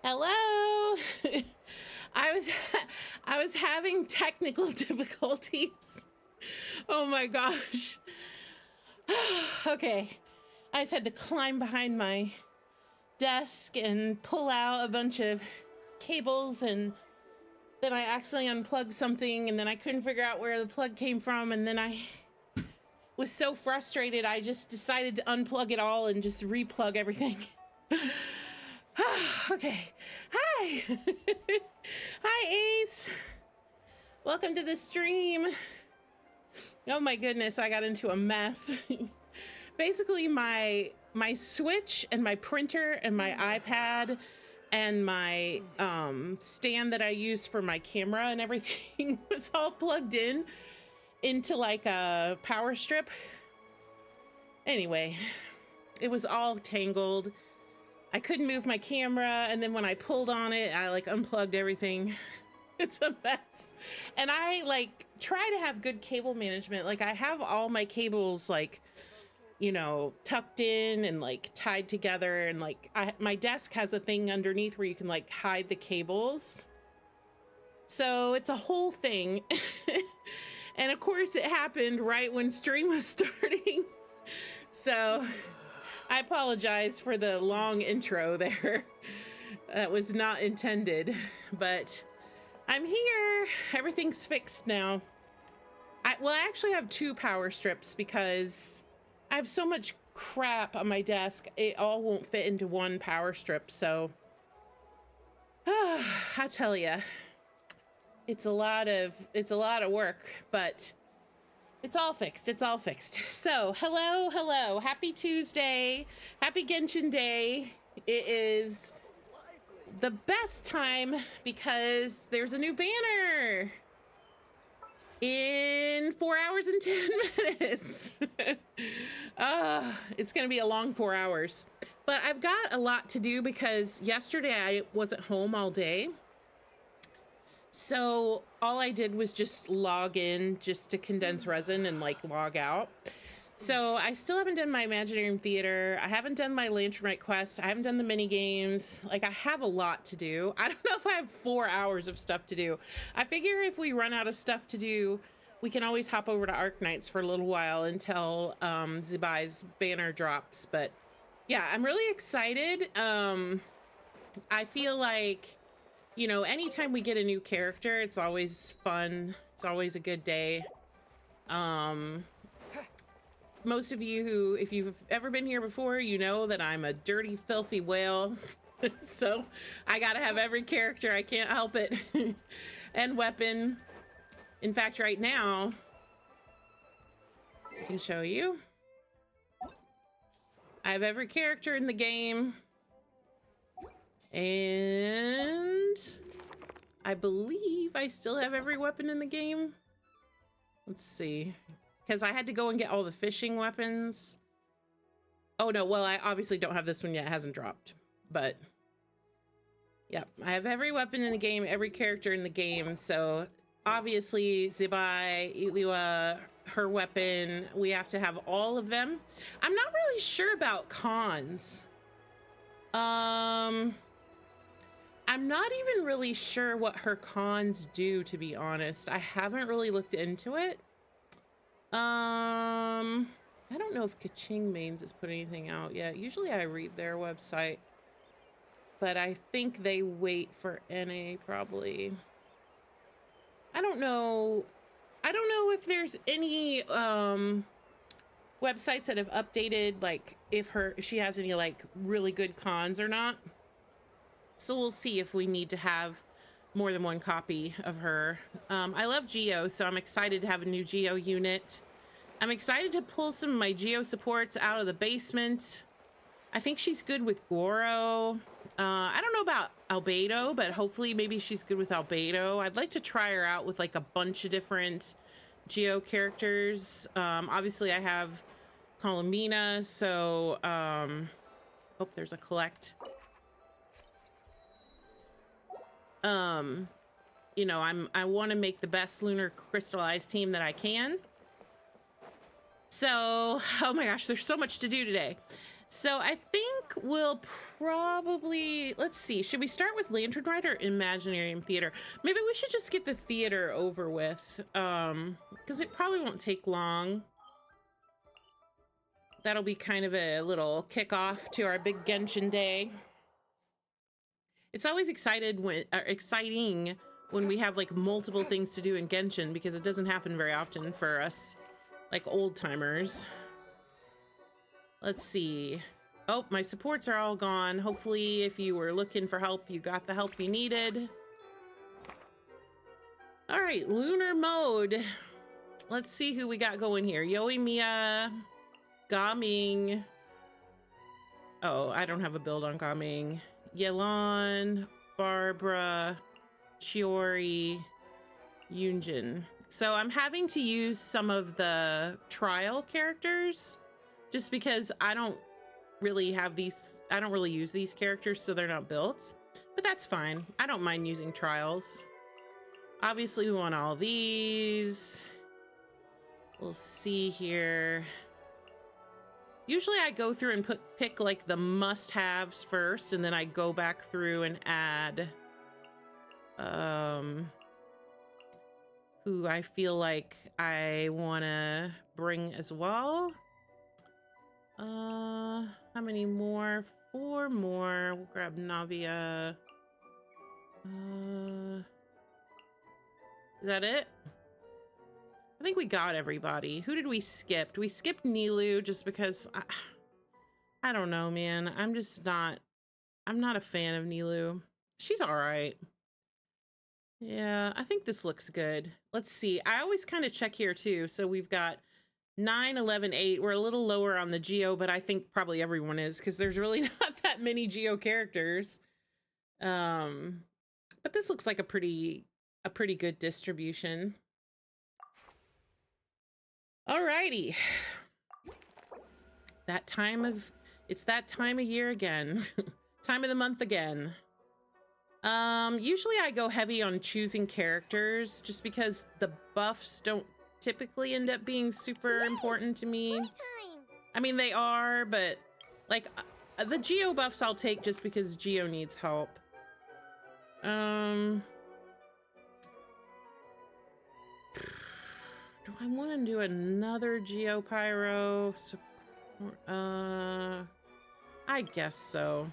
Hello. I was I was having technical difficulties. Oh my gosh. Okay. I just had to climb behind my desk and pull out a bunch of cables, and then I accidentally unplugged something, and then I couldn't figure out where the plug came from, and then I was so frustrated I just decided to unplug it all and just replug everything. Okay. Hi. Hi, Ace. Welcome to the stream. Oh my goodness, I got into a mess. Basically, my Switch and my printer and my iPad and my stand that I use for my camera and everything was all plugged in into like a power strip. Anyway, it was all tangled. I couldn't move my camera, and then when I pulled on it, I like unplugged everything. It's a mess. And I like try to have good cable management. Like I have all my cables like, you know, tucked in and like tied together, and like my desk has a thing underneath where you can like hide the cables. So it's a whole thing. And of course it happened right when stream was starting. So I apologize for the long intro there. That was not intended, but I'm here. Everything's fixed now. I actually have two power strips because I have so much crap on my desk. It all won't fit into one power strip. So I tell you, it's a lot of work, but it's all fixed. It's all fixed. So hello. Happy Tuesday. Happy Genshin Day. It is the best time because there's a new banner in 4 hours and 10 minutes. It's gonna be a long 4 hours, but I've got a lot to do because yesterday I wasn't home all day. So all I did was just log in just to condense resin and like log out. So I still haven't done my Imaginarium Theater. I haven't done my Lantern Rite quest. I haven't done the mini games. Like I have a lot to do. I don't know if I have 4 hours of stuff to do. I figure if we run out of stuff to do, we can always hop over to Arknights for a little while until Zibai's banner drops. But yeah, I'm really excited. I feel like, you know, anytime we get a new character, it's always fun. It's always a good day. Most of you who, if you've ever been here before, you know that I'm a dirty, filthy whale. So I gotta have every character. I can't help it. And weapon. In fact, right now, I can show you. I have every character in the game. And I believe I still have every weapon in the game. Let's see. Because I had to go and get all the fishing weapons. Oh no, well, I obviously don't have this one yet. It hasn't dropped. But yeah, I have every weapon in the game, every character in the game. So obviously Zibai, Iliwa, her weapon, we have to have all of them. I'm not really sure about cons. I'm not even really sure what her cons do, to be honest. I haven't really looked into it. I don't know if Kaching Mains has put anything out yet. Usually I read their website, but I think they wait for NA probably. I don't know if there's any websites that have updated, like if she has any like really good cons or not. So we'll see if we need to have more than one copy of her. I love Geo, so I'm excited to have a new Geo unit. I'm excited to pull some of my Geo supports out of the basement. I think she's good with Goro. I don't know about Albedo, but hopefully maybe she's good with Albedo. I'd like to try her out with like a bunch of different Geo characters. Obviously I have Colomina, so hope there's a collect. You know, I want to make the best lunar crystallized team that I can. So, oh my gosh, there's so much to do today. So I think we'll probably, let's see, should we start with Lantern Rite or Imaginarium Theater? Maybe we should just get the theater over with, because it probably won't take long. That'll be kind of a little kickoff to our big Genshin day. It's always exciting when we have like multiple things to do in Genshin, because it doesn't happen very often for us, like old timers. Let's see. Oh, my supports are all gone. Hopefully, if you were looking for help, you got the help you needed. All right, lunar mode. Let's see who we got going here. Yoimiya, Gaming. Oh, I don't have a build on Gaming. Yelan, Barbara, Shiori, Yunjin. So I'm having to use some of the trial characters just because I don't really use these characters, so they're not built. But that's fine. I don't mind using trials. Obviously, we want all these. We'll see here. Usually I go through and pick like the must-haves first, and then I go back through and add who I feel like I want to bring as well. How many more? 4 more. We'll grab Navia. Is that it? I think we got everybody. Who did we skip? We skipped Nilu just because I don't know, man. I'm not a fan of Nilu. She's all right. Yeah, I think this looks good. Let's see. I always kind of check here too. So we've got 9, 11, 8. We're a little lower on the Geo, but I think probably everyone is because there's really not that many Geo characters. But this looks like a pretty good distribution. Alrighty. It's that time of year again. Time of the month again. Usually I go heavy on choosing characters just because the buffs don't typically end up being super important to me. I mean, they are, but like the Geo buffs I'll take just because Geo needs help. Do I want to do another Geo Pyro? I guess so.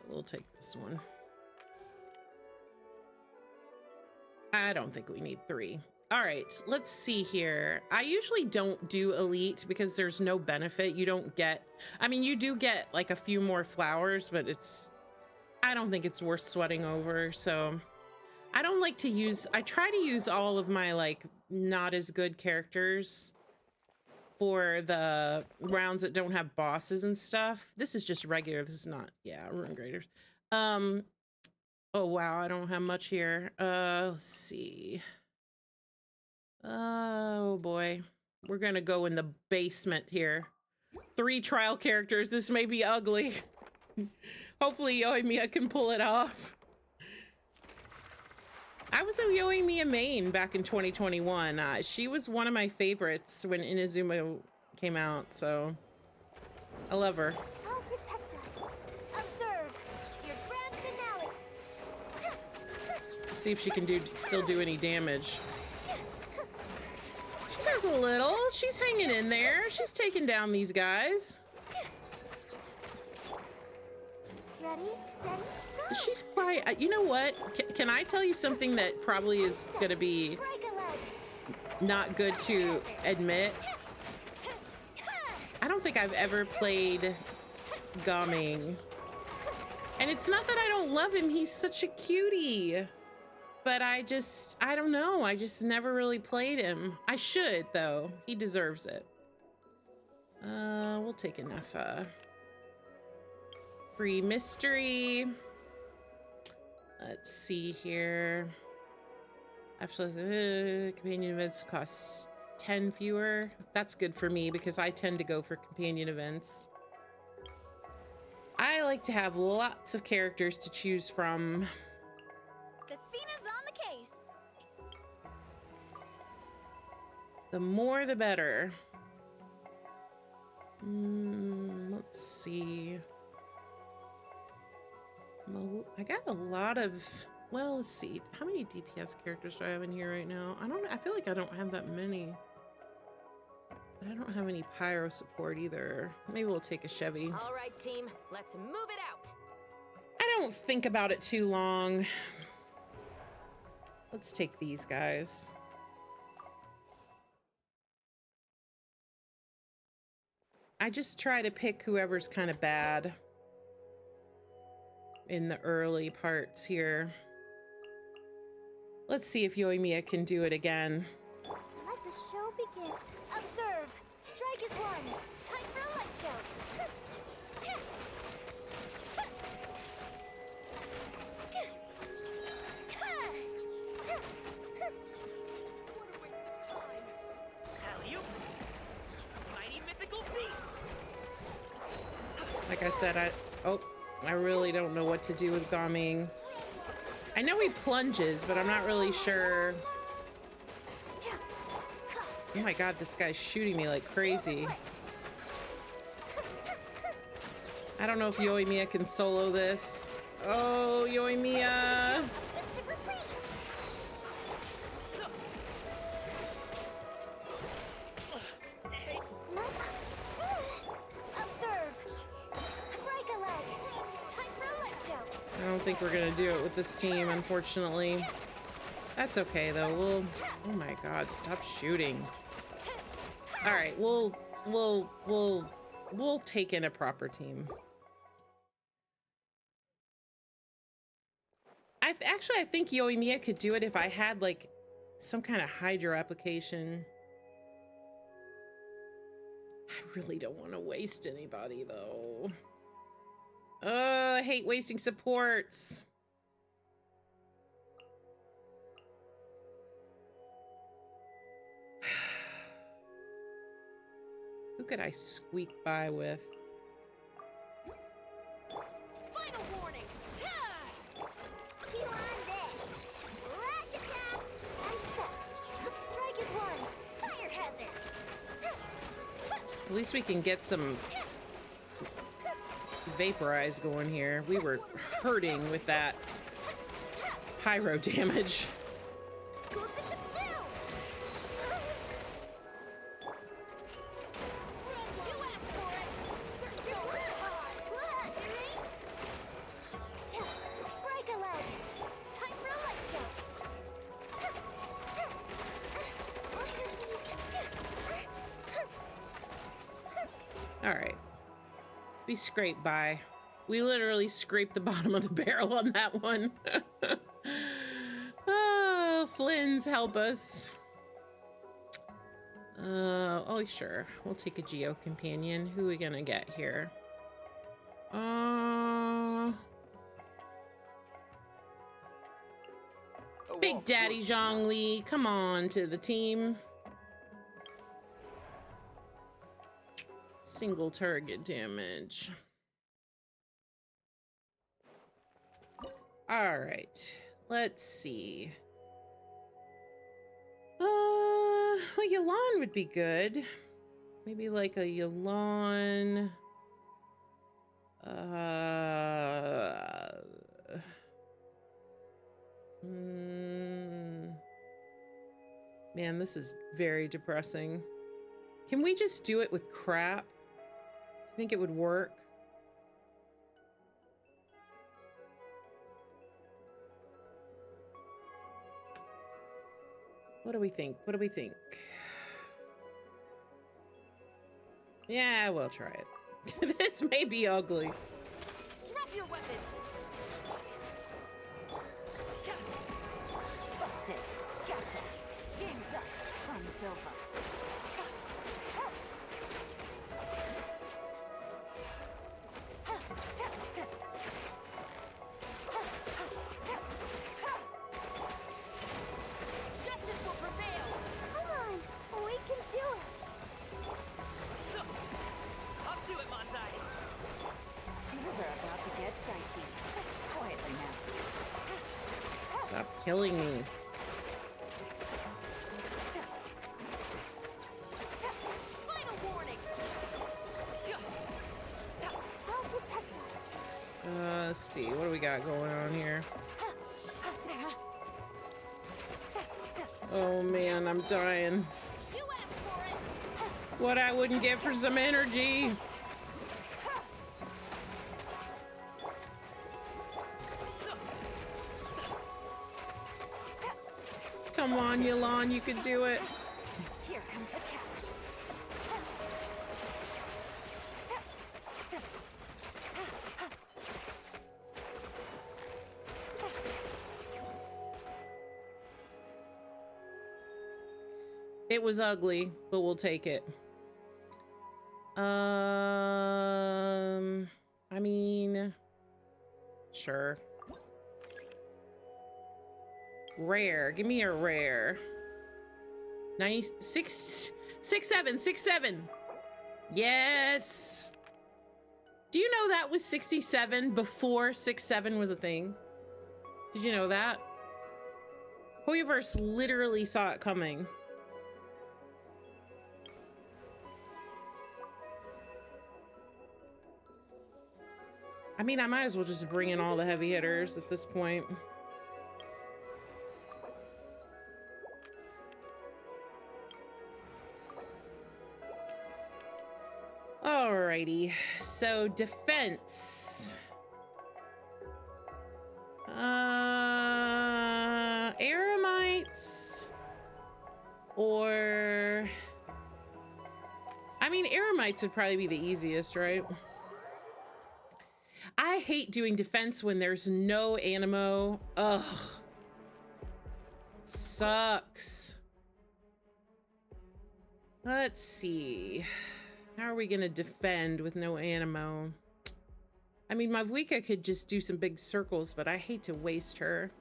We'll take this one. I don't think we need 3. All right, let's see here. I usually don't do elite because there's no benefit. You don't get, I mean, you do get like a few more flowers, but I don't think it's worth sweating over. So I don't like to use, I try to use all of my like not as good characters for the rounds that don't have bosses and stuff. This is just regular. This is not, yeah, rune graders. Oh wow, I don't have much here. Let's see. Oh boy, we're gonna go in the basement here. 3 trial characters. This may be ugly. Hopefully Yoimiya can pull it off. I was a Yoimiya main back in 2021. She was one of my favorites when Inazuma came out, so I love her. I'll protect us. Observe your grand finale. Let's see if she can still do any damage. She does a little. She's hanging in there. She's taking down these guys. Ready, steady, go. She's probably, you know what? Can I tell you something that probably is going to be not good to admit? I don't think I've ever played Gaming. And it's not that I don't love him. He's such a cutie. But I don't know. I just never really played him. I should, though. He deserves it. We'll take enough, free mystery. Let's see here. Actually, companion events cost 10 fewer. That's good for me because I tend to go for companion events. I like to have lots of characters to choose from. The Spina's on the case. The more the better. Let's see. I got a lot of, well, let's see. How many DPS characters do I have in here right now? I feel like I don't have that many. But I don't have any pyro support either. Maybe we'll take a Chevy. All right, team, let's move it out. I don't think about it too long. Let's take these guys. I just try to pick whoever's kind of bad in the early parts here. Let's see if Yoimiya can do it again. Let the show begin. Observe. Strike is one. Time for a light show. What a waste of time. Alley-oop. Mighty mythical beast. Like I said, I really don't know what to do with Gaming. I know he plunges, but I'm not really sure. Oh my god, this guy's shooting me like crazy. I don't know if Yoimiya can solo this. Oh, Yoimiya! Observe. Break a leg. Time for a light show. I don't think we're gonna do it with this team, unfortunately. That's okay though. Oh my god, stop shooting. All right, we'll take in a proper team. I think Yoimiya could do it if I had like some kind of Hydro application. I really don't want to waste anybody though. I hate wasting supports. Who could I squeak by with? Final warning. You on deck. Rush attack. And stop. Strike is one. Fire hazard. At least we can get some vaporize going here. We were hurting with that pyro damage. Go with the ship too. You asked for it. You're really hard. What, Yuri? Break a leg. Time for a light show. All right. We scraped by. We literally scraped the bottom of the barrel on that one. Oh, Flynn's help us. Oh, sure. We'll take a Geo companion. Who are we gonna get here? Big Daddy Zhongli, come on to the team. Single target damage. All right, let's see. Well, Yelan would be good. Maybe like a Yelan. Man, this is very depressing. Can we just do it with crap? I think it would work. What do we think? What do we think? Yeah, we'll try it. This may be ugly. Drop your weapons. Busted. Gotcha. Game's up. Fun's over. Justice will prevail. Come on, we can do it. Up to it, Manzai. Things are about to get dicey. Quietly now. Stop killing me. Let's see, what do we got going on here? Oh man, I'm dying. You asked for it. What I wouldn't get for some energy. Come on, Yolon, you could do it. Here comes the catch. It was ugly, but we'll take it. I mean, sure. Rare, give me a rare. 96, 67. Yes. Do you know that was 67 before 67 was a thing? Did you know that? Hoyoverse literally saw it coming. I mean, I might as well just bring in all the heavy hitters at this point. Alrighty, so defense. Eremites or... I mean, Eremites would probably be the easiest, right? I hate doing defense when there's no animo. Ugh. Sucks. Let's see. How are we gonna defend with no animo? I mean, Mavwika could just do some big circles, but I hate to waste her.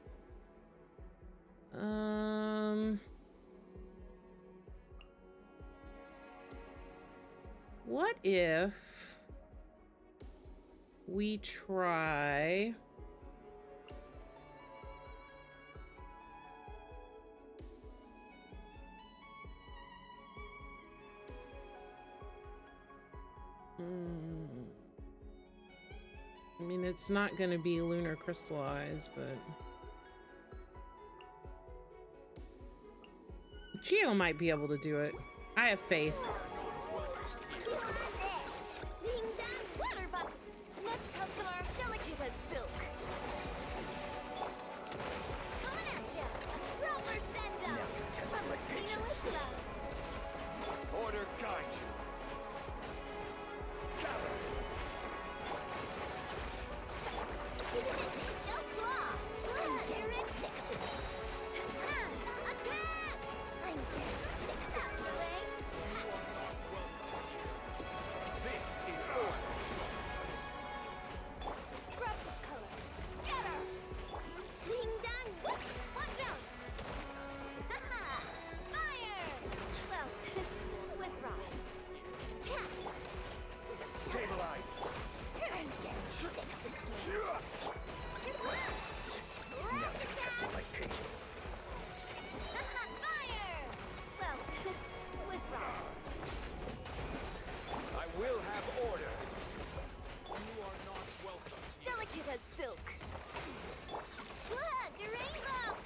What if we try... I mean, it's not going to be lunar crystallize, but... Geo might be able to do it. I have faith. Next customer, delicate as silk. Coming at ya. Rover send up. From Mosquito Isla. Order guide you. Gather. Attack! I'm getting sick this way. This is order. Scraps of color. Scatter! Ding dong! Watch out! Haha! Fire! Well, with rocks. Chat! Stabilize. I'm getting sick of this game. Never tested my patience. Haha! Fire! Well, with rocks. I will have order. You are not welcome. Delicate as silk. Look, a rainbow!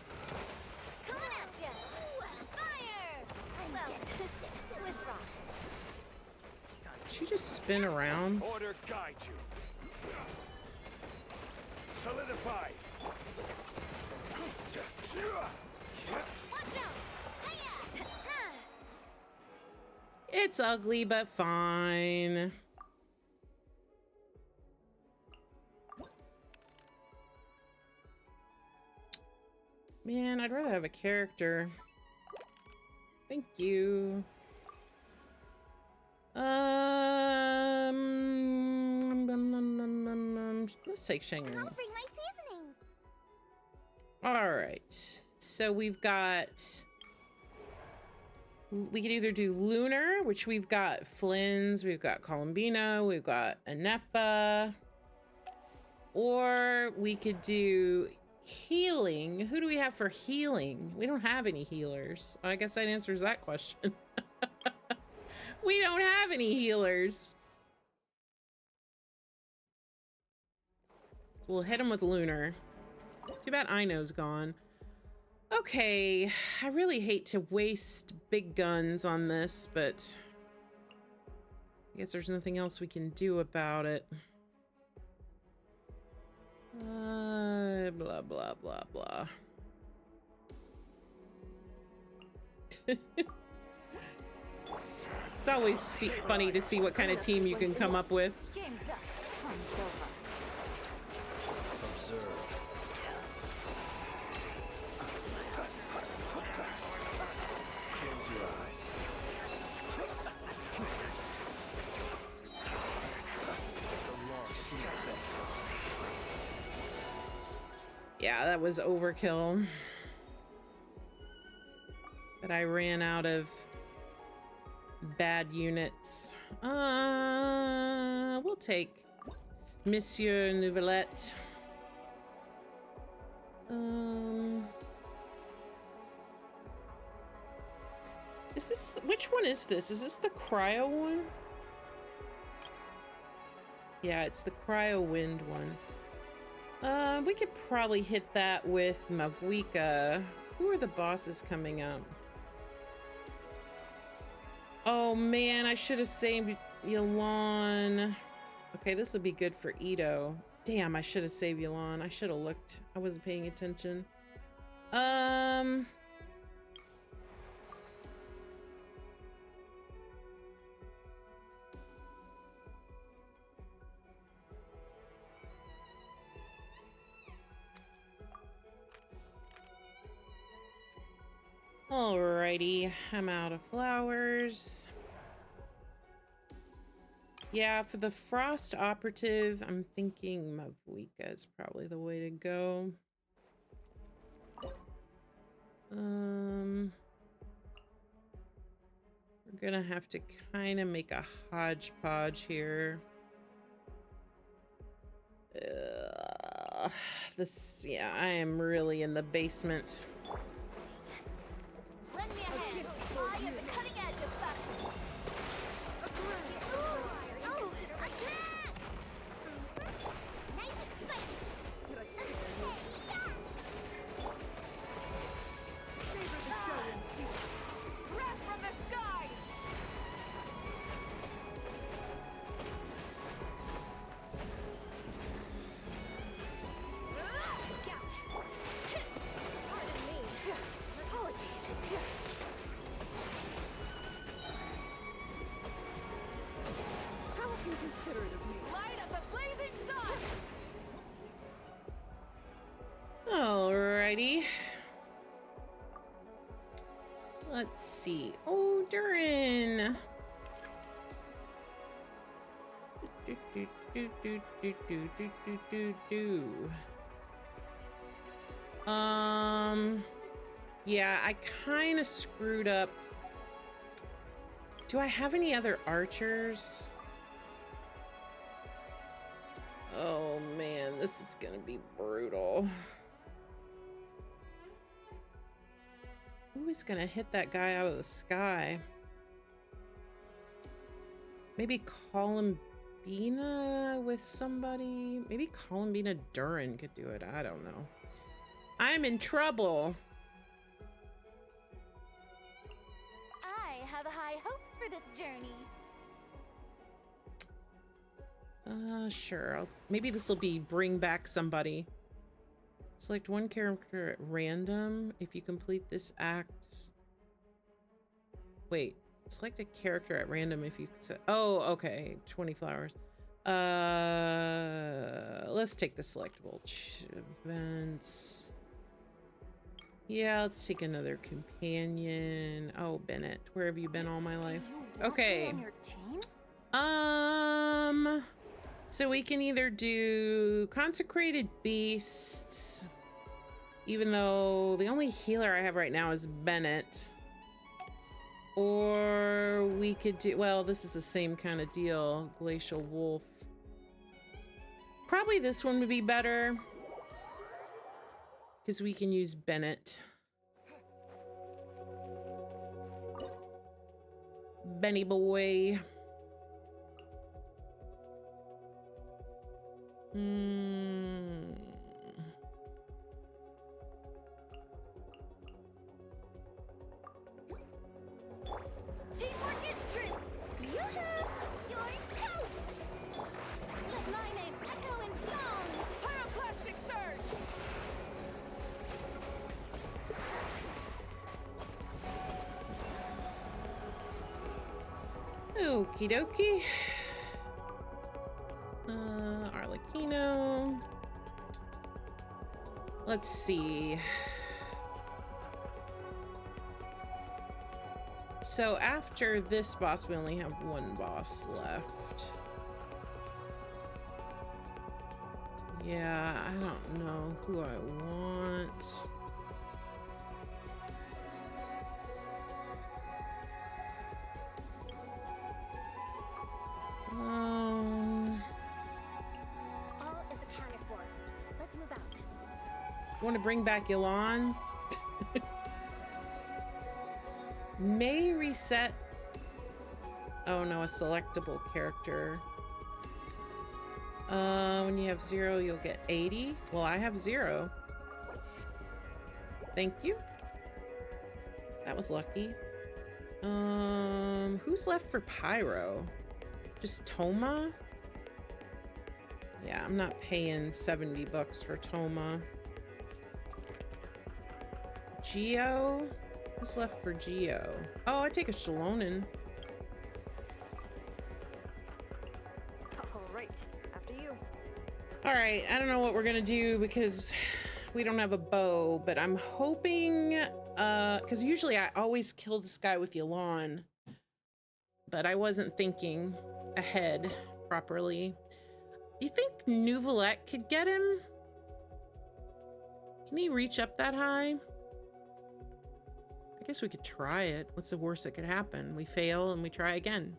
Coming at ya! Fire! Well, with rocks. Did she just spin around? Order guide you. Solidify. Watch out! Hiya! It's ugly, but fine. Man, I'd rather have a character. Thank you. Let's take Shangri. I'll bring my seasonings. All right. So we've got... We could either do Lunar, which we've got Flynn's, we've got Columbina, we've got Anefa. Or we could do healing. Who do we have for healing? We don't have any healers. I guess that answers that question. We don't have any healers. So we'll hit him with Lunar. Too bad Ino's gone. Okay, I really hate to waste big guns on this, but I guess there's nothing else we can do about it. Blah, blah, blah, blah. It's always funny to see what kind of team you can come up with. Game's up. Fun's over. Observe. Close your eyes. The long sleep effects. Yeah, that was overkill. But I ran out of bad units. We'll take Monsieur Nouvelette. Is this, which one is this? Is this the cryo one? Yeah, it's the cryo wind one. We could probably hit that with Mavwika. Who are the bosses coming up? Oh man, I should have saved Yelan. Okay, this will be good for Ito. Damn, I should have saved Yelan. I should have looked. I wasn't paying attention. Alrighty, I'm out of flowers. Yeah, for the Frost Operative, I'm thinking Mavwika is probably the way to go. We're gonna have to kind of make a hodgepodge here. Yeah, I am really in the basement. Lend me a hand. I am the cutting edge of fashion. Oh, attack! Nice and spicy. Breath from the skies! Pardon me. Apologies. How inconsiderate of me! Light of the blazing sun! Alrighty. Let's see. Oh, Durin. Yeah, I kind of screwed up. Do I have any other archers? Oh man, this is gonna be brutal. Who is gonna hit that guy out of the sky? Maybe Columbina with somebody? Maybe Columbina Durin could do it. I don't know. I'm in trouble. I have high hopes for this journey. Sure. Maybe this will be bring back somebody. Select one character at random. If you complete this act. Wait. Select a character at random if you set. Oh, okay. 20 flowers. Let's take the selectable events. Yeah, let's take another companion. Oh, Bennett, where have you been all my life? Okay. On your team? So we can either do consecrated beasts, even though the only healer I have right now is Bennett. Or we could do, well, this is the same kind of deal. Glacial Wolf. Probably this one would be better, because we can use Bennett. Benny boy. Okie dokie. Arlecchino. Let's see. So after this boss, we only have one boss left. Yeah, I don't know who I want. All is accounted for. Let's move out. Want to bring back Elan? May reset. Oh no, a selectable character. When you have 0, you'll get 80. Well, I have 0. Thank you. That was lucky. Who's left for Pyro? Just Toma? Yeah, I'm not paying 70 bucks for Toma. Geo? Who's left for Geo? Oh, I'd take a Shalonen. All right, after you. All right, I don't know what we're gonna do because we don't have a bow, but I'm hoping, because usually I always kill this guy with Elan, but I wasn't thinking ahead properly. You think Nouvelette could get him? Can he reach up that high? I guess we could try it. What's the worst that could happen? We fail and we try again.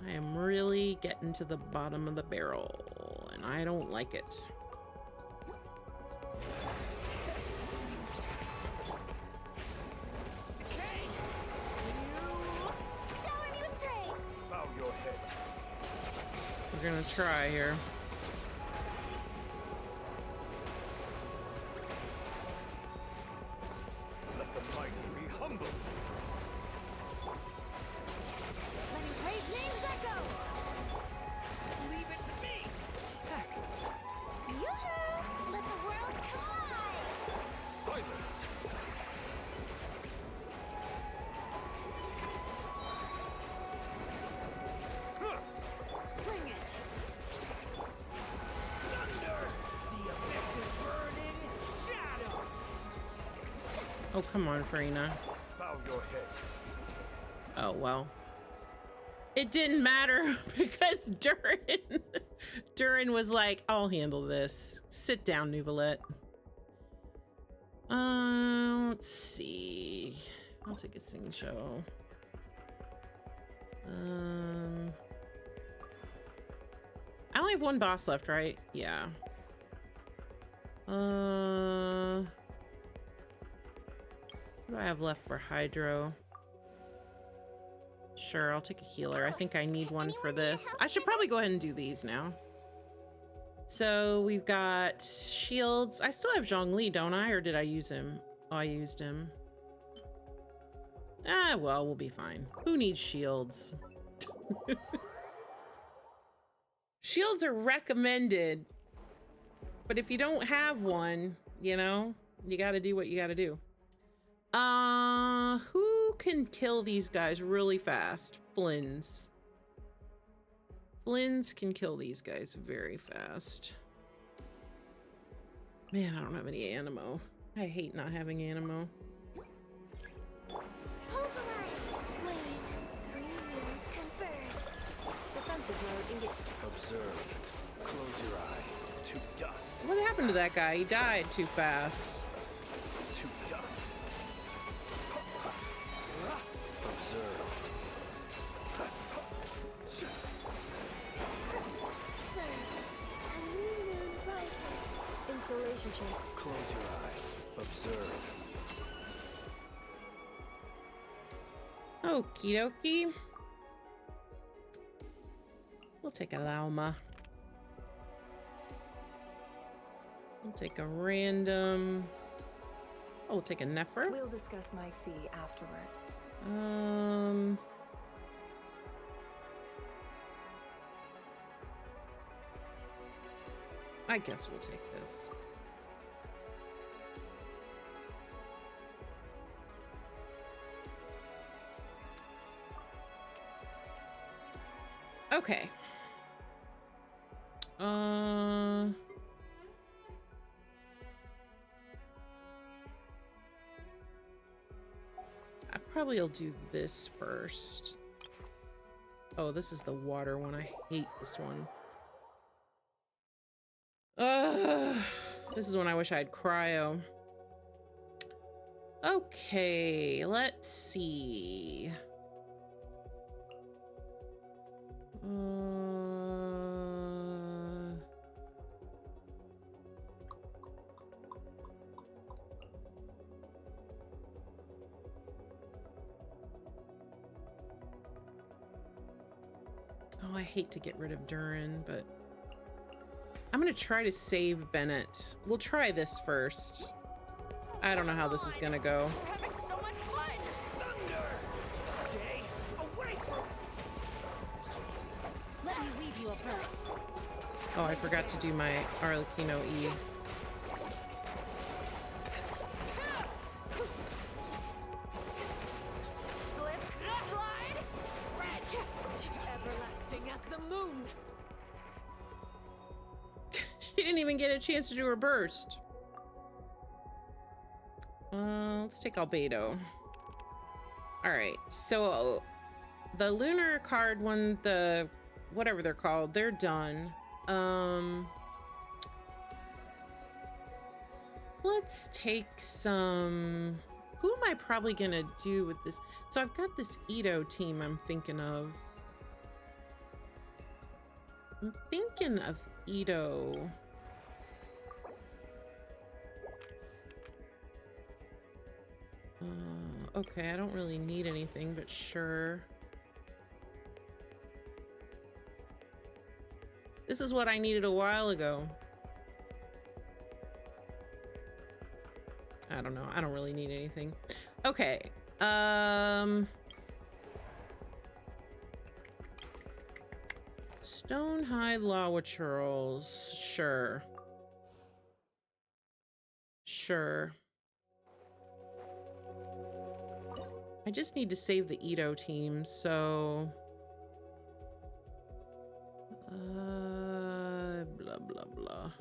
I am really getting to the bottom of the barrel, and I don't like it. Shower me with praise. Bow your head. We're gonna try here. Let the mighty be humble. Letting praise names echo. Leave it to me. Heck, Future. Let the world collide. Silence. bring it. Thunder. The abyss is burning. Shadow. Oh, come on, Farina. Bow your head. Oh, well. It didn't matter because Durin was like, I'll handle this. Sit down, Nouvelette. Let's see. I'll take a sing show. I only have one boss left, right? Yeah. What do I have left for Hydro? Sure, I'll take a healer. I think I need one for this. I should probably go ahead and do these now. So we've got shields. I still have Zhongli, don't I? Or did I use him? Oh, I used him. Ah, well, we'll be fine. Who needs shields? Shields are recommended. But if you don't have one, you know, you gotta do what you gotta do. Who can kill these guys really fast? Flynn's. Flynn's can kill these guys very fast. Man, I don't have any ammo. I hate not having ammo. Defensive mode engaged. Observe. Close your eyes. To dust. What happened to that guy? He died too fast. To dust. Observe. Surge. A new moon rises. Installation check. Close your eyes. Observe. Okie dokie. We'll take a Lauma. We'll take a random. Oh, we'll take a Nefer. We'll discuss my fee afterwards. I guess we'll take this. Okay. I probably will do this first. Oh, this is the water one. I hate this one. This is one I wish I had cryo. Okay, let's see. Oh, I hate to get rid of Durin, but I'm gonna try to save Bennett. We'll try this first. I don't know how this is gonna go. We're having so much fun! Thunder! Day, awake! Let me weave you a verse. Oh, I forgot to do my Arlecchino E. Slip, slide, red! Everlasting as the moon! She didn't even get a chance to do her burst. Let's take Albedo. All right, so the lunar card one, the whatever they're called, they're done. Let's take some. Who am I probably gonna do with this? So I've got this Edo team I'm thinking of. I'm thinking of Edo. Okay, I don't really need anything, but sure. This is what I needed a while ago. I don't know. I don't really need anything. Okay. Stonehide Lawa Churls. Sure. Sure. I just need to save the Edo team, so... blah, blah, blah.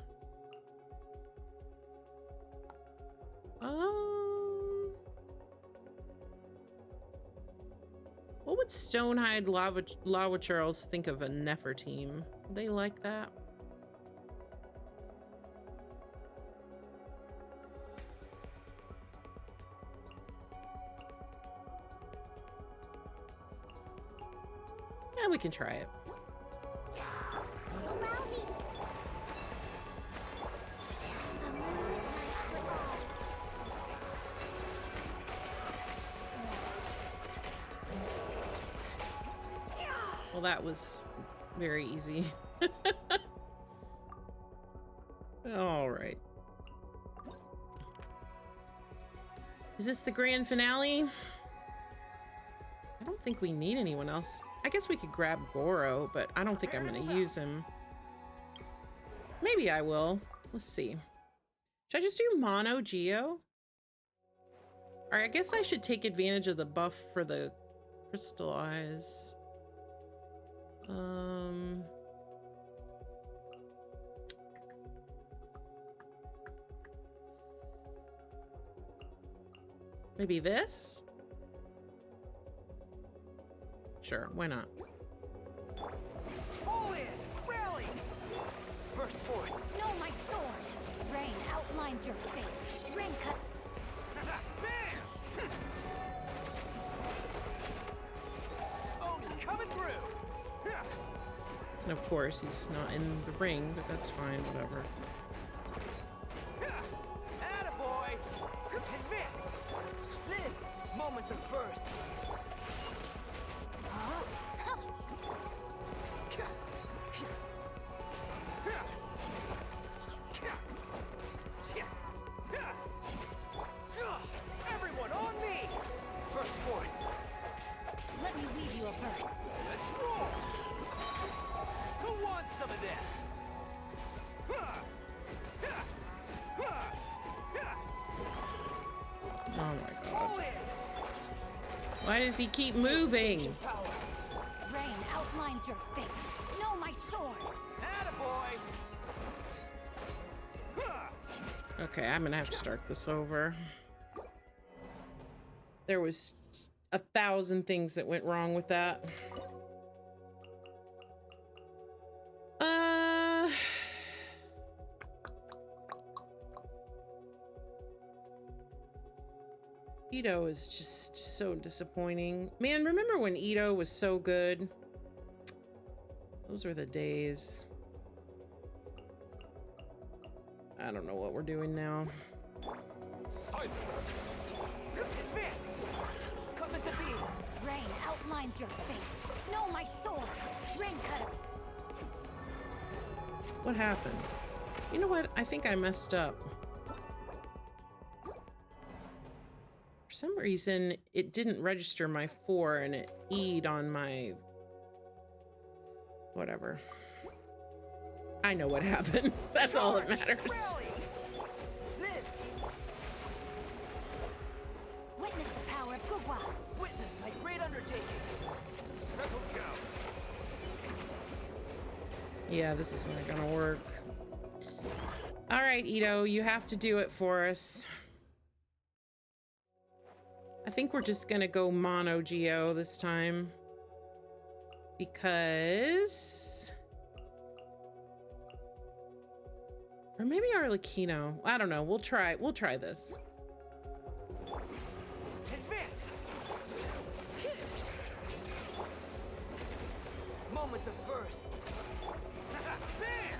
What would Stonehide Lawa Charles think of a Nefer team? They like that? Yeah, we can try it. Allow me. Well, that was very easy. All right. Is this the grand finale? I don't think we need anyone else. I guess we could grab Goro, but I don't think I'm going to use him. Maybe I will. Let's see. Should I just do Mono Geo? Or I guess I should take advantage of the buff for the crystal eyes. Maybe this? Sure, why not? All in! Rally! Burst forth! No, my sword. Rain outlines your fate. Rain cut. Bam! Oni coming through! And of course, he's not in the ring, but that's fine, whatever. Attaboy! Advance! Live! Moments of birth! Everyone on me! Burst forth! Let me weave you a verse. Let's roll! Who wants some of this? All in. Why does he keep moving? Power. Rain outlines your fate. Know my sword. Attaboy. Huh. Okay, I'm gonna have to start this over. There was 1,000 things that went wrong with that. Ito is just so disappointing. Man, remember when Ito was so good? Those were the days. I don't know what we're doing now. Silence. Advance. Come into being. Rain outlines your fate. Know my sword. Rain cutter. What happened? You know what? I think I messed up. For some reason, it didn't register my 4 and it E'd on my... whatever. I know what happened. That's all that matters. Rally. Live. Witness the power of Gugwa. Witness my great undertaking. Settle down. Yeah, this is not gonna work. All right, Ito, you have to do it for us. I think we're just gonna go mono Geo this time. Because... or maybe Arlecchino. I don't know. We'll try this. Advance. Moments of birth. Bam!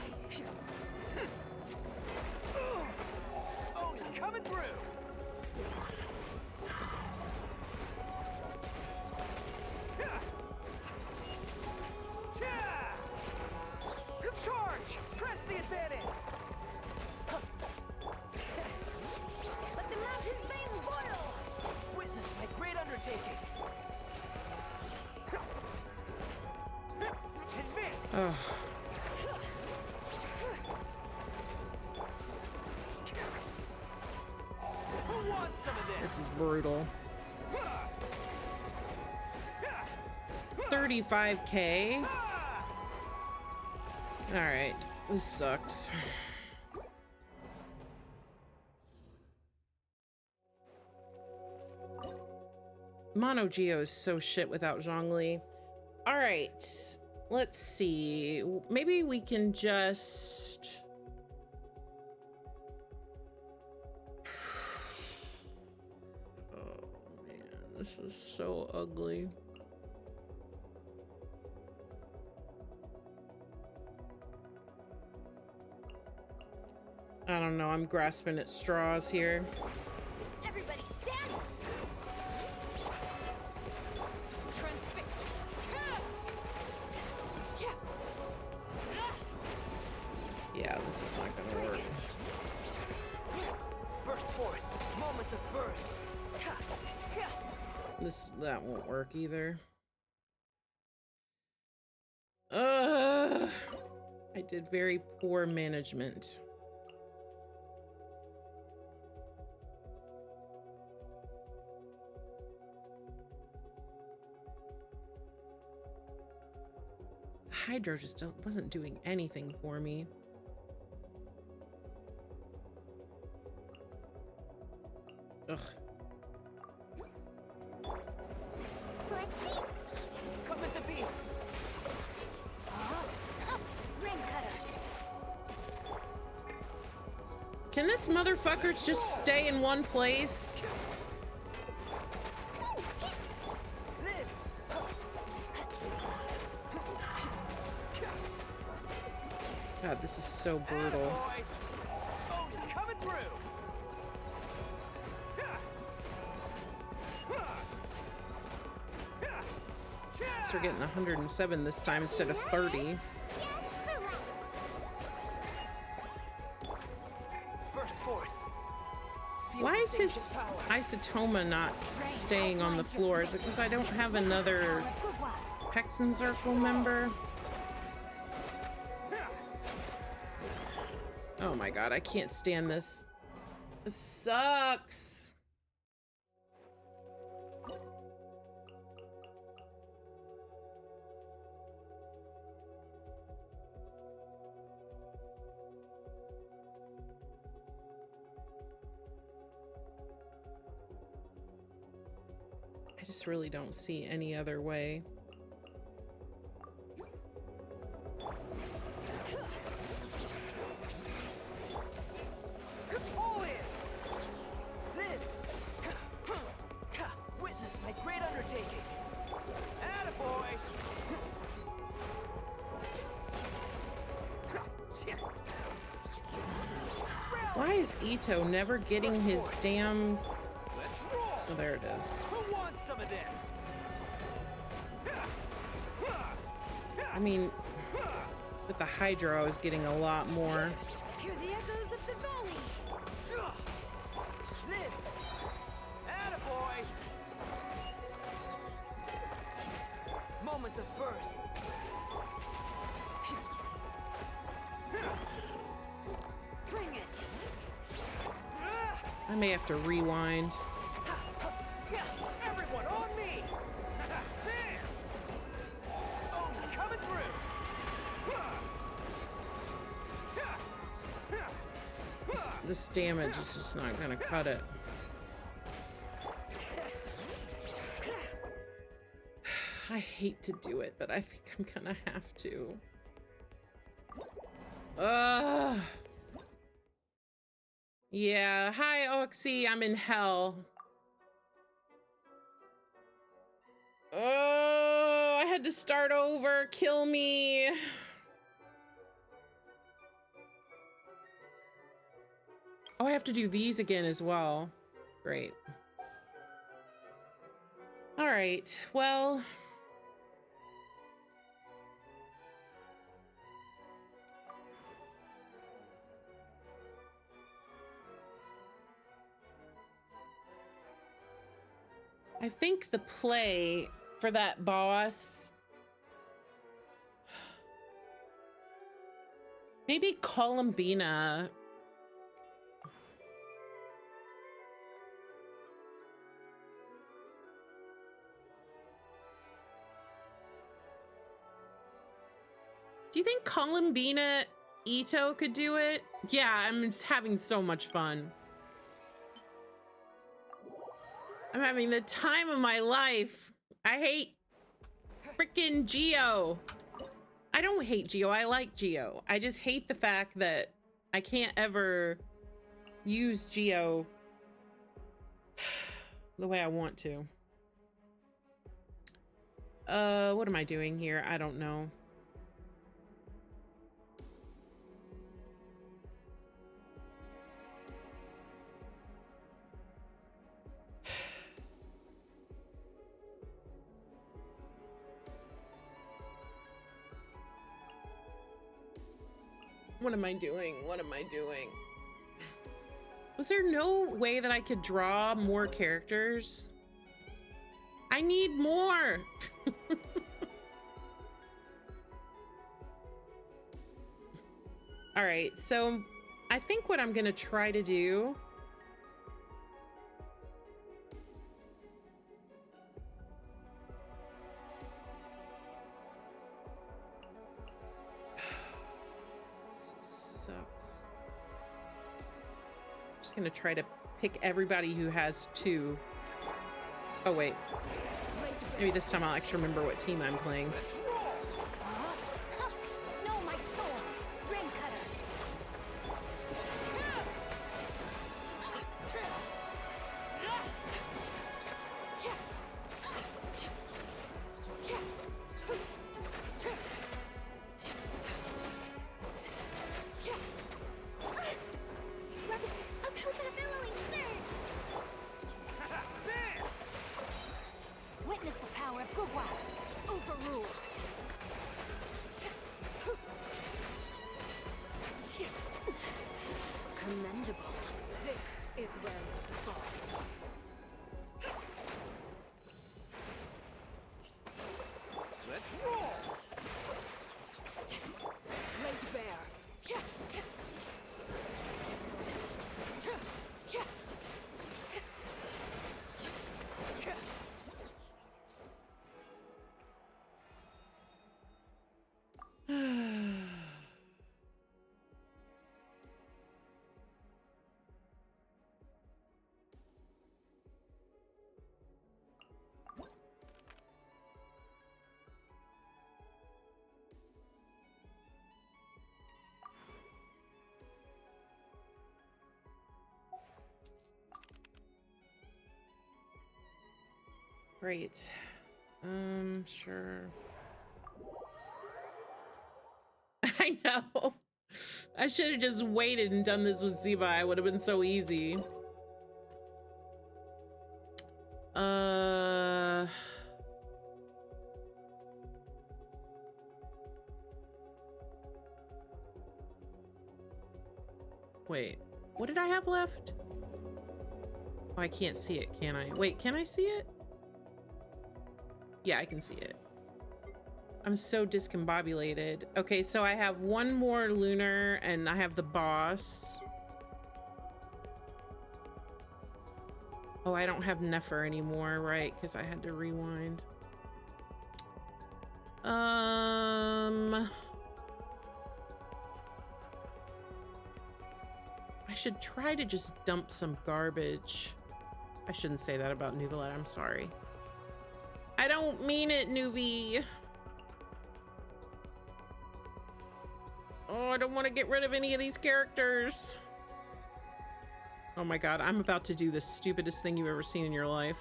Only coming through. Charge! Press the advantage! Let the mountain's veins boil. Witness my great undertaking. Advance! Oh, Who wants some of this? this is brutal. 35K. All right, this sucks. Mono Geo is so shit without Zhongli. All right, let's see. Maybe we can just... oh man, this is so ugly. I don't know, I'm grasping at straws here. Everybody stand. Transfixed. Yeah, this is not gonna work. Burst forth. Moments of birth. That won't work either. I did very poor management. Hydro just wasn't doing anything for me. Ugh. Let's see. Come into being. Rain cutter. Can this motherfucker just stay in one place? Live. God, this is so brutal. Attaboy. Only coming through. So we're getting 107 this time instead of 30. Burst forth. Feel Why the is his sensation power. isotoma not staying on the floor? Is it because I don't have another Hexen Circle member? Oh my god, I can't stand this. This sucks. I just really don't see any other way. All in! Then, witness my great undertaking. Attaboy! Why is Ito never getting his damn... Let's roll! Oh, there it is. Who wants some of this? I mean, with the Hydro, I was getting a lot more. Hear the echoes of the valley. Then, attaboy! Moments of birth. Bring it. I may have to rewind. Everyone on me! There! Oh, coming through! This damage is just not gonna cut it. I hate to do it, but I think I'm gonna have to. Yeah, hi Oxy, I'm in hell. Oh, I had to start over, kill me. Oh, I have to do these again as well. Great. All right, well. I think the play for that boss, maybe Columbina. Do you think Columbina Ito could do it? Yeah, I'm just having so much fun. I'm having the time of my life. I hate freaking Geo. I don't hate Geo, I like Geo. I just hate the fact that I can't ever use Geo the way I want to. What am I doing here? I don't know. What am I doing? What am I doing? Was there no way that I could draw more characters? I need more. All right, so I think what I'm gonna try to do sucks. I'm just gonna try to pick everybody who has 2. Oh wait, maybe this time I'll actually remember what team I'm playing. Let's roll! No, my soul. Ring cutter. Up with a billowing surge. There! Witness the power of Gugwa. Overruled. Great. Sure. I know. I should have just waited and done this with Zibai. It would have been so easy. Wait, what did I have left? Oh, I can't see it, can I? Wait, can I see it? Yeah, I can see it. I'm so discombobulated. Okay, so I have one more lunar and I have the boss. Oh, I don't have Nefer anymore, right? Because I had to rewind. I should try to just dump some garbage. I shouldn't say that about Nuvolette, I'm sorry. I don't mean it, Nuvi. Oh, I don't want to get rid of any of these characters. Oh my god, I'm about to do the stupidest thing you've ever seen in your life.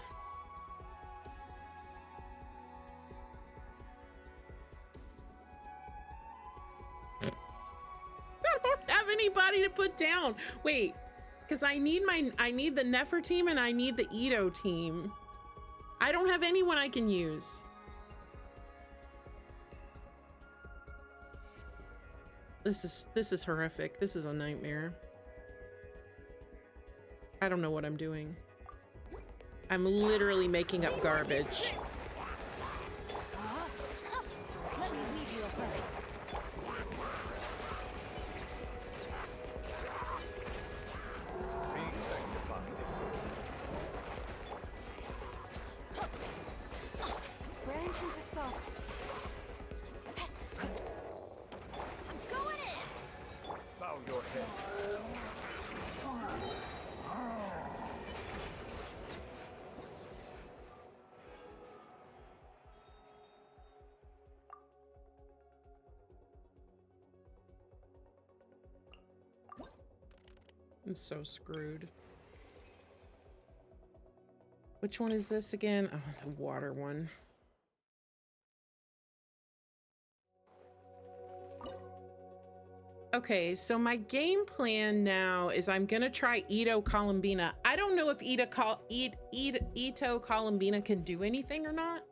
I don't have anybody to put down. Wait, because I need the Nefer team and I need the Ito team. I don't have anyone I can use. This is horrific. This is a nightmare. I don't know what I'm doing. I'm literally making up garbage. Let me lead you first. Be sanctified. Branch into salt. I'm going in. Bow your head. I'm so screwed. Which one is this again? Oh, the water one. Okay, so my game plan now is I'm gonna try Ito Columbina. I don't know if Ito Columbina can do anything or not.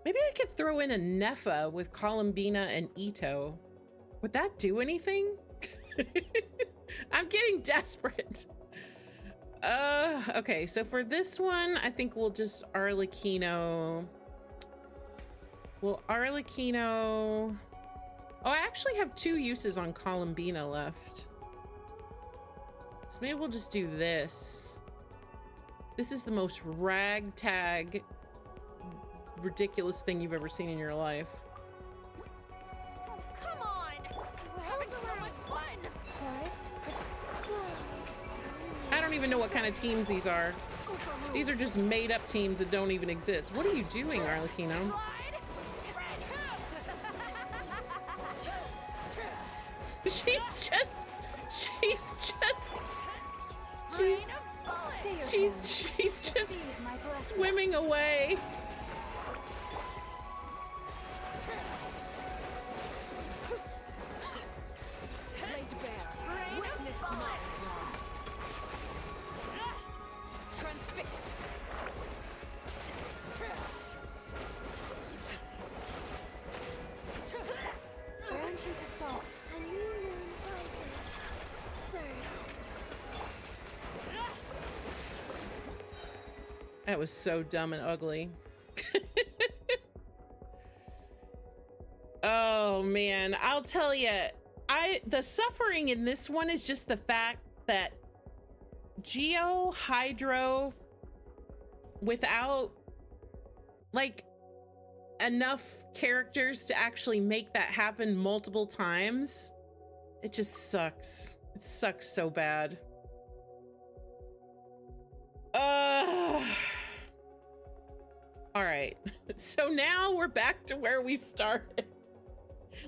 Maybe I could throw in a Nefa with Columbina and Ito. Would that do anything? I'm getting desperate. Okay, so for this one, I think we'll just Arlecchino. We'll Arlecchino. Oh, I actually have 2 uses on Columbina left. So maybe we'll just do this. This is the most ragtag, ridiculous thing you've ever seen in your life. Come on! We're having so much fun! I don't even know what kind of teams these are. These are just made up teams that don't even exist. What are you doing, Arlecchino? She's just swimming away. Laid bare. Witness my flaws. Transfixed. Branch into salt. A new moon rises. Surge. That was so dumb and ugly. Oh man, I'll tell you, the suffering in this one is just the fact that Geo Hydro, without like enough characters to actually make that happen multiple times, it just sucks. It sucks so bad. All right, so now we're back to where we started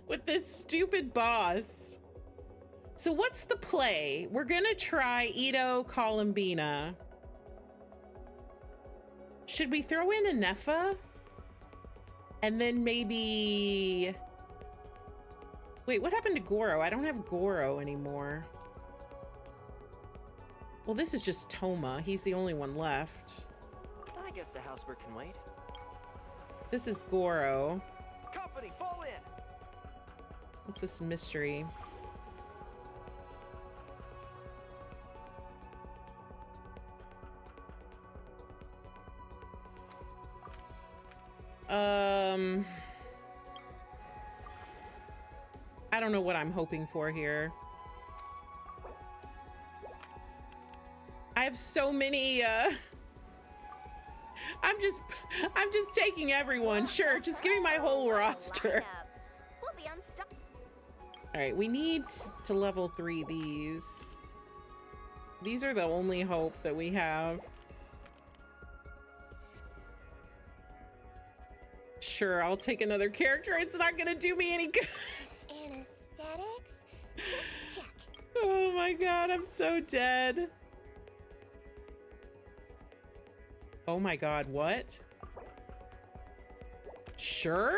with this stupid boss. So what's the play? We're gonna try Ito Columbina. Should we throw in a Nepha? And then maybe... Wait, what happened to Goro? I don't have Goro anymore. Well, this is just Toma. He's the only one left. I guess the housework can wait. This is Goro. Company, fall in. What's this mystery? I don't know what I'm hoping for here. I have so many, I'm just taking everyone. Sure, just give me my whole roster. We'll be unstoppable. All right, we need to level 3 these. These are the only hope that we have. Sure, I'll take another character. It's not gonna do me any good. Anesthetics? Check. Oh my god, I'm so dead. Oh my god, what? Sure?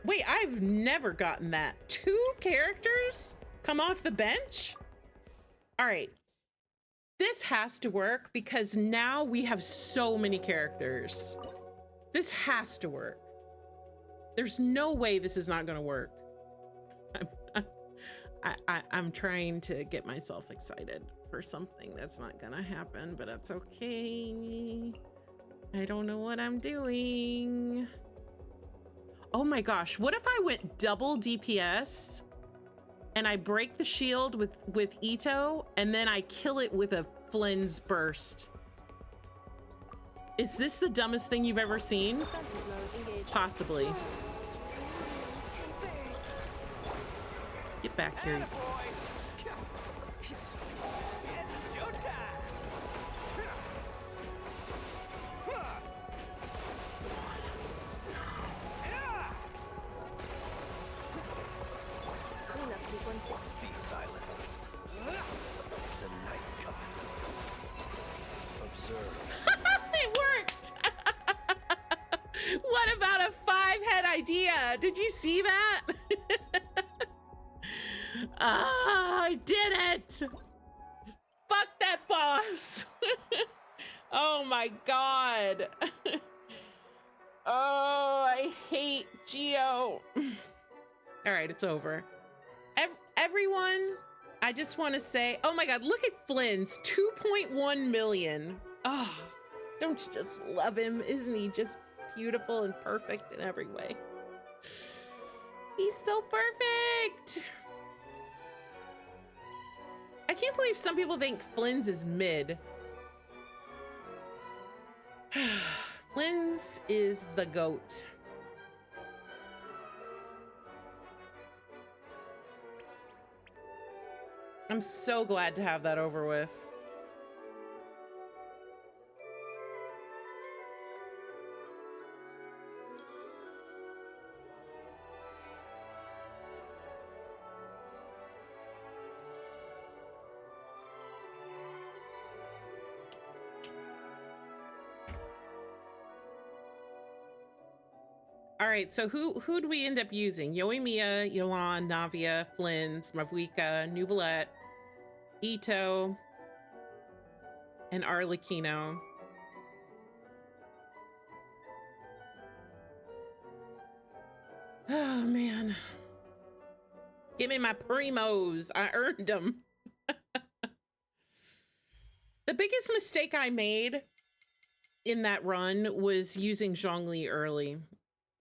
Wait, I've never gotten that. 2 characters come off the bench? All right. This has to work because now we have so many characters. This has to work. There's no way this is not gonna work. I'm trying to get myself excited for something that's not gonna happen, but that's okay. I don't know what I'm doing. Oh my gosh, what if I went double DPS and I break the shield with Ito and then I kill it with a Flynn's burst? Is this the dumbest thing you've ever seen? Possibly. Get back here. It's showtime. Be silent. The night cometh. Observe. It worked! What about a 5-head idea? Did you see that? Ah, I did it! Fuck that boss! Oh my god. Oh, I hate Geo. All right, it's over. Everyone, I just want to say, oh my god, look at Flynn's 2.1 million. Oh, don't you just love him? Isn't he just beautiful and perfect in every way? He's so perfect. I can't believe some people think Flynn's is mid. Flynn's is the GOAT. I'm so glad to have that over with. All right, so who'd we end up using? Yoimiya, Yolan, Navia, Flynn, Smavwika, Nuvolette, Ito, and Arlecchino. Oh man. Give me my primos. I earned them. The biggest mistake I made in that run was using Zhongli early,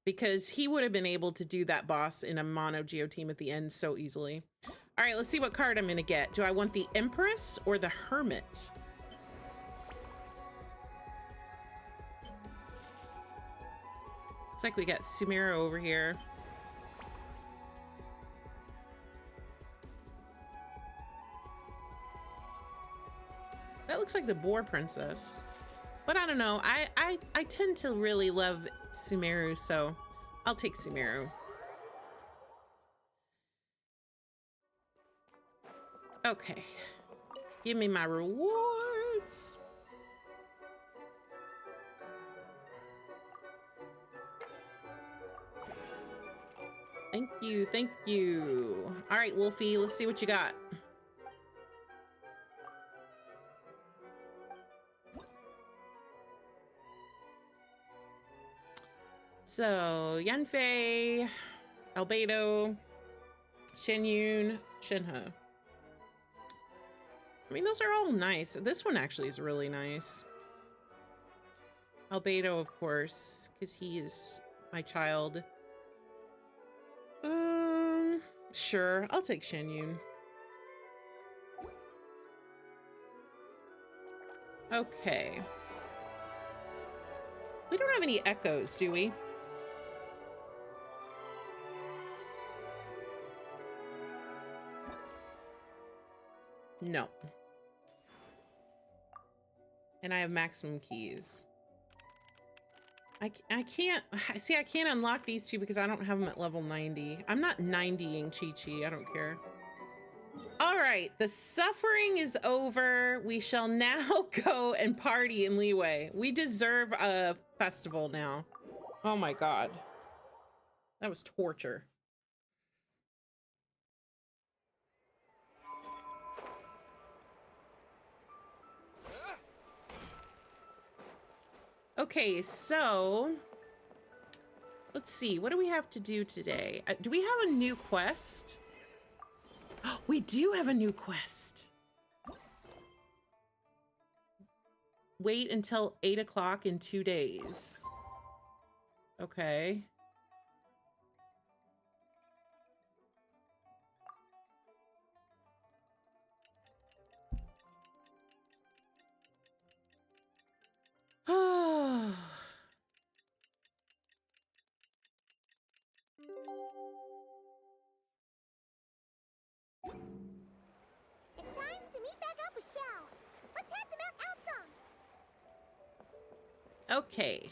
because he would have been able to do that boss in a mono Geo team at the end so easily. All right, let's see what card I'm gonna get. Do I want the Empress or the Hermit? Looks like we got Sumeru over here. That looks like the Boar Princess. But I don't know, I tend to really love Sumeru, so I'll take Sumeru. Okay, give me my rewards. Thank you, thank you. All right, Wolfie, let's see what you got. So, Yanfei, Albedo, Shenyun, Shinha. I mean, those are all nice. This one actually is really nice. Albedo, of course, because he is my child. Sure, I'll take Shenyun. Okay. We don't have any echoes, do we? No. And I have maximum keys. I can't, see, I can't unlock these two because I don't have them at level 90. I'm not 90ing Chi-Chi, I don't care. All right, the suffering is over. We shall now go and party in Leeway. We deserve a festival now. Oh my God. That was torture. Okay, so let's see. What do we have to do today? Do we have a new quest? We do have a new quest. Wait until 8 o'clock in 2 days. Okay. Oh. It's time to meet back up with Xiao. Let's head to Mount Outsong. Okay.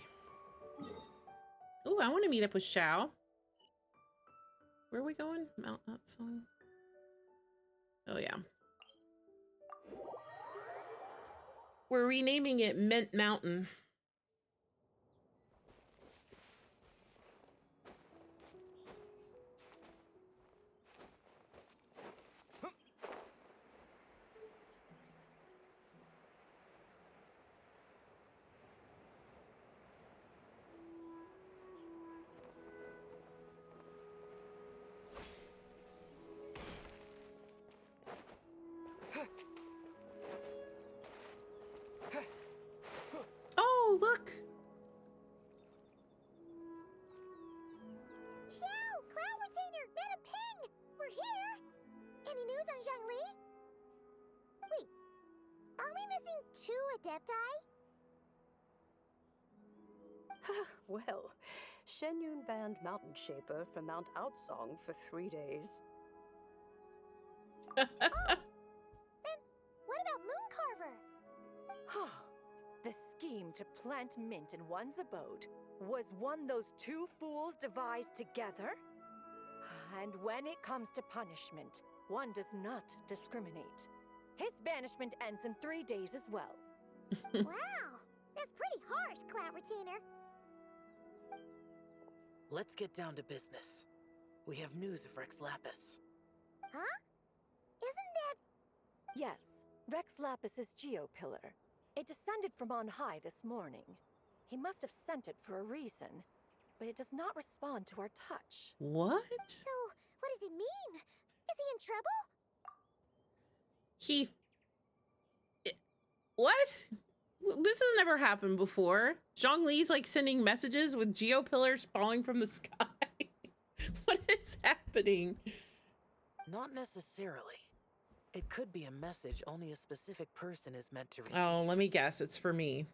Oh, I want to meet up with Xiao. Where are we going? Mount Outsong. Oh, yeah. We're renaming it Mint Mountain. Oh, look. Xiao, Cloud Retainer, Mana Ping! We're here! Any news on Zhongli? Wait, are we missing 2 Adepti? Well, Shenyun banned Mountain Shaper from Mount Outsong for 3 days. Then what about Mooncarver? The scheme to plant mint in one's abode was one those two fools devised together? And when it comes to punishment, one does not discriminate. His banishment ends in 3 days as well. Wow, that's pretty harsh, Cloud Retainer. Let's get down to business. We have news of Rex Lapis. Huh? Isn't that... Yes, Rex Lapis's Geopillar. It descended from on high this morning. He must have sent it for a reason, but it does not respond to our touch. What? So, what does it mean? Is he in trouble? What? This has never happened before. Zhongli's like sending messages with geopillars falling from the sky. What is happening? Not necessarily. It could be a message only a specific person is meant to receive. Oh, let me guess. It's for me.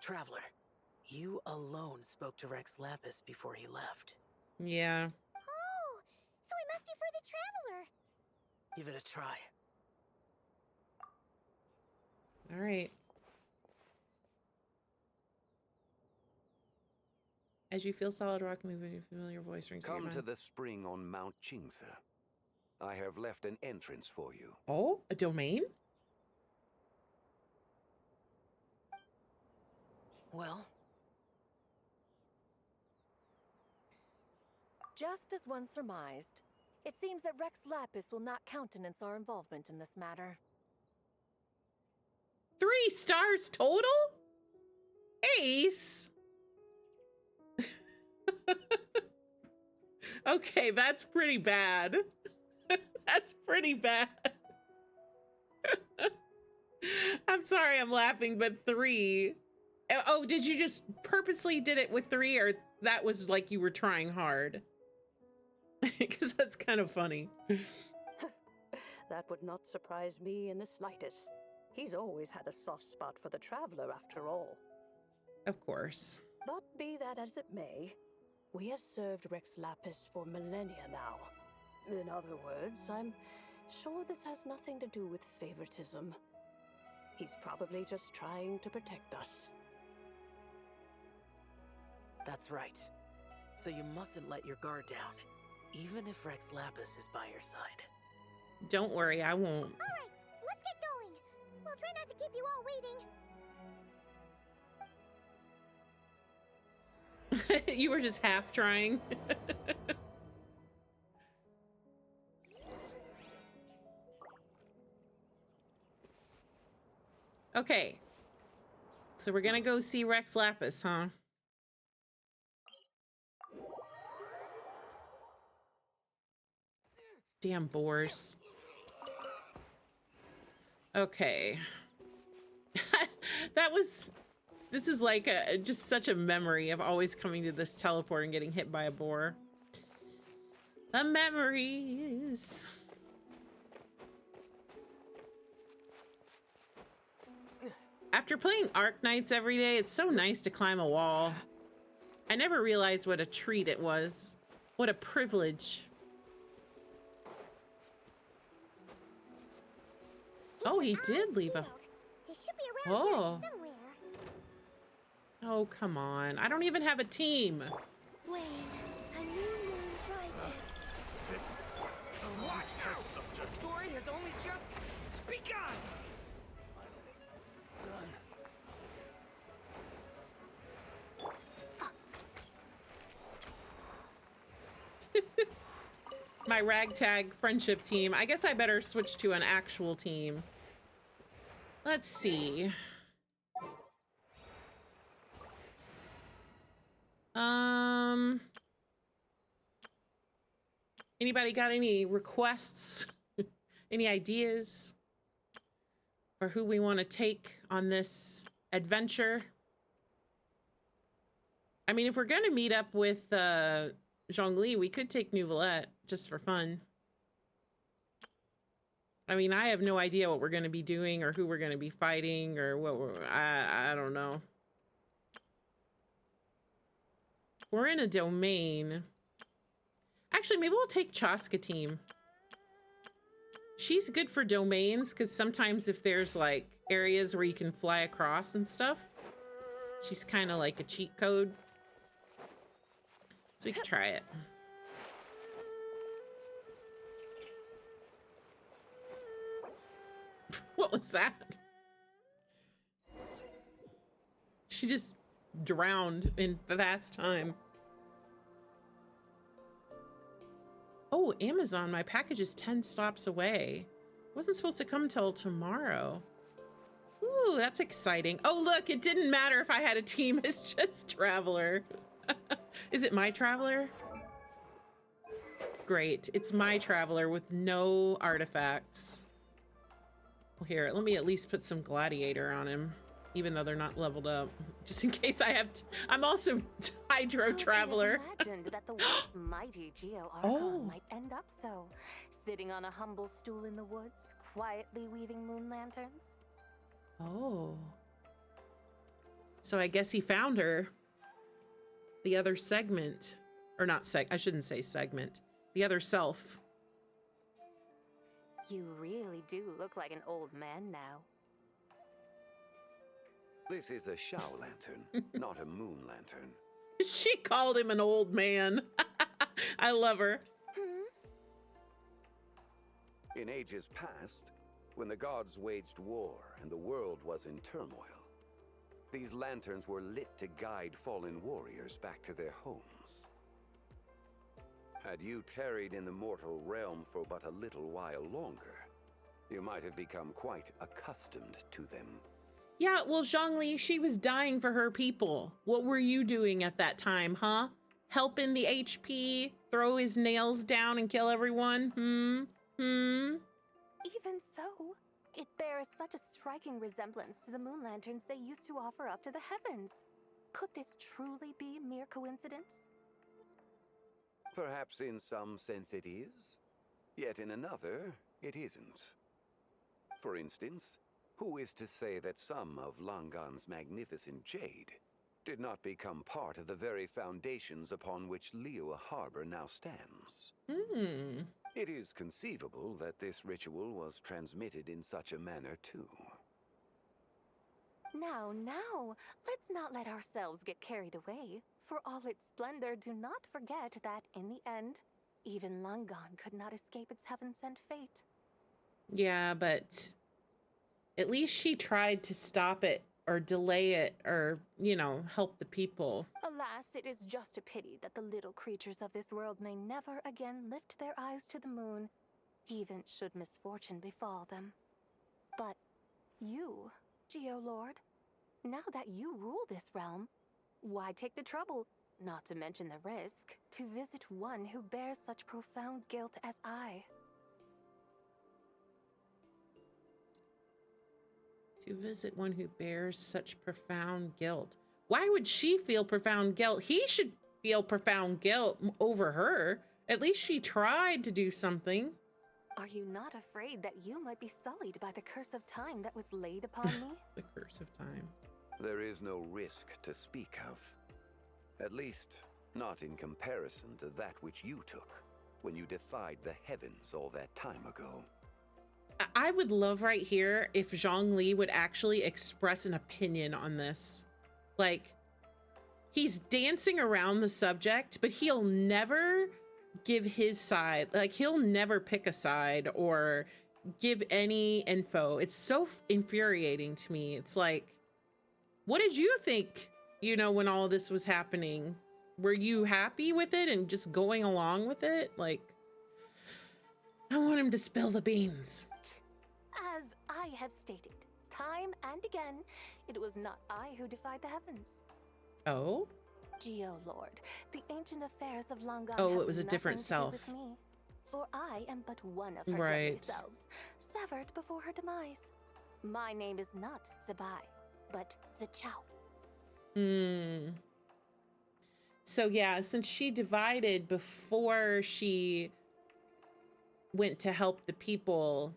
Traveler, you alone spoke to Rex Lapis before he left. Yeah. Oh, so it must be for the Traveler. Give it a try. All right. As you feel solid rock moving, a familiar voice rings in your Come to mind. the spring on Mount Qingse. I have left an entrance for you. Oh, a domain? Well, Just as one surmised, it seems that Rex Lapis will not countenance our involvement in this matter. 3 stars total? Ace? Okay, that's pretty bad. That's pretty bad. I'm sorry I'm laughing, but 3. Oh, did you just purposely did it with 3, or that was like you were trying hard? Because that's kind of funny. That would not surprise me in the slightest. He's always had a soft spot for the traveler, after all. Of course. But be that as it may, we have served Rex Lapis for millennia now. In other words, I'm sure this has nothing to do with favoritism. He's probably just trying to protect us. That's right. So you mustn't let your guard down, even if Rex Lapis is by your side. Don't worry, I won't. All right, let's get going. We'll try not to keep you all waiting. You were just half trying. Okay. So we're gonna go see Rex Lapis, huh? Damn boars. Okay. This is like just such a memory of always coming to this teleport and getting hit by a boar. The memories. After playing Arc Knights every day, it's so nice to climb a wall. I never realized what a treat it was. What a privilege. Oh, he did leave a... He should be around Oh. here somewhere. Oh, come on. I don't even have a team. Wayne, a new moon rises. Watch out! The story has only just begun! My ragtag friendship team. I guess I better switch to an actual team. Let's see. Anybody got any requests? Any ideas for who we want to take on this adventure? I mean, if we're going to meet up with Zhongli, we could take Nouvelette just for fun. I mean, I have no idea what we're going to be doing or who we're going to be fighting or what I don't know. We're in a domain. Actually, maybe we'll take Chaska team. She's good for domains because sometimes if there's like areas where you can fly across and stuff, she's kind of like a cheat code. So we can try it. What was that? She just drowned in fast time. Oh, Amazon, my package is 10 stops away. Wasn't supposed to come till tomorrow. Ooh, that's exciting. Oh, look, it didn't matter if I had a team. It's just Traveler. Is it my Traveler? Great. It's my Traveler with no artifacts. Well, here, let me at least put some Gladiator on him, even though they're not leveled up, just in case I have I'm also Hydro Traveler. Imagined that the once mighty Geo Archon might end up so, sitting on a humble stool in the woods, quietly weaving moon lanterns. Oh. So I guess he found her. The other segment. Or not I shouldn't say segment. The other self. You really do look like an old man now. This is a Shao lantern, not a moon lantern. She called him an old man. I love her. In ages past, when the gods waged war and the world was in turmoil, these lanterns were lit to guide fallen warriors back to their homes. Had you tarried in the mortal realm for but a little while longer, you might have become quite accustomed to them. Yeah, well, Zhongli, she was dying for her people. What were you doing at that time, huh? Helping the HP throw his nails down and kill everyone? Even so, it bears such a striking resemblance to the moon lanterns they used to offer up to the heavens. Could this truly be mere coincidence? Perhaps in some sense it is, yet in another, it isn't. For instance, who is to say that some of Langan's magnificent jade did not become part of the very foundations upon which Liyue Harbor now stands? It is conceivable that this ritual was transmitted in such a manner too. Now, let's not let ourselves get carried away. For all its splendor, do not forget that, in the end, even Langan could not escape its heaven-sent fate. Yeah, but at least she tried to stop it or delay it or, you know, help the people. Alas, it is just a pity that the little creatures of this world may never again lift their eyes to the moon, even should misfortune befall them. But you, Geolord, now that you rule this realm, why take the trouble, not to mention the risk, to visit one who bears such profound guilt as I? To visit one who bears such profound guilt. Why would she feel profound guilt? He should feel profound guilt over her. At least she tried to do something. Are you not afraid that you might be sullied by the curse of time that was laid upon me? The curse of time. There is no risk to speak of. At least, not in comparison to that which you took when you defied the heavens all that time ago. I would love right here if Zhongli would actually express an opinion on this. Like, he's dancing around the subject, but he'll never give his side. Like, he'll never pick a side or give any info. It's so infuriating to me. It's like, what did you think, you know, when all this was happening? Were you happy with it and just going along with it? Like, I want him to spill the beans. As I have stated, time and again, it was not I who defied the heavens. Oh? Geolord, the ancient affairs of Langan Oh, it was a different self. with me, for I am but one of her deadly selves, severed before her demise. My name is not Zibai, but Zichao. So yeah, since she divided before she went to help the people,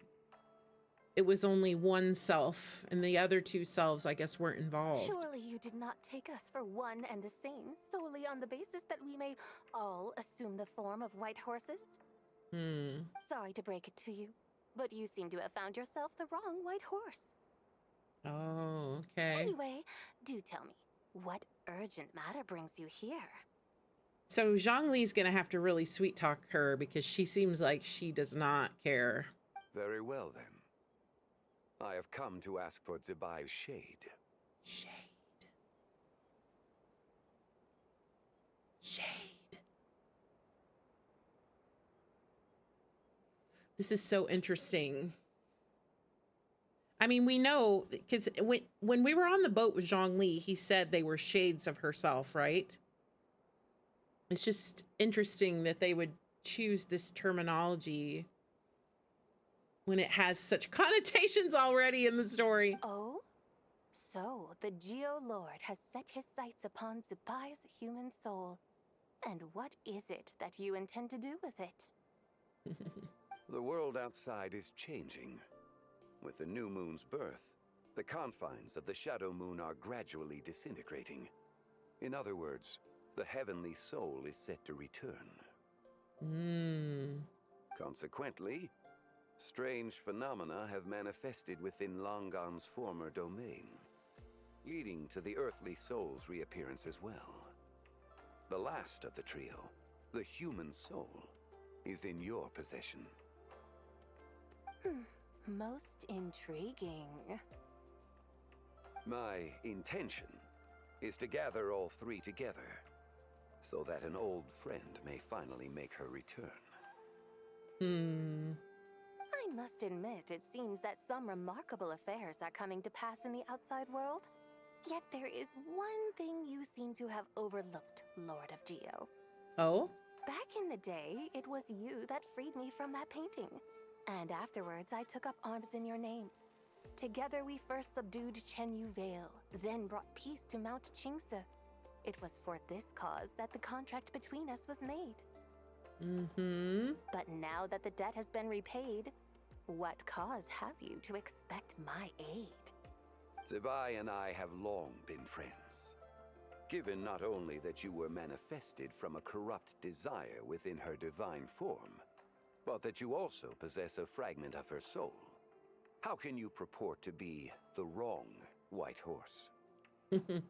it was only one self, and the other two selves, I guess, weren't involved. Surely you did not take us for one and the same, solely on the basis that we may all assume the form of white horses? Sorry to break it to you, but you seem to have found yourself the wrong white horse. Oh, okay. Anyway, do tell me, what urgent matter brings you here? So Zhongli's gonna have to really sweet talk her because she seems like she does not care. Very well then. I have come to ask for Zibai's shade. Shade. This is so interesting. I mean, we know because when we were on the boat with Zhongli, he said they were shades of herself, right? It's just interesting that they would choose this terminology when it has such connotations already in the story. Oh? So, the Geolord has set his sights upon Zibai's human soul. And what is it that you intend to do with it? The world outside is changing. With the new moon's birth, the confines of the shadow moon are gradually disintegrating. In other words, the heavenly soul is set to return. Consequently, strange phenomena have manifested within Langan's former domain, leading to the earthly soul's reappearance as well. The last of the trio, the human soul, is in your possession. Most intriguing. My intention is to gather all three together, so that an old friend may finally make her return. I must admit, it seems that some remarkable affairs are coming to pass in the outside world. Yet there is one thing you seem to have overlooked, Lord of Geo. Oh? Back in the day, it was you that freed me from that painting. And afterwards, I took up arms in your name. Together, we first subdued Chenyu Vale, then brought peace to Mount Qingse. It was for this cause that the contract between us was made. But now that the debt has been repaid, what cause have you to expect my aid? Zibai and I have long been friends. Given not only that you were manifested from a corrupt desire within her divine form, but that you also possess a fragment of her soul, how can you purport to be the wrong white horse? I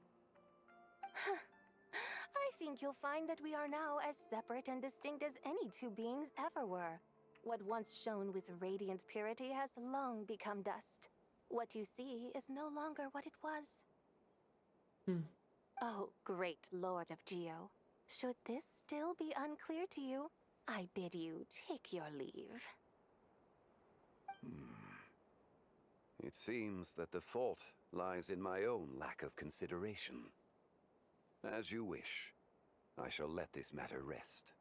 think you'll find that we are now as separate and distinct as any two beings ever were. What once shone with radiant purity has long become dust. What you see is no longer what it was. Oh, great Lord of Geo. Should this still be unclear to you, I bid you take your leave. It seems that the fault lies in my own lack of consideration. As you wish. I shall let this matter rest.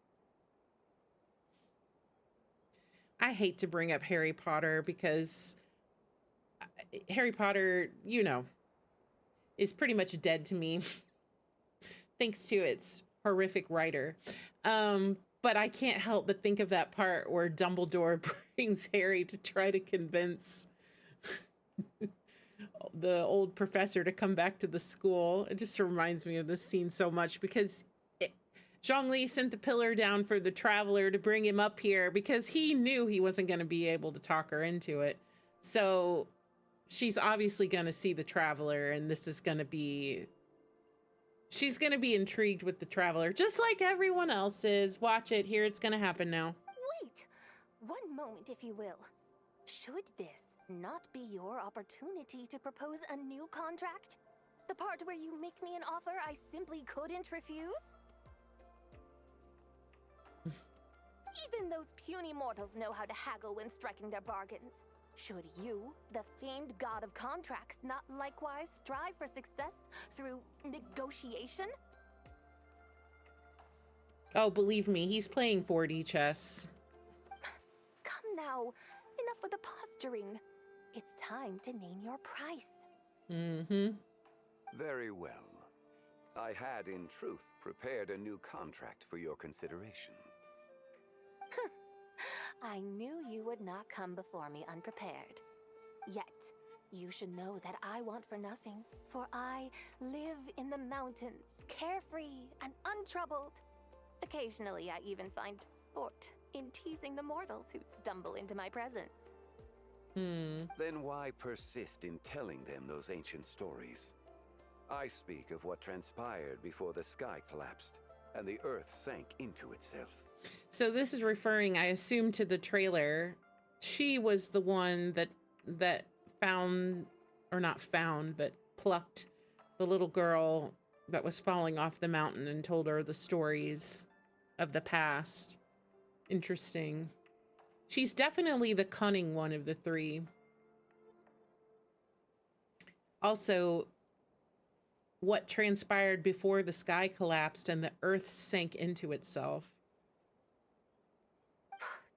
I hate to bring up Harry Potter because Harry Potter, you know, is pretty much dead to me thanks to its horrific writer. But I can't help but think of that part where Dumbledore brings Harry to try to convince the old professor to come back to the school. It just reminds me of this scene so much because Zhongli sent the pillar down for the traveler to bring him up here because he knew he wasn't going to be able to talk her into it. So she's obviously going to see the traveler, and this is going to be... She's going to be intrigued with the traveler, just like everyone else is. Watch it. Here, it's going to happen now. Wait! One moment, if you will. Should this not be your opportunity to propose a new contract? The part where you make me an offer I simply couldn't refuse? Even those puny mortals know how to haggle when striking their bargains. Should you, the famed god of contracts, not likewise strive for success through negotiation? Oh, believe me, he's playing 4D chess. Come now, enough with the posturing. It's time to name your price. Very well. I had, in truth, prepared a new contract for your consideration. I knew you would not come before me unprepared. Yet, you should know that I want for nothing, for I live in the mountains, carefree and untroubled. Occasionally, I even find sport in teasing the mortals who stumble into my presence. Then why persist in telling them those ancient stories? I speak of what transpired before the sky collapsed and the earth sank into itself. So this is referring, I assume, to the trailer. She was the one that found, or not found, but plucked the little girl that was falling off the mountain and told her the stories of the past. Interesting. She's definitely the cunning one of the three. Also, what transpired before the sky collapsed and the earth sank into itself?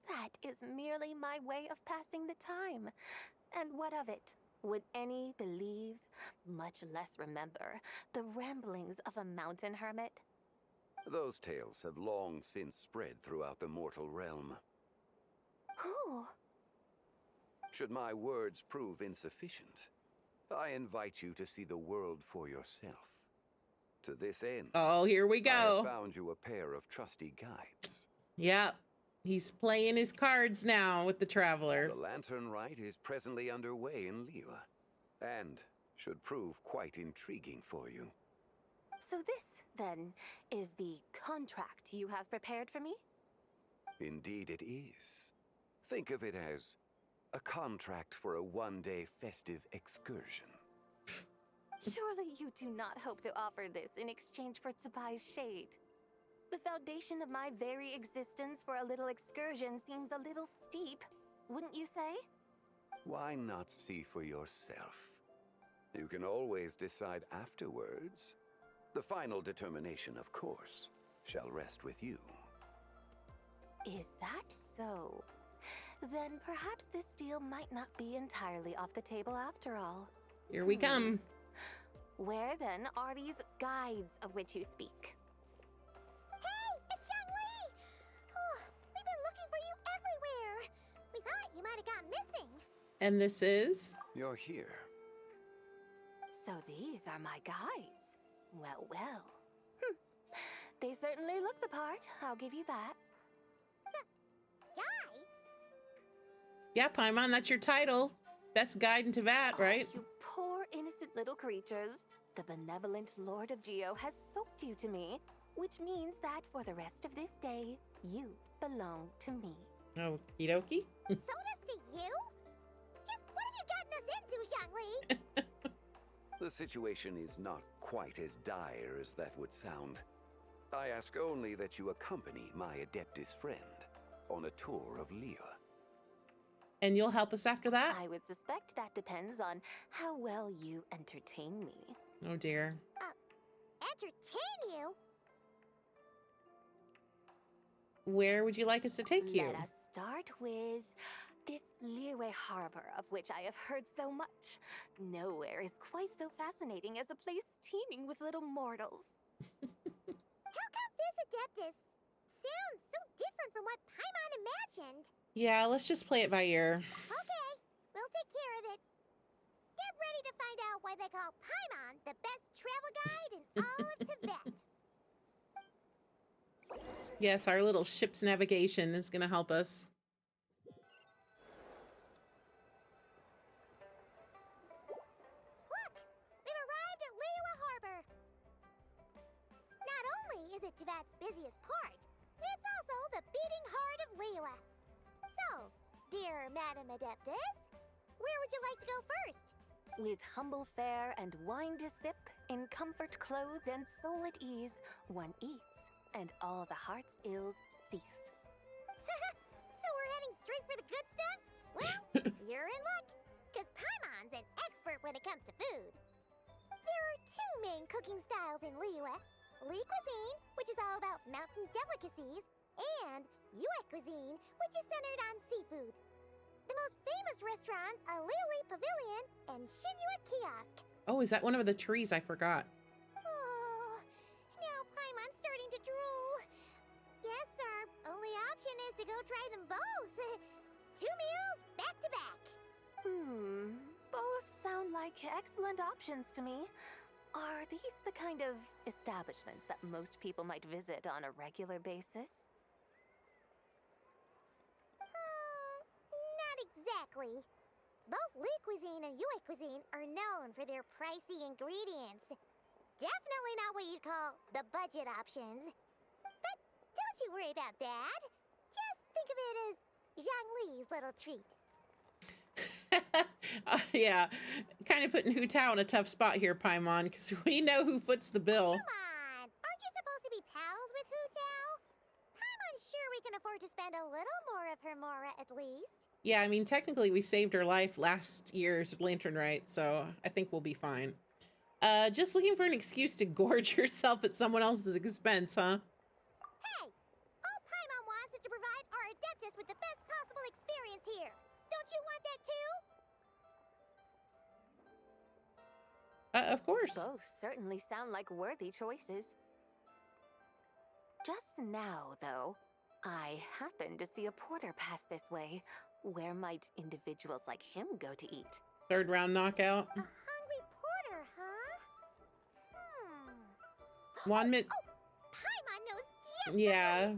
That is merely my way of passing the time. And what of it? Would any believe, much less remember, the ramblings of a mountain hermit? Those tales have long since spread throughout the mortal realm. Who? Should my words prove insufficient, I invite you to see the world for yourself. To this end, Oh, here we I go. have found you a pair of trusty guides. Yep. He's playing his cards now with the traveler. The Lantern Rite is presently underway in Liyue, and should prove quite intriguing for you. So this, then, is the contract you have prepared for me? Indeed it is. Think of it as a contract for a one-day festive excursion. Surely you do not hope to offer this in exchange for Zibai's shade. The foundation of my very existence for a little excursion seems a little steep, wouldn't you say? Why not see for yourself? You can always decide afterwards. The final determination, of course, shall rest with you. Is that so? Then perhaps this deal might not be entirely off the table after all. Here we come. Where then are these guides of which you speak? Hey, it's Xiangli! Oh, we've been looking for you everywhere. We thought you might have gone missing. And this is? You're here. So these are my guides. Well, well. They certainly look the part, I'll give you that. Guides? Yeah, Paimon, that's your title. Best guide in Teyvat, right? You poor innocent little creatures. The benevolent Lord of Geo has soaked you to me, which means that for the rest of this day, you belong to me. Okie dokie. So does to you? Just what have you gotten us into, Xiangli? The situation is not quite as dire as that would sound. I ask only that you accompany my Adeptus friend on a tour of Lea. And you'll help us after that? I would suspect that depends on how well you entertain me. Oh dear. Entertain you? Where would you like us to take you? Let us start with this Liyue harbor of which I have heard so much. Nowhere is quite so fascinating as a place teeming with little mortals. How come this Adeptus sounds so different from what Paimon imagined? Yeah, let's just play it by ear. Okay, we'll take care of it. Get ready to find out why they call Paimon the best travel guide in all of Teyvat. Yes, our little ship's navigation is going to help us. Look, we've arrived at Liyue Harbor. Not only is it Teyvat's busiest port, it's also the beating heart of Liyue. So, dear Madam Adeptus, where would you like to go first? With humble fare and wine to sip, in comfort clothed and soul at ease, one eats, and all the heart's ills cease. So we're heading straight for the good stuff? Well, you're in luck, because Paimon's an expert when it comes to food. There are two main cooking styles in Liyue. Li cuisine, which is all about mountain delicacies, and Yue cuisine, which is centered on seafood. The most famous restaurants are Liuli Pavilion and Shinyue Kiosk. Oh, is that one of the trees? I forgot. Oh, now Paimon's starting to drool. Yes, our only option is to go try them both. 2 meals back to back. Both sound like excellent options to me. Are these the kind of establishments that most people might visit on a regular basis? Not exactly. Both Li cuisine and Yue cuisine are known for their pricey ingredients. Definitely not what you'd call the budget options. But don't you worry about that. Just think of it as Zhongli's little treat. Yeah, kind of putting Hu Tao in a tough spot here, Paimon, because we know who foots the bill. Come on! Aren't you supposed to be pals with Hu Tao? Paimon's sure we can afford to spend a little more of her mora at least. Yeah, I mean, technically we saved her life last year's Lantern Rite, so I think we'll be fine. Just looking for an excuse to gorge yourself at someone else's expense, huh? Hey! All Paimon wants is to provide our Adeptus with the best possible experience here. Don't you want that too? Of course. Both certainly sound like worthy choices. Just now, though, I happened to see a porter pass this way. Where might individuals like him go to eat? Third round knockout. A hungry porter, huh? Wanmin. Oh, Paimon knows just Yeah.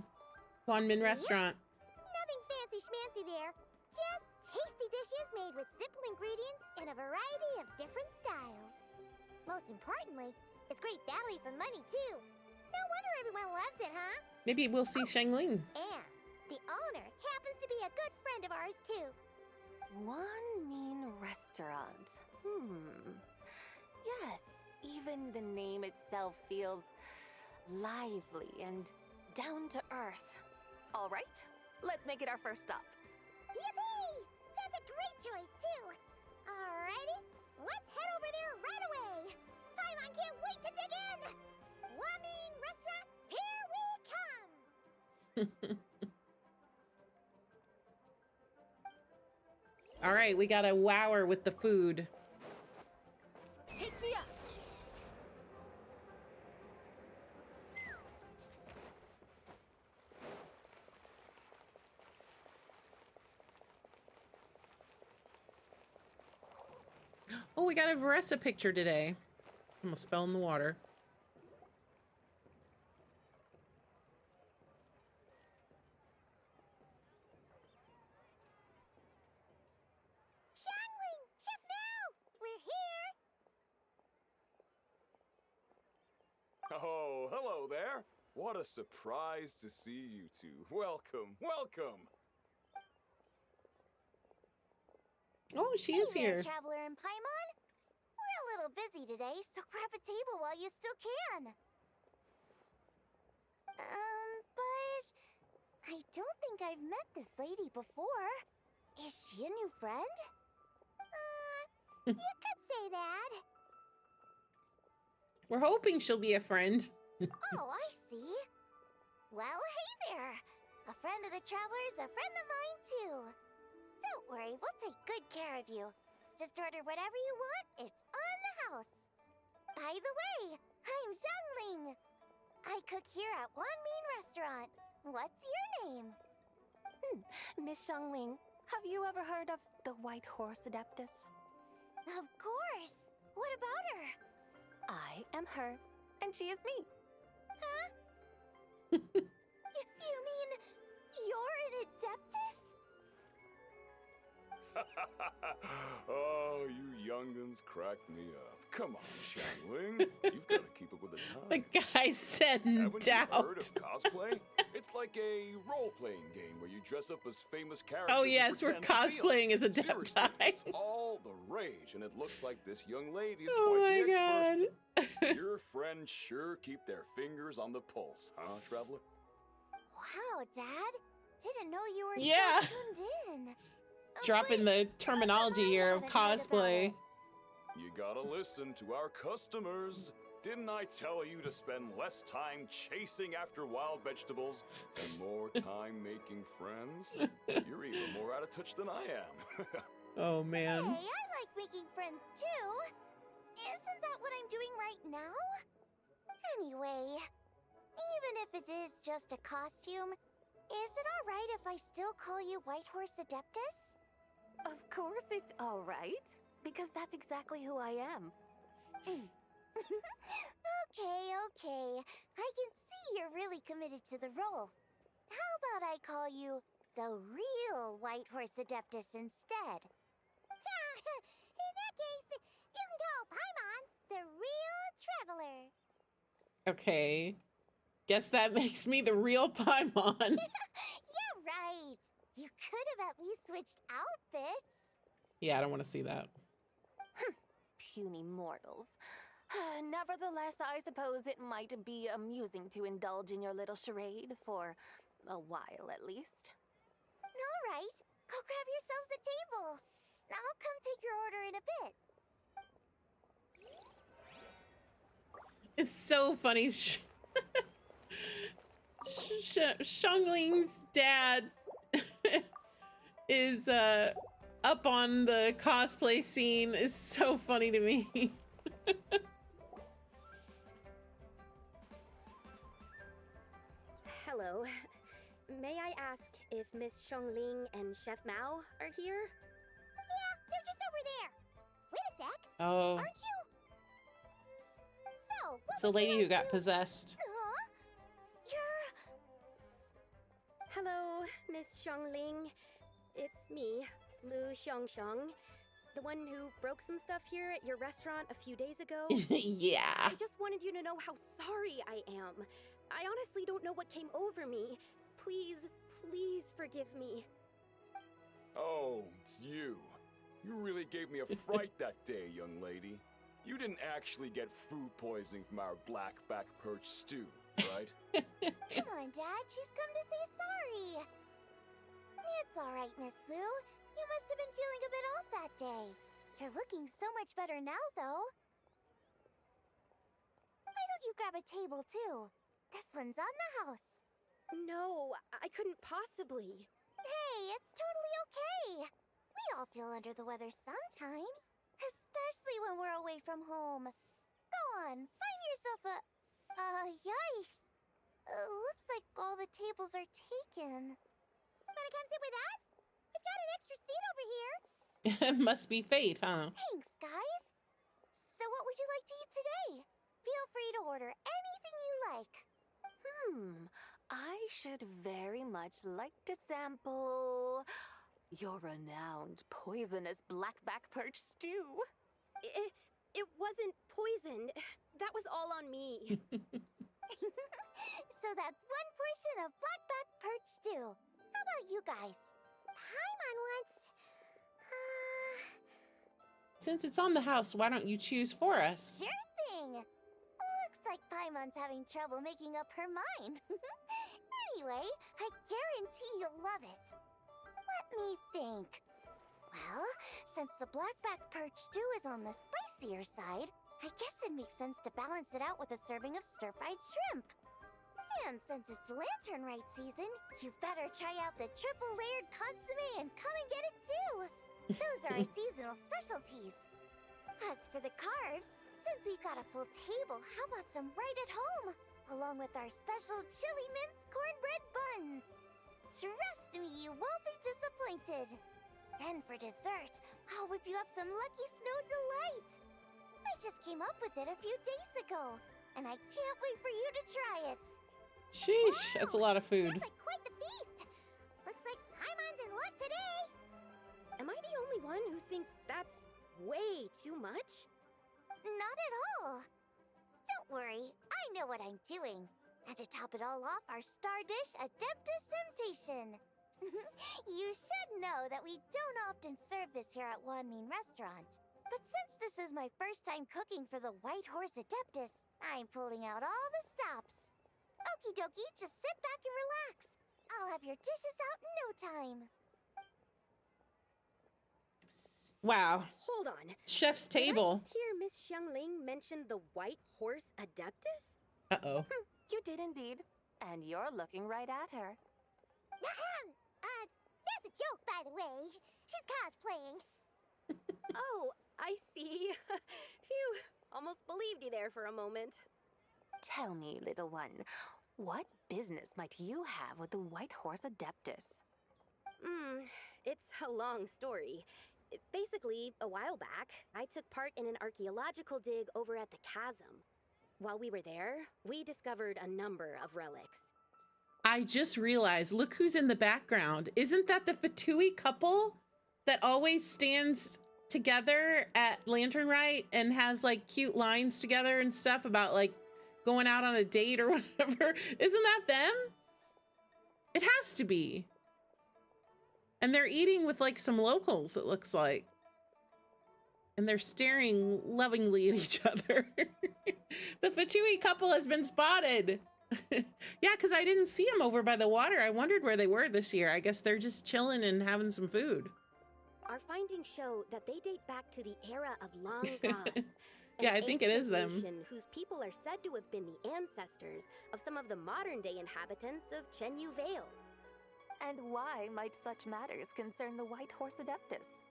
Wanmin restaurant. Nothing fancy schmancy there. Just tasty dishes made with simple ingredients in a variety of different styles. Most importantly, it's great value for money, too. No wonder everyone loves it, huh? Maybe we'll see Shangling. And the owner happens to be a good friend of ours, too. One mean restaurant. Yes, even the name itself feels lively and down to earth. All right, let's make it our first stop. Yippee! That's a great choice, too. Alrighty, let's head over there right away. Paimon can't wait to dig in. Wamin Restaurant, here we come. All right, we got a wower with the food. Take me up. Oh, we got a Varessa picture today. Almost fell in the water. Shangling, Chef Now, we're here. Oh, hello there. What a surprise to see you two. Welcome, welcome. Oh, she is Hey there, here. Traveler and Paimon. We're a little busy today, so grab a table while you still can. But I don't think I've met this lady before. Is she a new friend? You could say that. We're hoping she'll be a friend. Oh, I see. Well, hey there. A friend of the Traveler's a friend of mine, too. Don't worry, we'll take good care of you. Just order whatever you want, it's on the house. By the way, I'm Zhangling. I cook here at Wanmin Restaurant. What's your name? Miss Shangling, have you ever heard of the White Horse Adeptus? Of course. What about her? I am her, and she is me. Huh? You mean you're an Adeptus? Oh, you young'uns crack me up. Come on, Shangling. You've got to keep up with the The times. guy said Haven't you heard doubt. of cosplay? It's like a role-playing game where you dress up as famous characters. Oh and yes, we're pretend to be 'em. cosplaying as Seriously, Adepti. it's all the rage, and it looks like this young lady is Oh quite my the expert. god. Your friends sure keep their fingers on the pulse, huh, Traveler? Wow, Dad. Didn't know you were Yeah. so tuned in. Dropping But the terminology here of haven't heard about cosplay. it. You gotta listen to our customers. Didn't I tell you to spend less time chasing after wild vegetables and more time making friends? You're even more out of touch than I am. Oh Hey, man. I like making friends too. Isn't that what I'm doing right now? Anyway, even if it is just a costume, is it alright if I still call you White Horse Adeptus? Of course it's all right, because that's exactly who I am. Okay. I can see you're really committed to the role. How about I call you the real White Horse Adeptus instead? In that case, you can call Paimon the real traveler. Okay. Guess that makes me the real Paimon. Yeah, right. You could have at least switched outfits. Yeah, I don't want to see that. Puny mortals. Nevertheless, I suppose it might be amusing to indulge in your little charade for a while at least. All right, go grab yourselves a table. I'll come take your order in a bit. It's so funny. Shangling's dad is up on the cosplay scene is so funny to me. Hello. May I ask if Miss Shongling and Chef Mao are here? Yeah, they're just over there. Wait a sec. Oh, Aren't you? So, what it's the would you lady who like got to- possessed. You're... Hello, Miss Shongling. It's me, Lu Xiongxiong, the one who broke some stuff here at your restaurant a few days ago. Yeah. I just wanted you to know how sorry I am. I honestly don't know what came over me. Please forgive me. Oh, it's you. You really gave me a fright that day, young lady. You didn't actually get food poisoning from our black back perch stew, right? Come on, Dad. She's come to say sorry. It's all right, Miss Lou. You must have been feeling a bit off that day. You're looking so much better now, though. Why don't you grab a table, too? This one's on the house. No, I couldn't possibly. Hey, it's totally okay. We all feel under the weather sometimes, especially when we're away from home. Go on, find yourself a... yikes. Looks like all the tables are taken. Wanna come sit with us? We've got an extra seat over here. Must be fate, huh? Thanks, guys. So what would you like to eat today? Feel free to order anything you like. I should very much like to sample your renowned poisonous blackback perch stew. It wasn't poisoned. That was all on me. So that's one portion of blackback perch stew. How about you guys? Paimon wants... Since it's on the house, why don't you choose for us? Sure thing. Looks like Paimon's having trouble making up her mind. Anyway, I guarantee you'll love it. Let me think. Well, since the blackback perch stew is on the spicier side, I guess it makes sense to balance it out with a serving of stir-fried shrimp. And since it's Lantern Rite season, you better try out the triple-layered consommé and come and get it too. Those are our seasonal specialties. As for the carbs, since we've got a full table, how about some right at home? Along with our special chili mince cornbread buns. Trust me, you won't be disappointed. Then for dessert, I'll whip you up some Lucky Snow Delight. I just came up with it a few days ago, and I can't wait for you to try it. Sheesh, that's a lot of food. Sounds like quite the feast. Looks like Paimon's in luck today. Am I the only one who thinks that's way too much? Not at all. Don't worry, I know what I'm doing. And to top it all off, our star dish, Adeptus Temptation. You should know that we don't often serve this here at Wanmin Restaurant. But since this is my first time cooking for the White Horse Adeptus, I'm pulling out all the stops. Okie dokie, just sit back and relax. I'll have your dishes out in no time. Wow. Hold on. Chef's Did I table. just hear Miss Xiangling mention the White Horse Adeptus? Uh-oh. You did indeed. And you're looking right at her. That's a joke, by the way. She's cosplaying. Oh, I see. Phew, almost believed you there for a moment. Tell me, little one, what business might you have with the White Horse Adeptus? It's a long story. Basically, a while back, I took part in an archaeological dig over at the chasm. While we were there, we discovered a number of relics. I just realized, look who's in the background. Isn't that the Fatui couple that always stands together at Lantern Rite and has like cute lines together and stuff about like going out on a date or whatever? Isn't that them? It has to be. And they're eating with like some locals, it looks like. And they're staring lovingly at each other. The Fatui couple has been spotted. Yeah, because I didn't see them over by the water. I wondered where they were this year. I guess they're just chilling and having some food. Our findings show that they date back to the era of long gone. Yeah, I think it is them. Whose people are said to have been the ancestors of some of the modern-day inhabitants of Chenyu Vale. And why might such matters concern the White Horse Adeptus?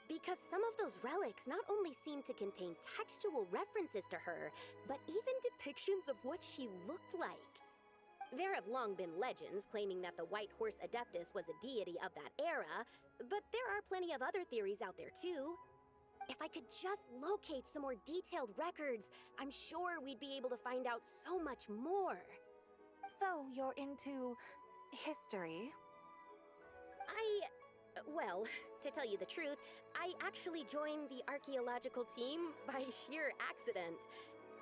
Because some of those relics not only seem to contain textual references to her, but even depictions of what she looked like. There have long been legends claiming that the White Horse Adeptus was a deity of that era, but there are plenty of other theories out there too. If I could just locate some more detailed records, I'm sure we'd be able to find out so much more. So you're into history? Well, to tell you the truth, I actually joined the archaeological team by sheer accident.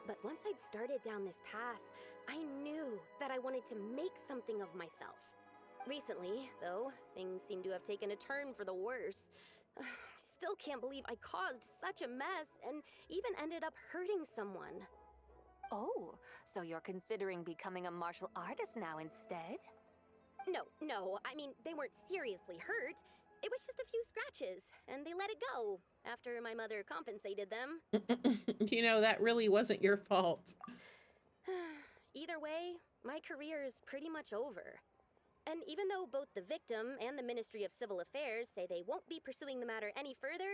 But once I'd started down this path, I knew that I wanted to make something of myself. Recently, though, things seem to have taken a turn for the worse. Still can't believe I caused such a mess and even ended up hurting someone. Oh, so you're considering becoming a martial artist now instead? No, I mean, they weren't seriously hurt. It was just a few scratches, and they let it go after my mother compensated them. You know, that really wasn't your fault. Either way, my career is pretty much over. And even though both the victim and the Ministry of Civil Affairs say they won't be pursuing the matter any further,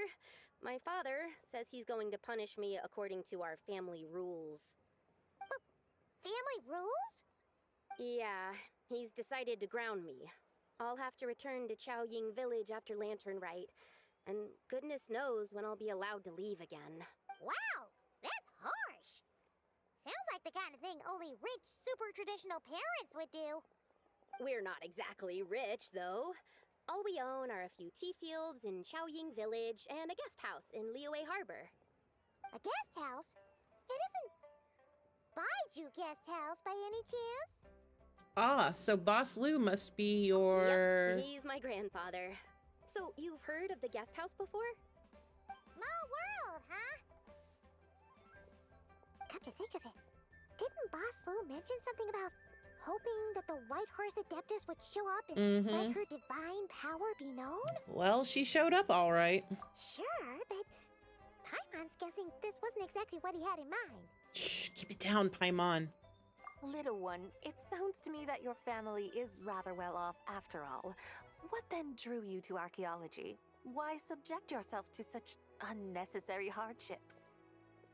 my father says he's going to punish me according to our family rules. Family rules? Yeah, he's decided to ground me. I'll have to return to Chaoying Village after Lantern Rite, and goodness knows when I'll be allowed to leave again. Wow, that's harsh. Sounds like the kind of thing only rich, super traditional parents would do. We're not exactly rich, though. All we own are a few tea fields in Chaoying Village and a guest house in Liyue Harbor. A guest house? It isn't Baiju Guest House by any chance? Ah, so Boss Lou must be your... Yep, he's my grandfather. So, you've heard of the guest house before? Small world, huh? Come to think of it, didn't Boss Lou mention something about hoping that the White Horse Adeptus would show up and let her divine power be known? Well, she showed up all right. Sure, but Paimon's guessing this wasn't exactly what he had in mind. Shh, keep it down, Paimon. Little one, it sounds to me that your family is rather well off after all. What then drew you to archaeology? Why subject yourself to such unnecessary hardships?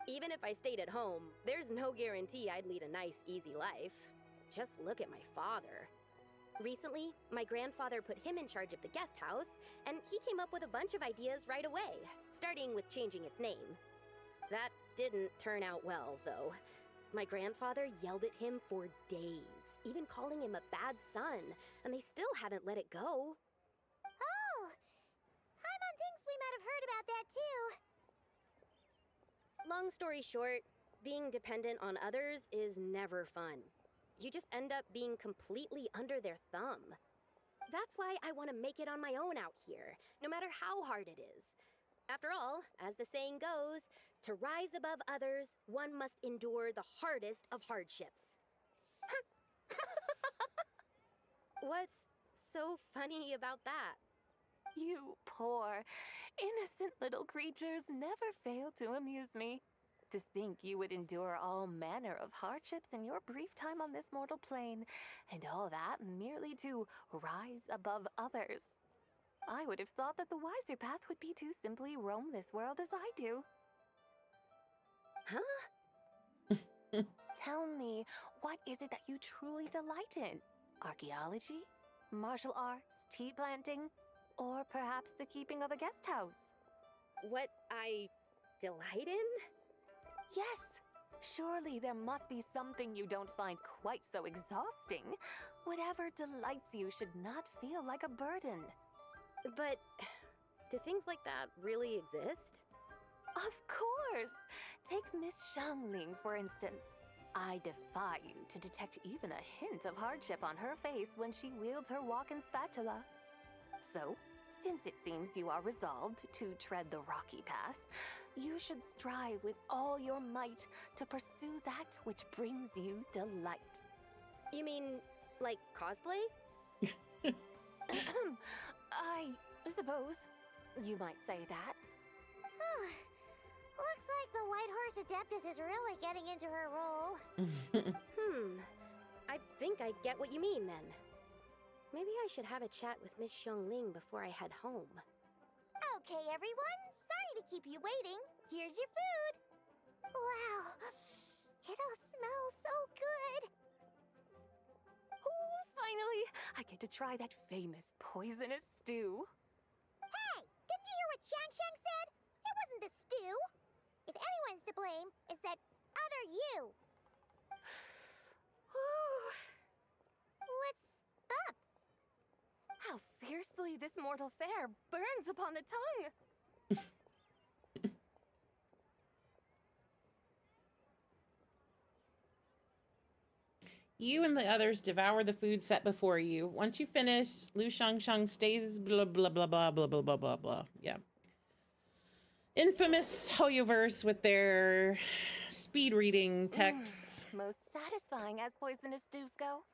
Even if I stayed at home, there's no guarantee I'd lead a nice, easy life. Just look at my father. Recently, my grandfather put him in charge of the guest house, and he came up with a bunch of ideas right away, starting with changing its name. That didn't turn out well, though. My grandfather yelled at him for days, even calling him a bad son, and they still haven't let it go. Oh, Paimon thinks we might have heard about that too. Long story short, being dependent on others is never fun. You just end up being completely under their thumb. That's why I want to make it on my own out here, no matter how hard it is. After all, as the saying goes, to rise above others, one must endure the hardest of hardships. What's so funny about that? You poor, innocent little creatures never fail to amuse me. To think you would endure all manner of hardships in your brief time on this mortal plane, and all that merely to rise above others. I would have thought that the wiser path would be to simply roam this world as I do. Huh? Tell me, what is it that you truly delight in? Archaeology? Martial arts? Tea planting? Or perhaps the keeping of a guest house? What I delight in? Yes! Surely there must be something you don't find quite so exhausting. Whatever delights you should not feel like a burden. But do things like that really exist? Of course! Take Miss Xiangling, for instance. I defy you to detect even a hint of hardship on her face when she wields her walking spatula. So, since it seems you are resolved to tread the rocky path, you should strive with all your might to pursue that which brings you delight. You mean, like cosplay? I suppose you might say that. Looks like the White Horse Adeptus is really getting into her role. I think I get what you mean then. Maybe I should have a chat with Miss Xiangling before I head home. Okay, everyone. Sorry to keep you waiting. Here's your food. Wow. It all smells so good. Oh, finally! I get to try that famous poisonous stew. Hey, didn't you hear what Shang said? It wasn't the stew. If anyone's to blame, it's that other you. What's up? How fiercely this mortal fare burns upon the tongue! You and the others devour the food set before you. Once you finish, Lu Shangshang stays blah blah blah blah blah blah blah blah blah. Yeah. infamous Hoyoverse with their speed reading texts. Most satisfying as poisonous dews go.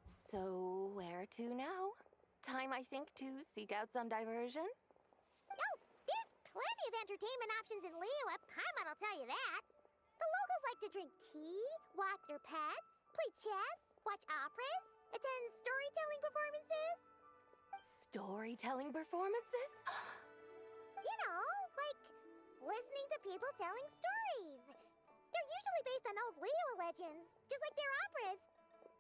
So, where to now? Time, I think, to seek out some diversion? Oh, there's plenty of entertainment options in Liyue. Paimon will tell you that. The locals like to drink tea, walk their pets, play chess, watch operas, attend storytelling performances. Storytelling performances? You know, like listening to people telling stories. They're usually based on old Liyue legends, just like their operas.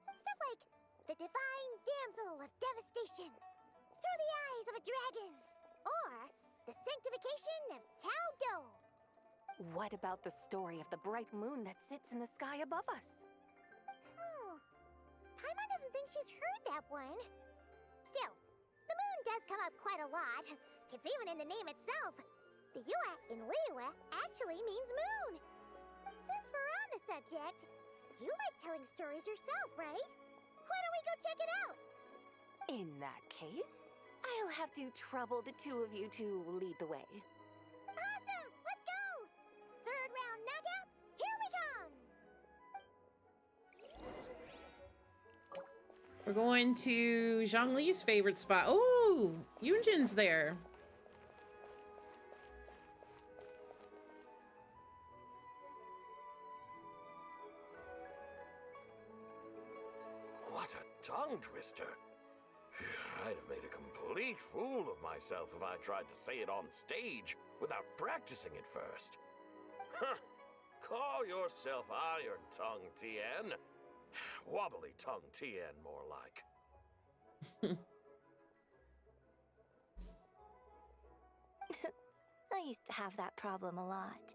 Stuff like The Divine Damsel of Devastation, Through the Eyes of a Dragon, or The Sanctification of Tao Do. What about the story of the bright moon that sits in the sky above us? Paimon doesn't think she's heard that one. Still, the moon does come up quite a lot. It's even in the name itself. The Yue in Liyue actually means moon. Since we're on the subject, you like telling stories yourself, right? Why don't we go check it out? In that case, I'll have to trouble the two of you to lead the way. Awesome! Let's go! Third round knockout, here we come! We're going to Zhongli's favorite spot. Oh, Yunjin's there. What a tongue twister. I'd have made a complete fool of myself if I tried to say it on stage without practicing it first. Huh. Call yourself Iron Tongue Tien. Wobbly Tongue Tien, more like. I used to have that problem a lot.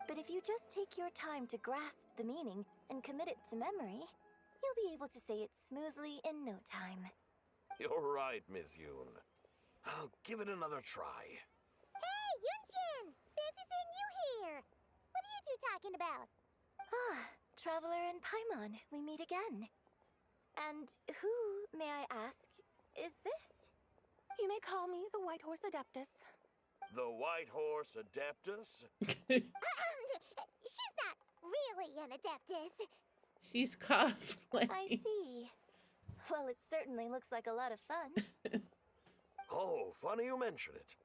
But if you just take your time to grasp the meaning and commit it to memory, you'll be able to say it smoothly in no time. You're right, Miss Yoon. I'll give it another try. Hey, Yunjin! Fancy seeing you here! What are you two talking about? Ah, Traveler and Paimon, we meet again. And who, may I ask, is this? You may call me the White Horse Adeptus. The White Horse Adeptus? She's not really an adeptus. She's cosplaying. I see. Well, it certainly looks like a lot of fun. Oh, funny you mention it.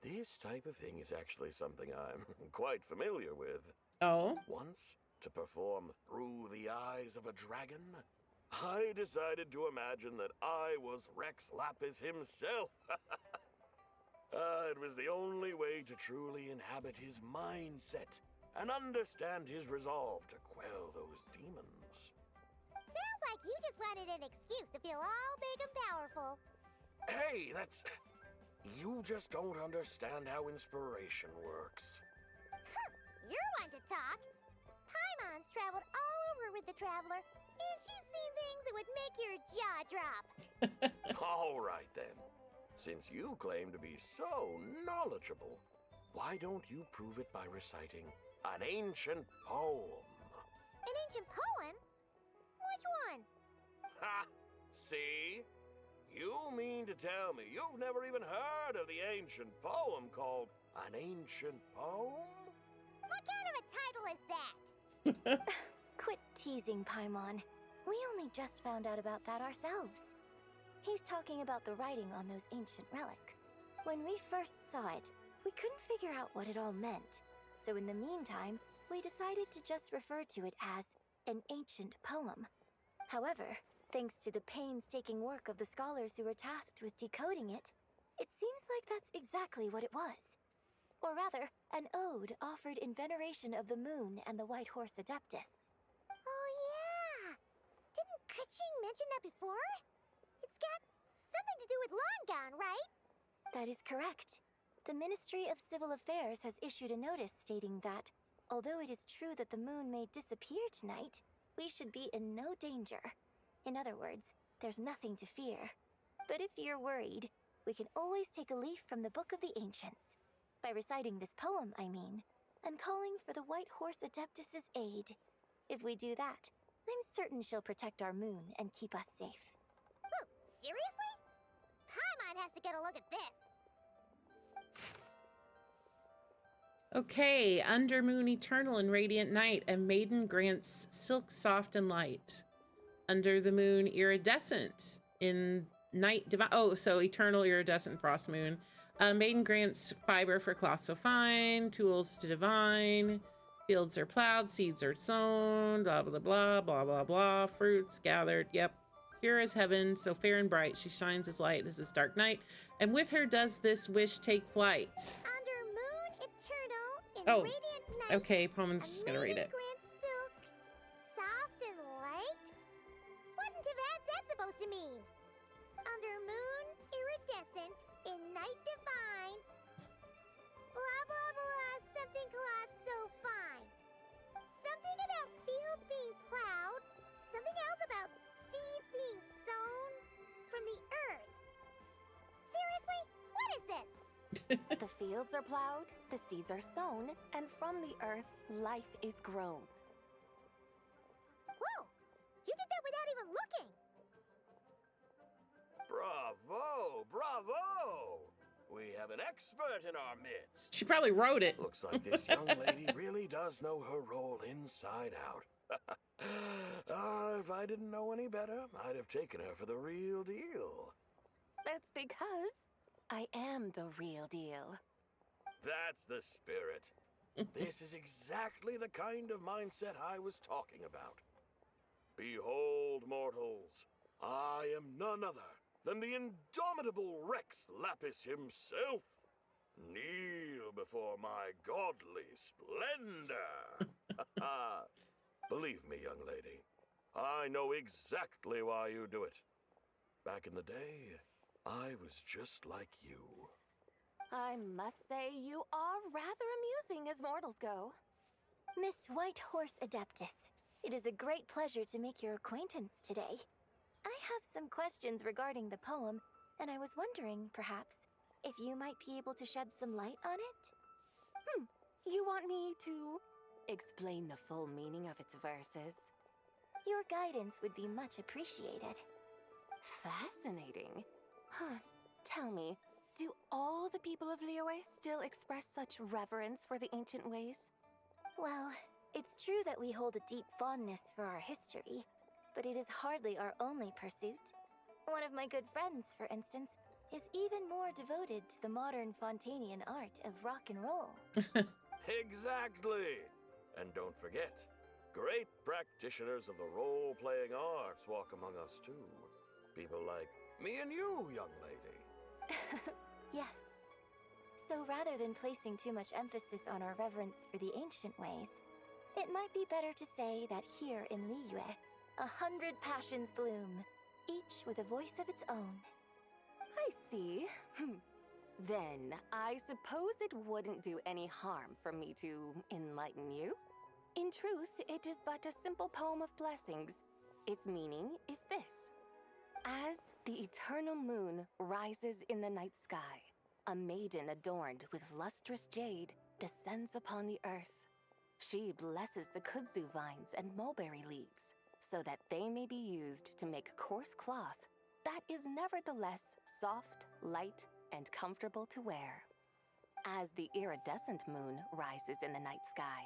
This type of thing is actually something I'm quite familiar with. Oh? Once, to perform Through the Eyes of a Dragon, I decided to imagine that I was Rex Lapis himself. It was the only way to truly inhabit his mindset and understand his resolve to quell those demons. Sounds like you just wanted an excuse to feel all big and powerful. Hey, that's... You just don't understand how inspiration works. You're one to talk. Paimon's traveled all over with the Traveler, and she's seen things that would make your jaw drop. All right, then. Since you claim to be so knowledgeable, why don't you prove it by reciting an ancient poem? An ancient poem? Which one? Ha! See? You mean to tell me you've never even heard of the ancient poem called An Ancient Poem? What kind of a title is that? Quit teasing, Paimon. We only just found out about that ourselves. He's talking about the writing on those ancient relics. When we first saw it, we couldn't figure out what it all meant. So in the meantime, we decided to just refer to it as an ancient poem. However, thanks to the painstaking work of the scholars who were tasked with decoding it, it seems like that's exactly what it was. Or rather, an ode offered in veneration of the moon and the White Horse Adeptus. Oh yeah! Didn't Kuching mention that before? It's got something to do with Longan, right? That is correct. The Ministry of Civil Affairs has issued a notice stating that, although it is true that the moon may disappear tonight, we should be in no danger. In other words, there's nothing to fear. But if you're worried, we can always take a leaf from the Book of the Ancients. By reciting this poem, I mean, and calling for the White Horse Adeptus's aid. If we do that, I'm certain she'll protect our moon and keep us safe. Oh, seriously? Paimon has to get a look at this. Okay, under moon eternal and radiant night, a maiden grants silk soft and light. Under the moon iridescent in night divine. Oh, so eternal iridescent frost moon. Maiden grants fiber for cloth so fine, tools to divine. Fields are plowed, seeds are sown, blah, blah, blah, blah, blah, blah. Fruits gathered, yep. Pure as heaven, so fair and bright, she shines as light as this dark night. And with her does this wish take flight. Under moon eternal in Oh, radiant night. okay, Poman's just gonna read it. Grant silk, soft and light. What in Tibet's that supposed to mean? Under moon iridescent in night divine. Blah blah blah. Something cloth so fine. Something about fields being plowed. Something else about seeds being sown from the earth. Seriously? What is this? The fields are plowed, the seeds are sown, and from the earth, life is grown. Whoa! You did that without even looking! Bravo! Bravo! We have an expert in our midst. She probably wrote it. Looks like this young lady really does know her role inside out. If I didn't know any better, I'd have taken her for the real deal. That's because I am the real deal. That's the spirit. This is exactly the kind of mindset I was talking about. Behold, mortals, I am none other than the indomitable Rex Lapis himself. Kneel before my godly splendor. Believe me, young lady, I know exactly why you do it. Back in the day, I was just like you. I must say you are rather amusing as mortals go. Miss White Horse Adeptus, it is a great pleasure to make your acquaintance today. I have some questions regarding the poem, and I was wondering, perhaps, if you might be able to shed some light on it? You want me to explain the full meaning of its verses? Your guidance would be much appreciated. Fascinating. Huh. Tell me, do all the people of Liyue still express such reverence for the ancient ways? Well, it's true that we hold a deep fondness for our history, but it is hardly our only pursuit. One of my good friends, for instance, is even more devoted to the modern Fontanian art of rock and roll. Exactly! And don't forget, great practitioners of the role-playing arts walk among us too. People like me and you, young lady. Yes. So rather than placing too much emphasis on our reverence for the ancient ways, it might be better to say that here in Liyue, 100 passions bloom, each with a voice of its own. I see. Then, I suppose it wouldn't do any harm for me to enlighten you. In truth, it is but a simple poem of blessings. Its meaning is this. As the eternal moon rises in the night sky, a maiden adorned with lustrous jade descends upon the earth. She blesses the kudzu vines and mulberry leaves, so that they may be used to make coarse cloth that is nevertheless soft, light, and comfortable to wear. As the iridescent moon rises in the night sky,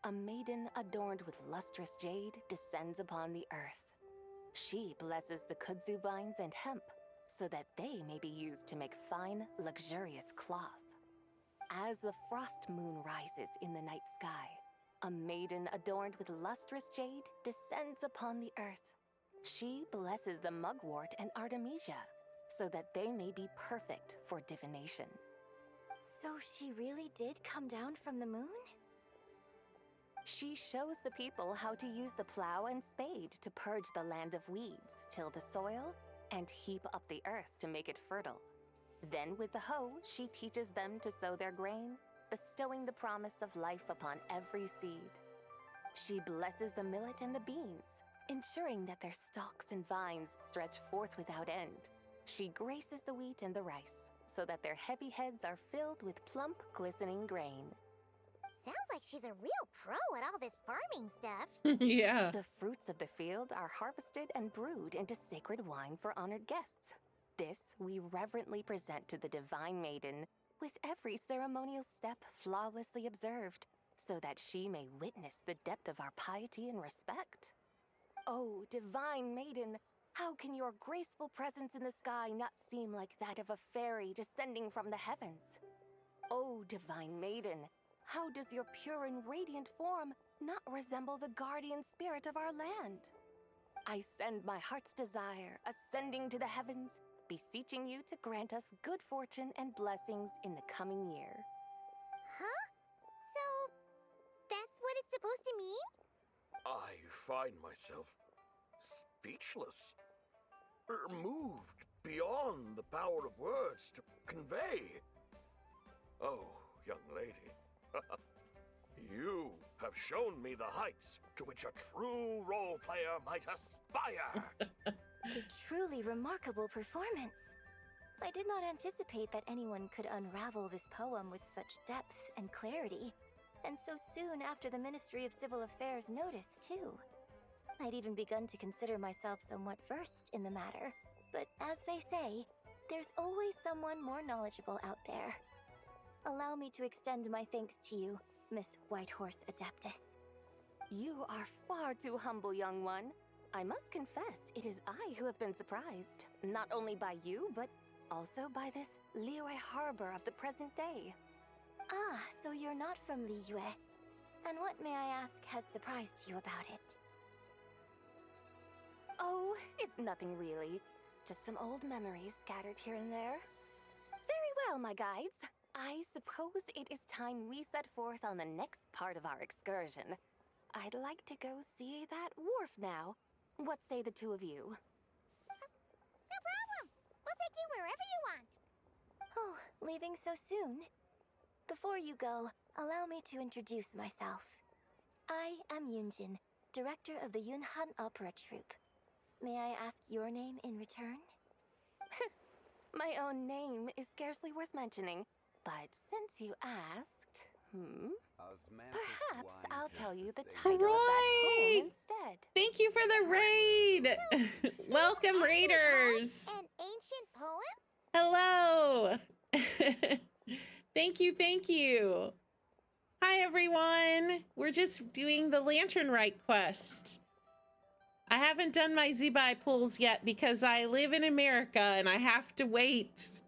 a maiden adorned with lustrous jade descends upon the earth. She blesses the kudzu vines and hemp, so that they may be used to make fine, luxurious cloth. As the frost moon rises in the night sky, a maiden adorned with lustrous jade descends upon the earth. She blesses the mugwort and artemisia, so that they may be perfect for divination. So she really did come down from the moon? She shows the people how to use the plow and spade to purge the land of weeds, till the soil, and heap up the earth to make it fertile. Then with the hoe, she teaches them to sow their grain, bestowing the promise of life upon every seed. She blesses the millet and the beans, ensuring that their stalks and vines stretch forth without end. She graces the wheat and the rice, so that their heavy heads are filled with plump, glistening grain. Sounds like she's a real pro at all this farming stuff. Yeah. The fruits of the field are harvested and brewed into sacred wine for honored guests. This we reverently present to the divine maiden with every ceremonial step flawlessly observed, so that she may witness the depth of our piety and respect. Oh, divine maiden, how can your graceful presence in the sky not seem like that of a fairy descending from the heavens? Oh, divine maiden, how does your pure and radiant form not resemble the guardian spirit of our land? I send my heart's desire, ascending to the heavens, beseeching you to grant us good fortune and blessings in the coming year. Huh? So, that's what it's supposed to mean? I find myself speechless, moved beyond the power of words to convey. Oh, young lady, you have shown me the heights to which a true role player might aspire. A truly remarkable performance. I did not anticipate that anyone could unravel this poem with such depth and clarity, and so soon after the Ministry of Civil Affairs noticed, too. I'd even begun to consider myself somewhat versed in the matter, but as they say, there's always someone more knowledgeable out there. Allow me to extend my thanks to you, Miss Whitehorse Adeptus. You are far too humble, young one. I must confess, it is I who have been surprised, not only by you, but also by this Liyue harbor of the present day. Ah, so you're not from Liyue. And what, may I ask, has surprised you about it? Oh, it's nothing really. Just some old memories scattered here and there. Very well, my guides. I suppose it is time we set forth on the next part of our excursion. I'd like to go see that wharf now. What say the two of you? No problem. We'll take you wherever you want. Oh, leaving so soon? Before you go, allow me to introduce myself. I am Yunjin, director of the Yunhan Opera Troupe. May I ask your name in return? My own name is scarcely worth mentioning, but since you asked, perhaps I'll tell you the title of that poem instead. Thank you for the raid! Welcome, raiders! An ancient poem? Hello! Thank you, thank you. Hi, everyone. We're just doing the Lantern Rite quest. I haven't done my Zibai pulls yet because I live in America and I have to wait.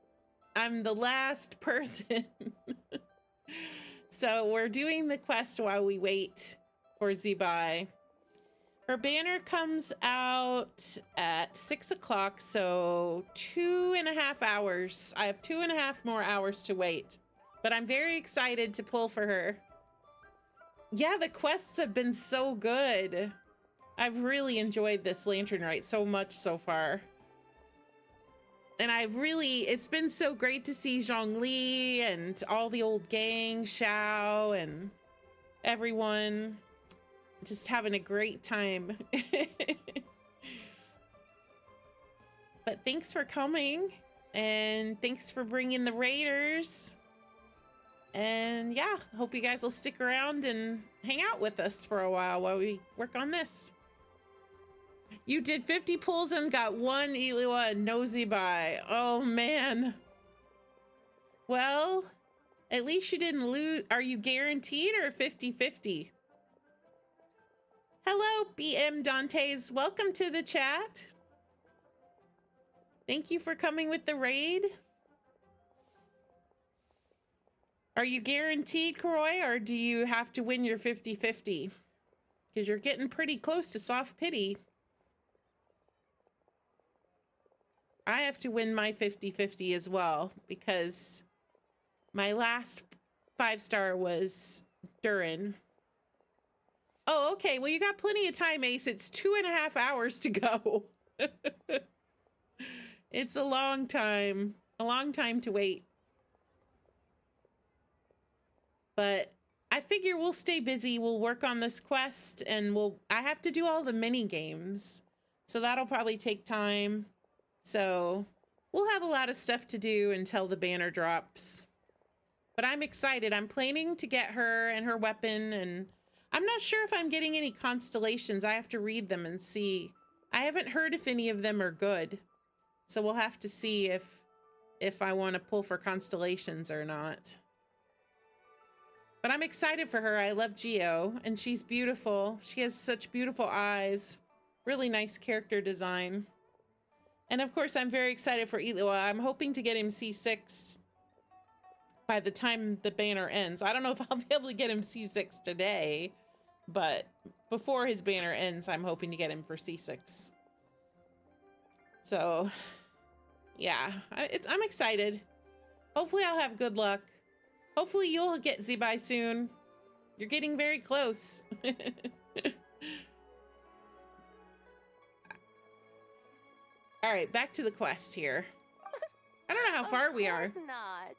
I'm the last person. So we're doing the quest while we wait for Zibai. Her banner comes out at 6 o'clock, so 2.5 hours. I have 2.5 more hours to wait, but I'm very excited to pull for her. Yeah, the quests have been so good. I've really enjoyed this Lantern Rite so much so far. And it's been so great to see Zhongli and all the old gang, Xiao and everyone. Just having a great time. But thanks for coming and thanks for bringing the raiders. And yeah, hope you guys will stick around and hang out with us for a while we work on this. You did 50 pulls and got 1 Elua and no Zibai. Oh man. Well, at least you didn't lose. Are you guaranteed or 50-50? Hello, BM Dantes. Welcome to the chat. Thank you for coming with the raid. Are you guaranteed, Kroy, or do you have to win your 50-50? Because you're getting pretty close to soft pity. I have to win my 50-50 as well, because my last 5-star was Durin. Oh, okay. Well, you got plenty of time, Ace. It's 2.5 hours to go. It's a long time to wait. But I figure we'll stay busy. We'll work on this quest and I have to do all the mini games. So that'll probably take time. So we'll have a lot of stuff to do until the banner drops. But I'm excited. I'm planning to get her and her weapon, and I'm not sure if I'm getting any constellations. I have to read them and see. I haven't heard if any of them are good. So we'll have to see if if I want to pull for constellations or not. But I'm excited for her. I love Geo, and she's beautiful. She has such beautiful eyes. Really nice character design. And of course, I'm very excited for Elua. I'm hoping to get him C6 by the time the banner ends. I don't know if I'll be able to get him C6 today, but before his banner ends, I'm hoping to get him for C6. So, yeah, I'm excited. Hopefully I'll have good luck. Hopefully you'll get Zibai soon. You're getting very close. All right, back to the quest here. I don't know how far we are. Of course not.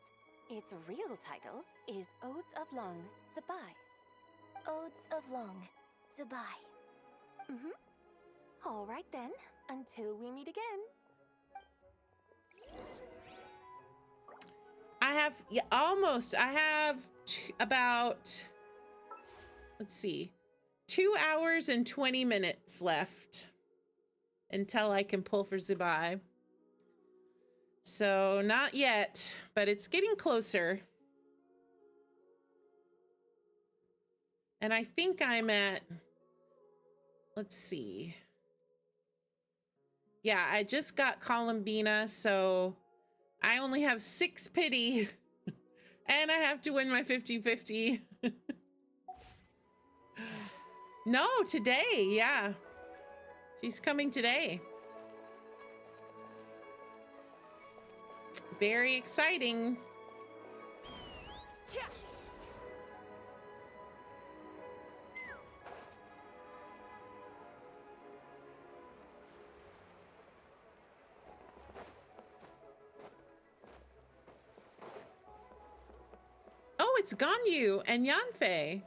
Its real title is Odes of Long, Zibai. Odes of Long, Zibai. All right then, until we meet again. I have almost. I have about, let's see, 2 hours and 20 minutes left until I can pull for Zibai. So not yet, but it's getting closer. And I think I'm at, let's see. Yeah, I just got Columbina, so I only have 6 pity. And I have to win my 50-50. No, today, yeah. She's coming today. Very exciting. Oh, it's Ganyu and Yanfei.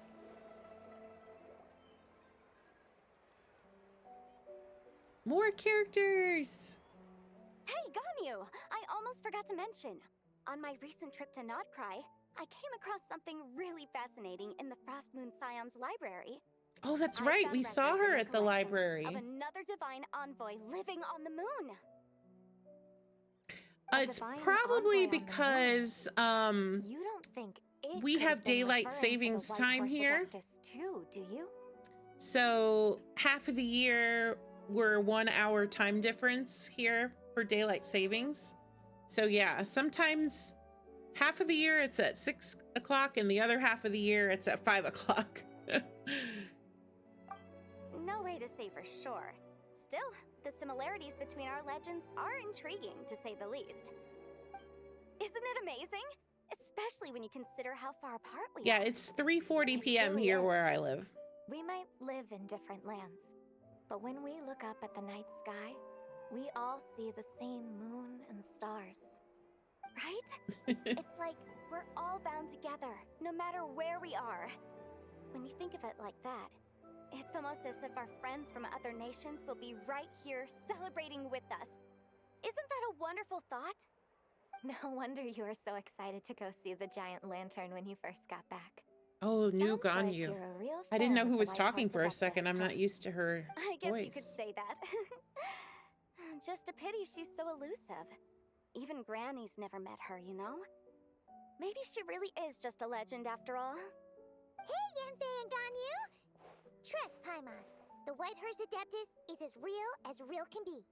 More characters. Hey, Ganyu! I almost forgot to mention. On my recent trip to Notcry, I came across something really fascinating in the Frost Moon Scion's library. Oh, that's I right. found We saw records in her their at the collection library. Of another divine envoy living on the moon. It's probably because You don't think it we could have been daylight referring to the savings White time Horse here. Adeptus too, do you? So half of the year we're 1 hour time difference here for daylight savings. So yeah, sometimes half of the year it's at 6 o'clock and the other half of the year it's at 5 o'clock. No way to say for sure. Still, the similarities between our legends are intriguing, to say the least. Isn't it amazing? Especially when you consider how far apart we are. Yeah, it's 3:40 p.m. really here is. where I live. We might live in different lands, but when we look up at the night sky, we all see the same moon and stars. Right? It's like we're all bound together, no matter where we are. When you think of it like that, it's almost as if our friends from other nations will be right here celebrating with us. Isn't that a wonderful thought? No wonder you were so excited to go see the giant lantern when you first got back. Oh, new Sounds like Ganyu. you're a real I didn't know fan who of the was White talking Horse for a Adeptus, second. I'm huh? not used to her I guess you could voice. say that. Just a pity she's so elusive. Even Granny's never met her, you know? Maybe she really is just a legend after all. Hey, Yanfei and Ganyu! Trust, Paimon. The White Horse Adeptus is as real can be.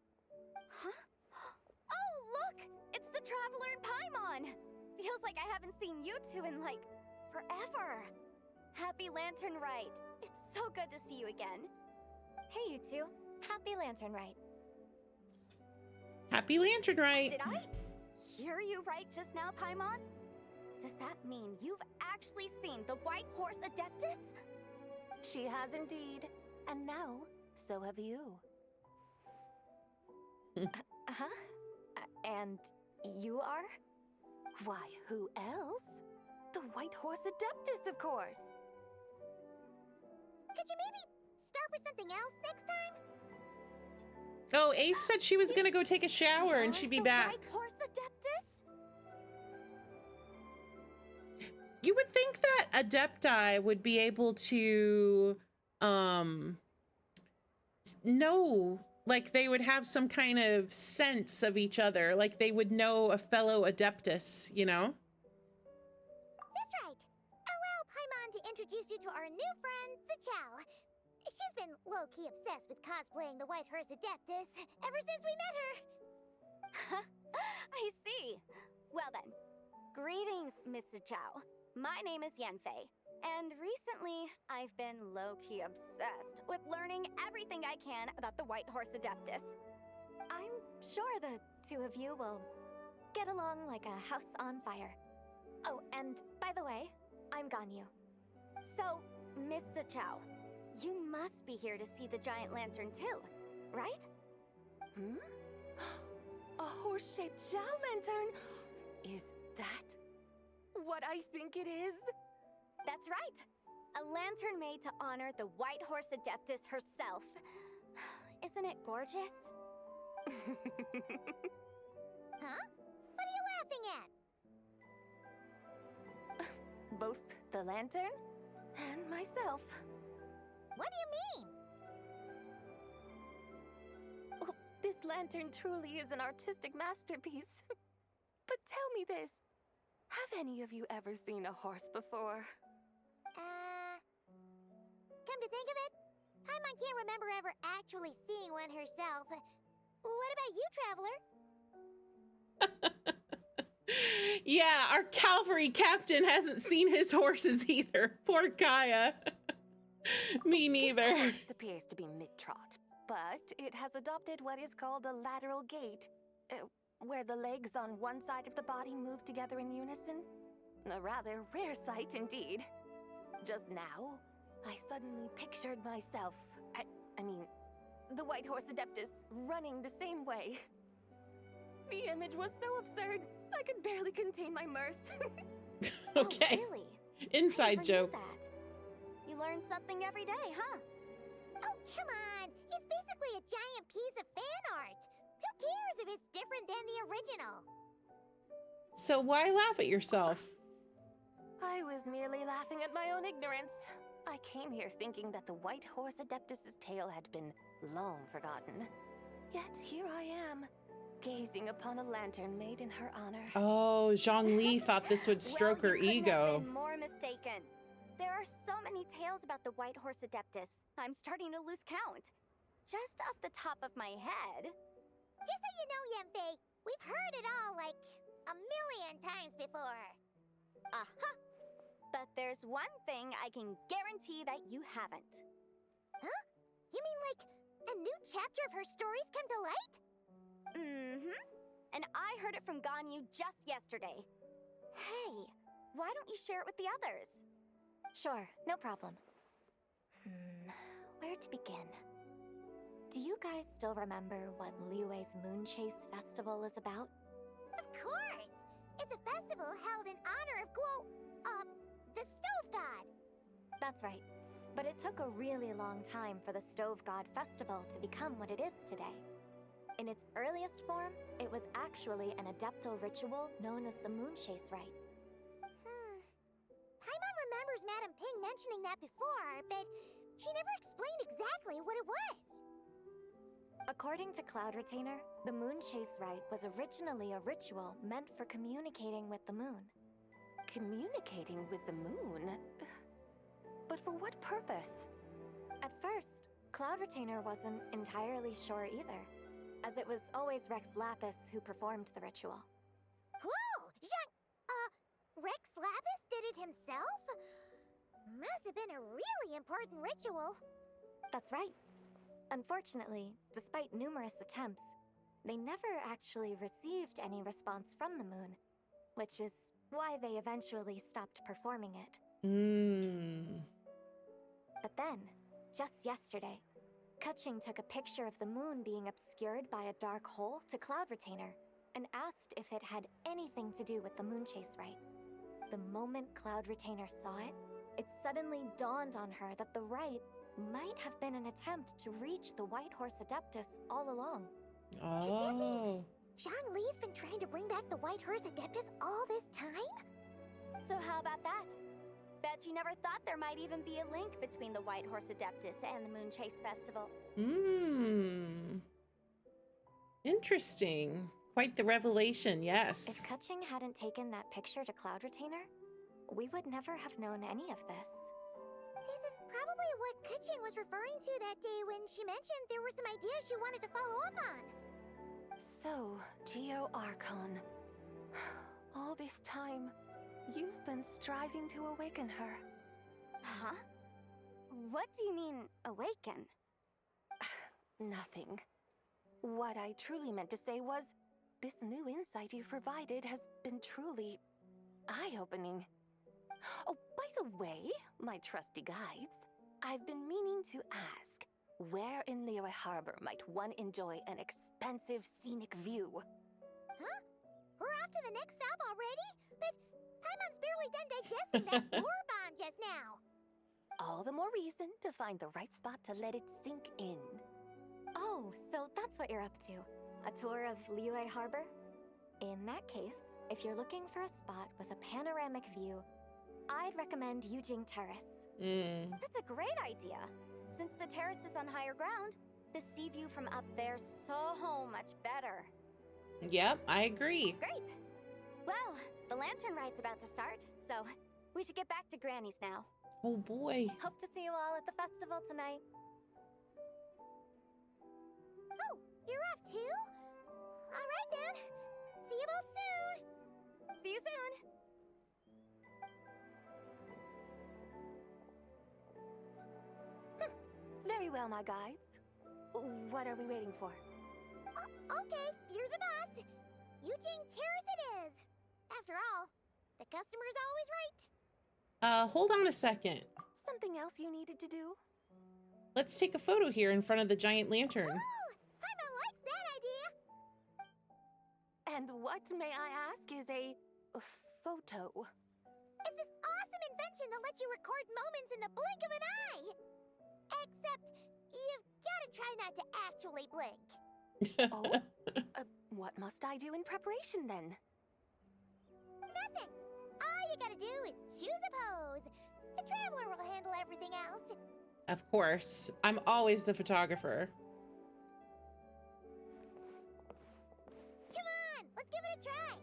Huh? Oh, look! It's the Traveler and Paimon! Feels like I haven't seen you two in, like, forever. Happy Lantern Rite. It's so good to see you again. Hey, you two. Happy Lantern Rite. Happy Lantern Rite. Did I hear you right just now, Paimon? Does that mean you've actually seen the White Horse Adeptus? She has indeed. And now, so have you. Huh? And you are? Why, who else? The White Horse Adeptus, of course. Could you maybe start with something else next time? Oh, Ace said she was gonna go take a shower and she'd be back. White Horse Adeptus? You would think that Adepti would be able to know like they would have some kind of sense of each other, like they would know a fellow Adeptus, you know? That's right. Allow Paimon to introduce you to our new friend, Zichao. She's been low-key obsessed with cosplaying the White Horse Adeptus ever since we met her. I see. Well then, greetings, Miss Zichao. My name is Yanfei, and recently I've been low-key obsessed with learning everything I can about the White Horse Adeptus. I'm sure the two of you will get along like a house on fire. Oh, and by the way, I'm Ganyu. So, Miss Zichao, you must be here to see the giant lantern too, right? Hmm? A horse-shaped Zhao lantern? Is that what I think it is? That's right. A lantern made to honor the White Horse Adeptus herself. Isn't it gorgeous? Huh? What are you laughing at? Both the lantern and myself. What do you mean? Oh, this lantern truly is an artistic masterpiece. But tell me this. Have any of you ever seen a horse before? Come to think of it, Paimon can't remember ever actually seeing one herself. What about you, Traveler? Yeah, our cavalry captain hasn't seen his horses either. Poor Kaya. Me neither. This horse appears to be mid-trot, but it has adopted what is called a lateral gait, where the legs on one side of the body move together in unison. A rather rare sight indeed. Just now, I suddenly pictured myself, I mean, the White Horse Adeptus running the same way. The image was so absurd, I could barely contain my mirth. Okay. Oh, really? Inside joke. That. You learn something every day, huh? Oh, come on! It's basically a giant piece of fan art! Who cares if it's different than the original? So why laugh at yourself? I was merely laughing at my own ignorance. I came here thinking that the White Horse Adeptus's tale had been long forgotten. Yet here I am, gazing upon a lantern made in her honor. Oh, Zhongli thought this would stroke her you couldn't have ego. been more mistaken. There are so many tales about the White Horse Adeptus. I'm starting to lose count. Just off the top of my head. Just so you know, Yanfei, we've heard it all like a million times before. Uh-huh. But there's one thing I can guarantee that you haven't. Huh? You mean like a new chapter of her stories come to light? Mm-hmm. And I heard it from Ganyu just yesterday. Hey, why don't you share it with the others? Sure, no problem. Where to begin? Do you guys still remember what Liyue's Moon Chase Festival is about? Of course! It's a festival held in honor of the Stove God. That's right. But it took a really long time for the Stove God Festival to become what it is today. In its earliest form, it was actually an adeptal ritual known as the Moon Chase Rite. Paimon remembers Madame Ping mentioning that before, but she never explained exactly what it was. According to Cloud Retainer, the Moon Chase Rite was originally a ritual meant for communicating with the moon. Communicating with the moon? But for what purpose? At first, Cloud Retainer wasn't entirely sure either, as it was always Rex Lapis who performed the ritual. Whoa! Rex Lapis did it himself? Must have been a really important ritual. That's right. Unfortunately, despite numerous attempts, they never actually received any response from the moon, which is why they eventually stopped performing it. But then, just yesterday, Kaching took a picture of the moon being obscured by a dark hole to Cloud Retainer and asked if it had anything to do with the Moon Chase Rite. The moment Cloud Retainer saw it, it suddenly dawned on her that the rite might have been an attempt to reach the White Horse Adeptus all along. Does that mean Zhongli's been trying to bring back the White Horse Adeptus all this time? So how about that? Bet you never thought there might even be a link between the White Horse Adeptus and the Moon Chase Festival. Interesting. Quite the revelation, If yes. Kutching hadn't taken that picture to Cloud Retainer, we would never have known any of this. This is probably what Kutching was referring to that day when she mentioned there were some ideas she wanted to follow up on. So, Geo Archon. All this time, you've been striving to awaken her. Huh? What do you mean, awaken? Nothing. What I truly meant to say was, this new insight you've provided has been truly eye-opening. Oh, by the way, my trusty guides, I've been meaning to ask, where in Liyue Harbor might one enjoy an expansive scenic view? Huh? We're off to the next stop already? But Paimon's barely done digesting that lore bomb just now. All the more reason to find the right spot to let it sink in. Oh, so that's what you're up to. A tour of Liyue Harbor? In that case, if you're looking for a spot with a panoramic view, I'd recommend Yujing Terrace. That's a great idea. Since the terrace is on higher ground, the sea view from up there's so much better. Yep, I agree. Great. Well, the Lantern Rite's about to start, so we should get back to Granny's now. Oh boy. Hope to see you all at the festival tonight. Oh, you're off too? All right then. See you both soon. See you soon. Very well, my guides. What are we waiting for? Okay, you're the boss. Eugene Terrace it is. After all, the customer's always right. Hold on a second. Something else you needed to do? Let's take a photo here in front of the giant lantern. Ooh, Paimon likes that idea. And what, may I ask, is a photo? It's this awesome invention that lets you record moments in the blink of an eye. Except, you've gotta try not to actually blink. Oh? What must I do in preparation then? Nothing. All you gotta do is choose a pose. The traveler will handle everything else. Of course. I'm always the photographer. Come on, let's give it a try.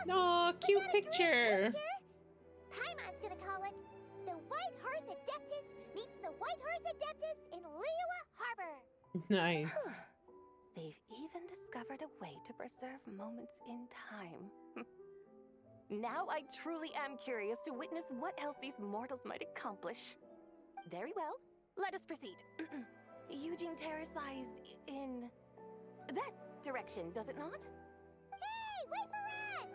Look, Aw, we cute got a great picture. Paimon's gonna call it the White Horse Adeptus meets the White Horse Adeptus in Liyue Harbor. Nice. They've even discovered a way to preserve moments in time. Now I truly am curious to witness what else these mortals might accomplish. Very well, let us proceed. Eugene Terrace lies in that direction, does it not? Hey, wait for us!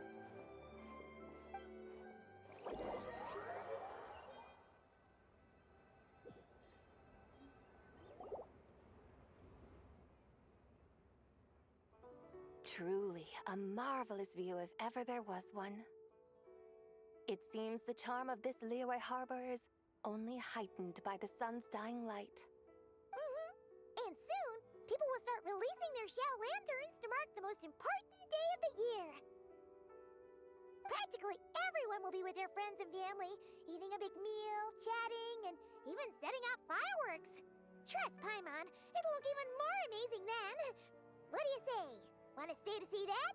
Truly a marvelous view if ever there was one. It seems the charm of this Liyue Harbor is only heightened by the sun's dying light. And soon, people will start releasing their Xiao lanterns to mark the most important day of the year. Practically everyone will be with their friends and family, eating a big meal, chatting, and even setting off fireworks. Trust Paimon, it'll look even more amazing then. What do you say? Want to stay to see that?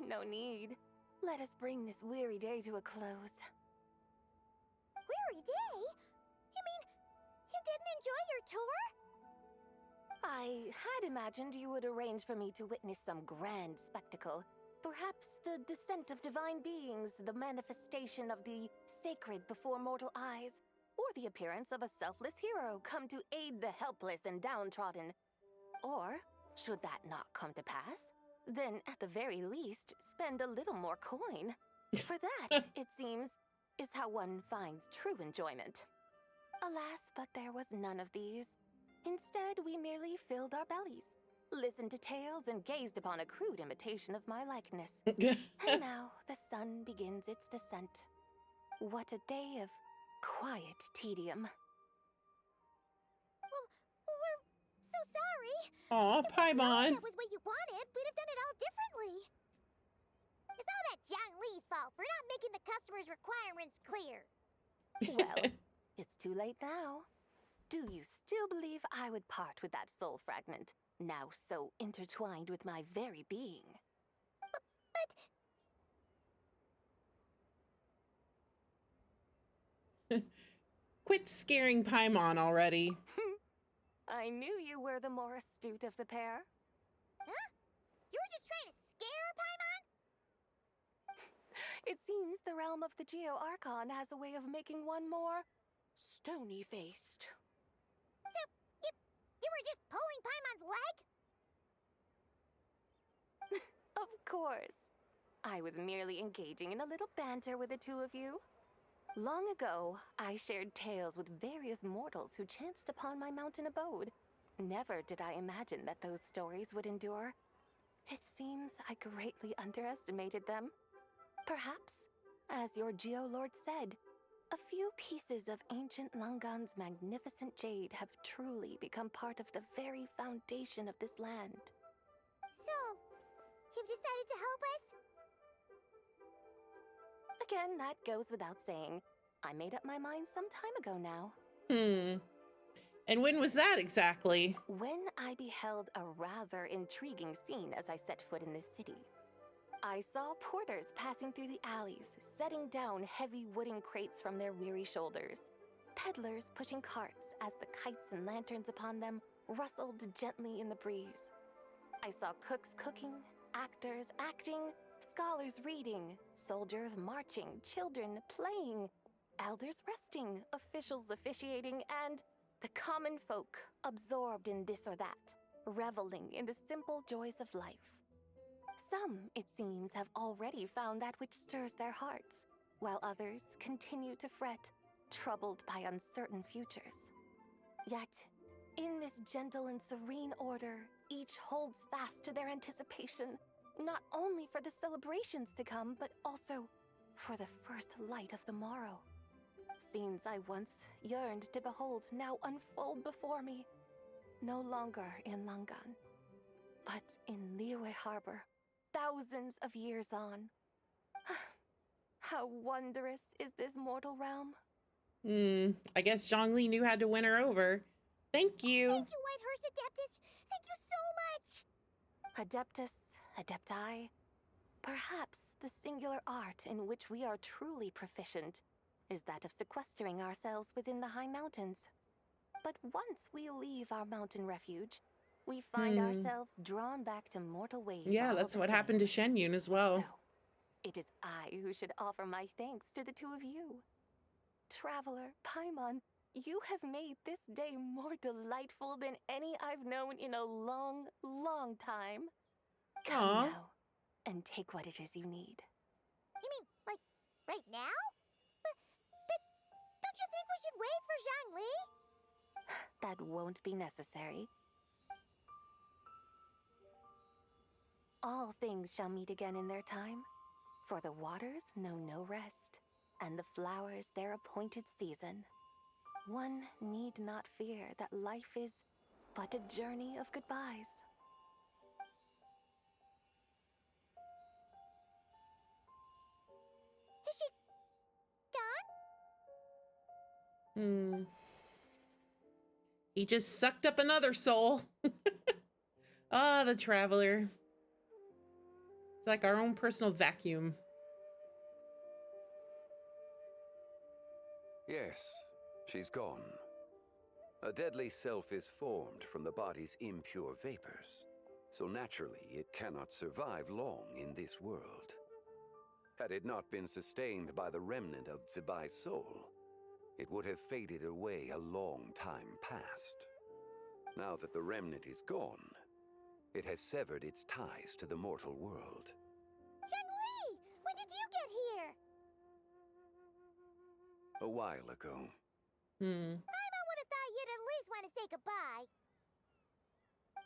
No need. Let us bring this weary day to a close. Weary day? You mean you didn't enjoy your tour? I had imagined you would arrange for me to witness some grand spectacle. Perhaps the descent of divine beings, the manifestation of the sacred before mortal eyes, or the appearance of a selfless hero come to aid the helpless and downtrodden. Or, should that not come to pass, then at the very least, spend a little more coin. For that, it seems, is how one finds true enjoyment. Alas, but there was none of these. Instead, we merely filled our bellies, listened to tales, and gazed upon a crude imitation of my likeness. And now the sun begins its descent. What a day of quiet tedium. Well, we're so sorry. Aw, Paimon. If that was what you wanted, we'd have done it all differently. It's all that Zhang Li's fault for not making the customer's requirements clear. Well, it's too late now. Do you still believe I would part with that soul fragment, now so intertwined with my very being? Quit scaring Paimon already. I knew you were the more astute of the pair. Huh? You were just trying to scare Paimon? It seems the realm of the Geo Archon has a way of making one more stony-faced. So, you were just pulling Paimon's leg? Of course. I was merely engaging in a little banter with the two of you. Long ago, I shared tales with various mortals who chanced upon my mountain abode. Never did I imagine that those stories would endure. It seems I greatly underestimated them. Perhaps, as your Geolord said, a few pieces of ancient Langan's magnificent jade have truly become part of the very foundation of this land. So, you've decided to help us? Again, that goes without saying. I made up my mind some time ago now. And when was that exactly? When I beheld a rather intriguing scene as I set foot in this city. I saw porters passing through the alleys, setting down heavy wooden crates from their weary shoulders. Peddlers pushing carts as the kites and lanterns upon them rustled gently in the breeze. I saw cooks cooking, actors acting, scholars reading, soldiers marching, children playing, elders resting, officials officiating, and the common folk absorbed in this or that, reveling in the simple joys of life. Some, it seems, have already found that which stirs their hearts, while others continue to fret, troubled by uncertain futures. Yet, in this gentle and serene order, each holds fast to their anticipation, not only for the celebrations to come, but also for the first light of the morrow. Scenes I once yearned to behold now unfold before me, no longer in Langan, but in Liyue Harbor, thousands of years on. How wondrous is this mortal realm? I guess Zhongli knew how to win her over. Thank you. Thank you, Whitehurst Adeptus. Thank you so much. Adeptus, Adepti, perhaps the singular art in which we are truly proficient is that of sequestering ourselves within the high mountains. But once we leave our mountain refuge, we find ourselves drawn back to mortal ways. Yeah, that's what happened to Shenyun as well. So, it is I who should offer my thanks to the two of you. Traveler, Paimon, you have made this day more delightful than any I've known in a long, long time. Come now, and take what it is you need. You mean, like, right now? But don't you think we should wait for Zhongli? That won't be necessary. All things shall meet again in their time, for the waters know no rest, and the flowers their appointed season. One need not fear that life is but a journey of goodbyes. Is she gone? He just sucked up another soul. Ah, the traveler. It's like our own personal vacuum. Yes, she's gone. A deadly self is formed from the body's impure vapors, so naturally it cannot survive long in this world. Had it not been sustained by the remnant of Zibai's soul, it would have faded away a long time past. Now that the remnant is gone, it has severed its ties to the mortal world. Zhongli! When did you get here? A while ago. I would have thought you'd at least want to say goodbye.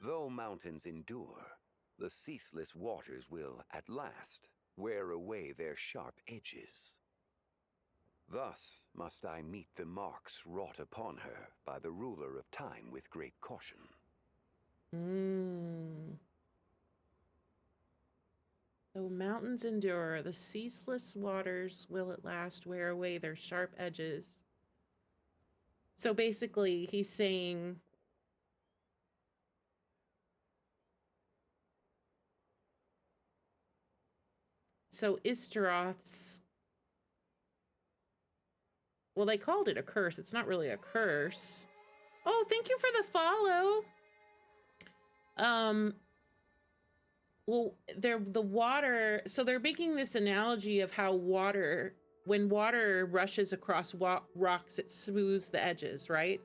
Though mountains endure, the ceaseless waters will, at last, wear away their sharp edges. Thus must I meet the marks wrought upon her by the ruler of time with great caution. Though mountains endure, the ceaseless waters will at last wear away their sharp edges. So basically, he's saying so Istaroth's, well, they called it a curse. It's not really a curse. Oh, thank you for the follow. Well, the water, so they're making this analogy of how water, when water rushes across rocks, it smooths the edges, right?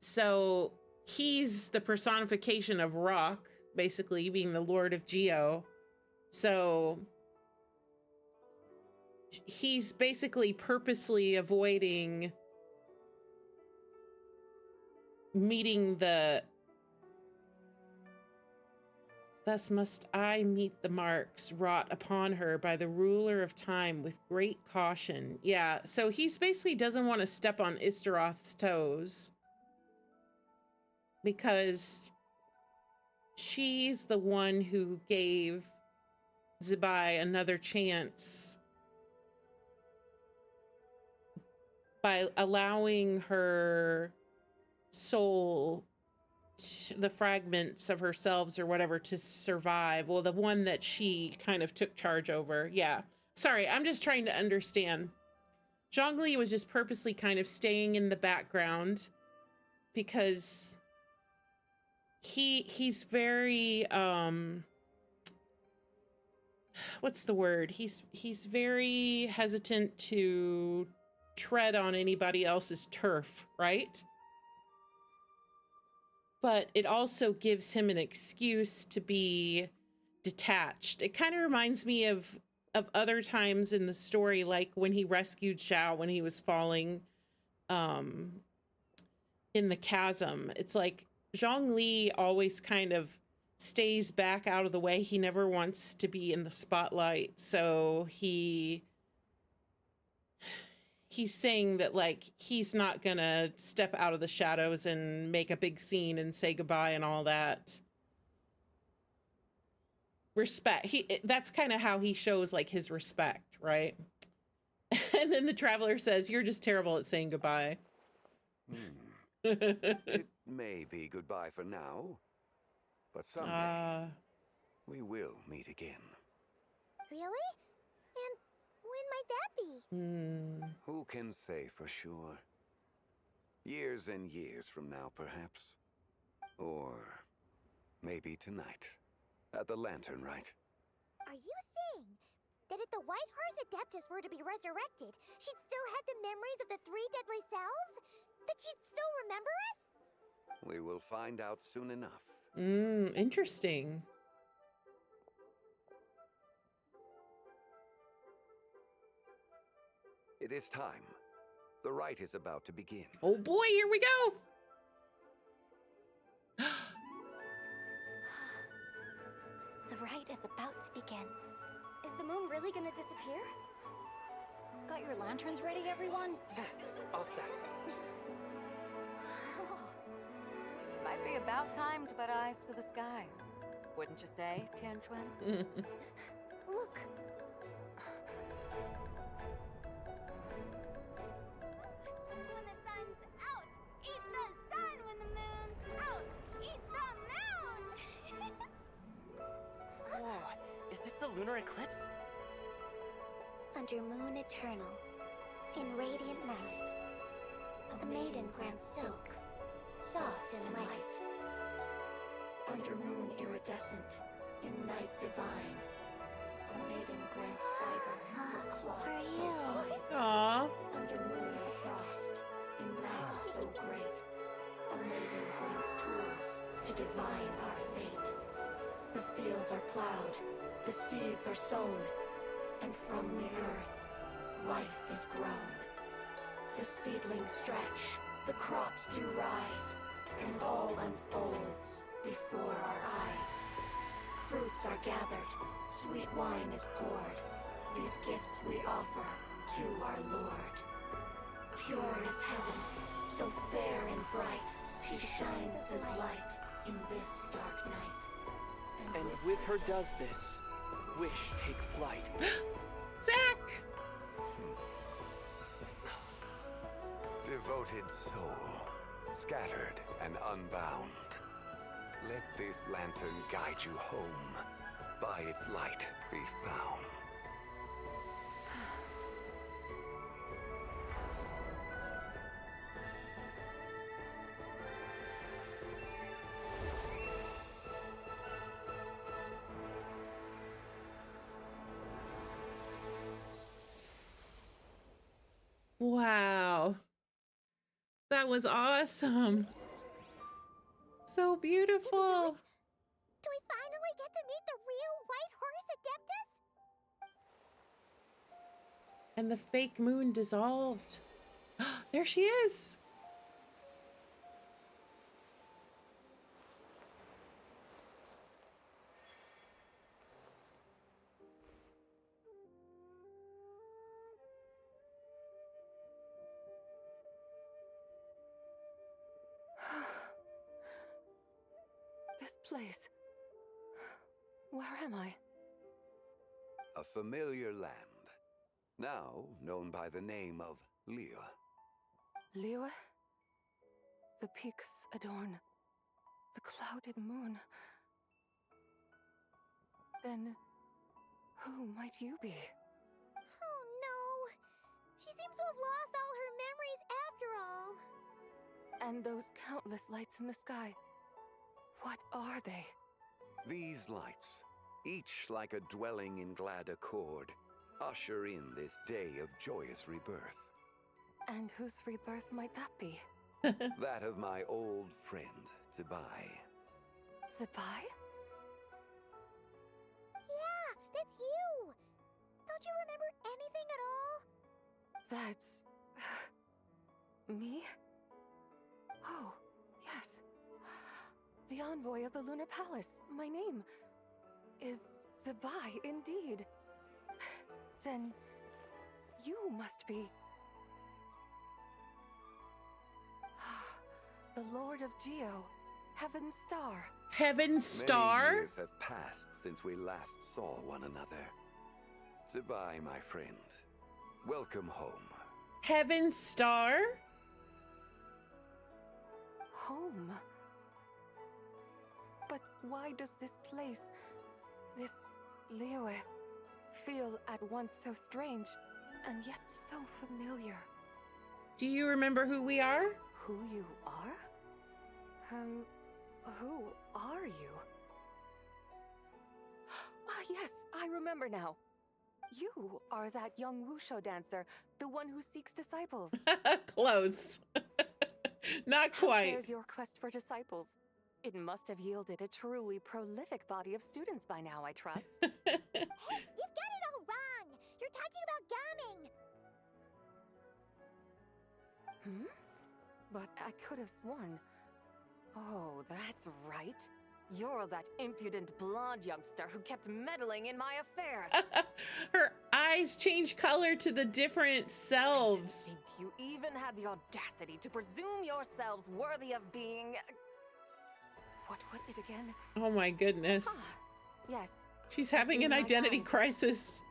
So he's the personification of rock, basically being the Lord of Geo. So he's basically purposely avoiding meeting the, thus must I meet the marks wrought upon her by the ruler of time with great caution. Yeah, so he's basically doesn't want to step on Istaroth's toes because she's the one who gave Zibai another chance by allowing her soul, the fragments of herself or whatever, to survive. Well, the one that she kind of took charge over. Yeah. Sorry, I'm just trying to understand. Zhongli was just purposely kind of staying in the background because he's very what's the word? He's very hesitant to tread on anybody else's turf, right? But it also gives him an excuse to be detached. It kind of reminds me of other times in the story, like when he rescued Xiao when he was falling in the chasm. It's like Zhongli always kind of stays back out of the way. He never wants to be in the spotlight. So he's saying that, like, he's not gonna step out of the shadows and make a big scene and say goodbye and all that. Respect. That's kind of how he shows, like, his respect, right? And then the traveler says, "You're just terrible at saying goodbye." It may be goodbye for now, but someday we will meet again. Really? And when might that be? Who can say for sure? Years and years from now, perhaps. Or maybe tonight, at the Lantern Rite. Are you saying that if the White Horse Adeptus were to be resurrected, she'd still have the memories of the three deadly selves? That she'd still remember us? We will find out soon enough. Interesting. It is time. The rite is about to begin. Oh boy, here we go. The rite is about to begin. Is the moon really gonna disappear? Got your lanterns ready, everyone? All set. Might be about time to put eyes to the sky. Wouldn't you say, Tianchuan? Look. When the sun's out, eat the sun. When the moon's out, eat the moon. Whoa, is this the lunar eclipse? Under moon eternal, in radiant night, a maiden grants silk, soft and light. Under moon iridescent, in night divine, a maiden grants fiber for cloth For so you. fine. Aw. Under moon of frost, in night so great, a maiden grants tools to divine our fate. The fields are plowed, the seeds are sown, and from the earth, life is grown. The seedlings stretch, the crops do rise, and all unfolds before our eyes. Fruits are gathered, sweet wine is poured. These gifts we offer to our Lord. Pure is heaven, so fair and bright, she shines as light in this dark night. And with her does this, wish take flight. Zach! Devoted soul, scattered and unbound. Let this lantern guide you home. By its light be found. Wow. That was awesome. So beautiful. Do we finally get to meet the real White Horse Adeptus? And the fake moon dissolved. There she is. This place. Where am I? A familiar land, now known by the name of Liyue. Liyue? The peaks adorn the clouded moon. Then, who might you be? Oh no! She seems to have lost all her memories after all. And those countless lights in the sky. What are they? These lights, each like a dwelling in glad accord, usher in this day of joyous rebirth. And whose rebirth might that be? That of my old friend, Zibai. Zibai? Yeah, that's you! Don't you remember anything at all? That's... me? Oh, yes. The envoy of the Lunar Palace. My name is Zibai, indeed. Then you must be... the Lord of Geo, Heaven's Star. Heaven's Star? Many years have passed since we last saw one another. Zibai, my friend. Welcome home. Heaven's Star? Home? But why does this place, this Liyue, feel at once so strange and yet so familiar? Do you remember who we are? Who you are? Who are you? Ah, yes, I remember now. You are that young wushu dancer, the one who seeks disciples. Close. Not quite. There's your quest for disciples. It must have yielded a truly prolific body of students by now, I trust. Hey, you've got it all wrong! You're talking about Gaming! But I could have sworn... Oh, that's right. You're that impudent blonde youngster who kept meddling in my affairs. Her eyes change color to the different selves. You even had the audacity to presume yourselves worthy of being... What was it again? Oh my goodness. Yes. She's having an identity crisis.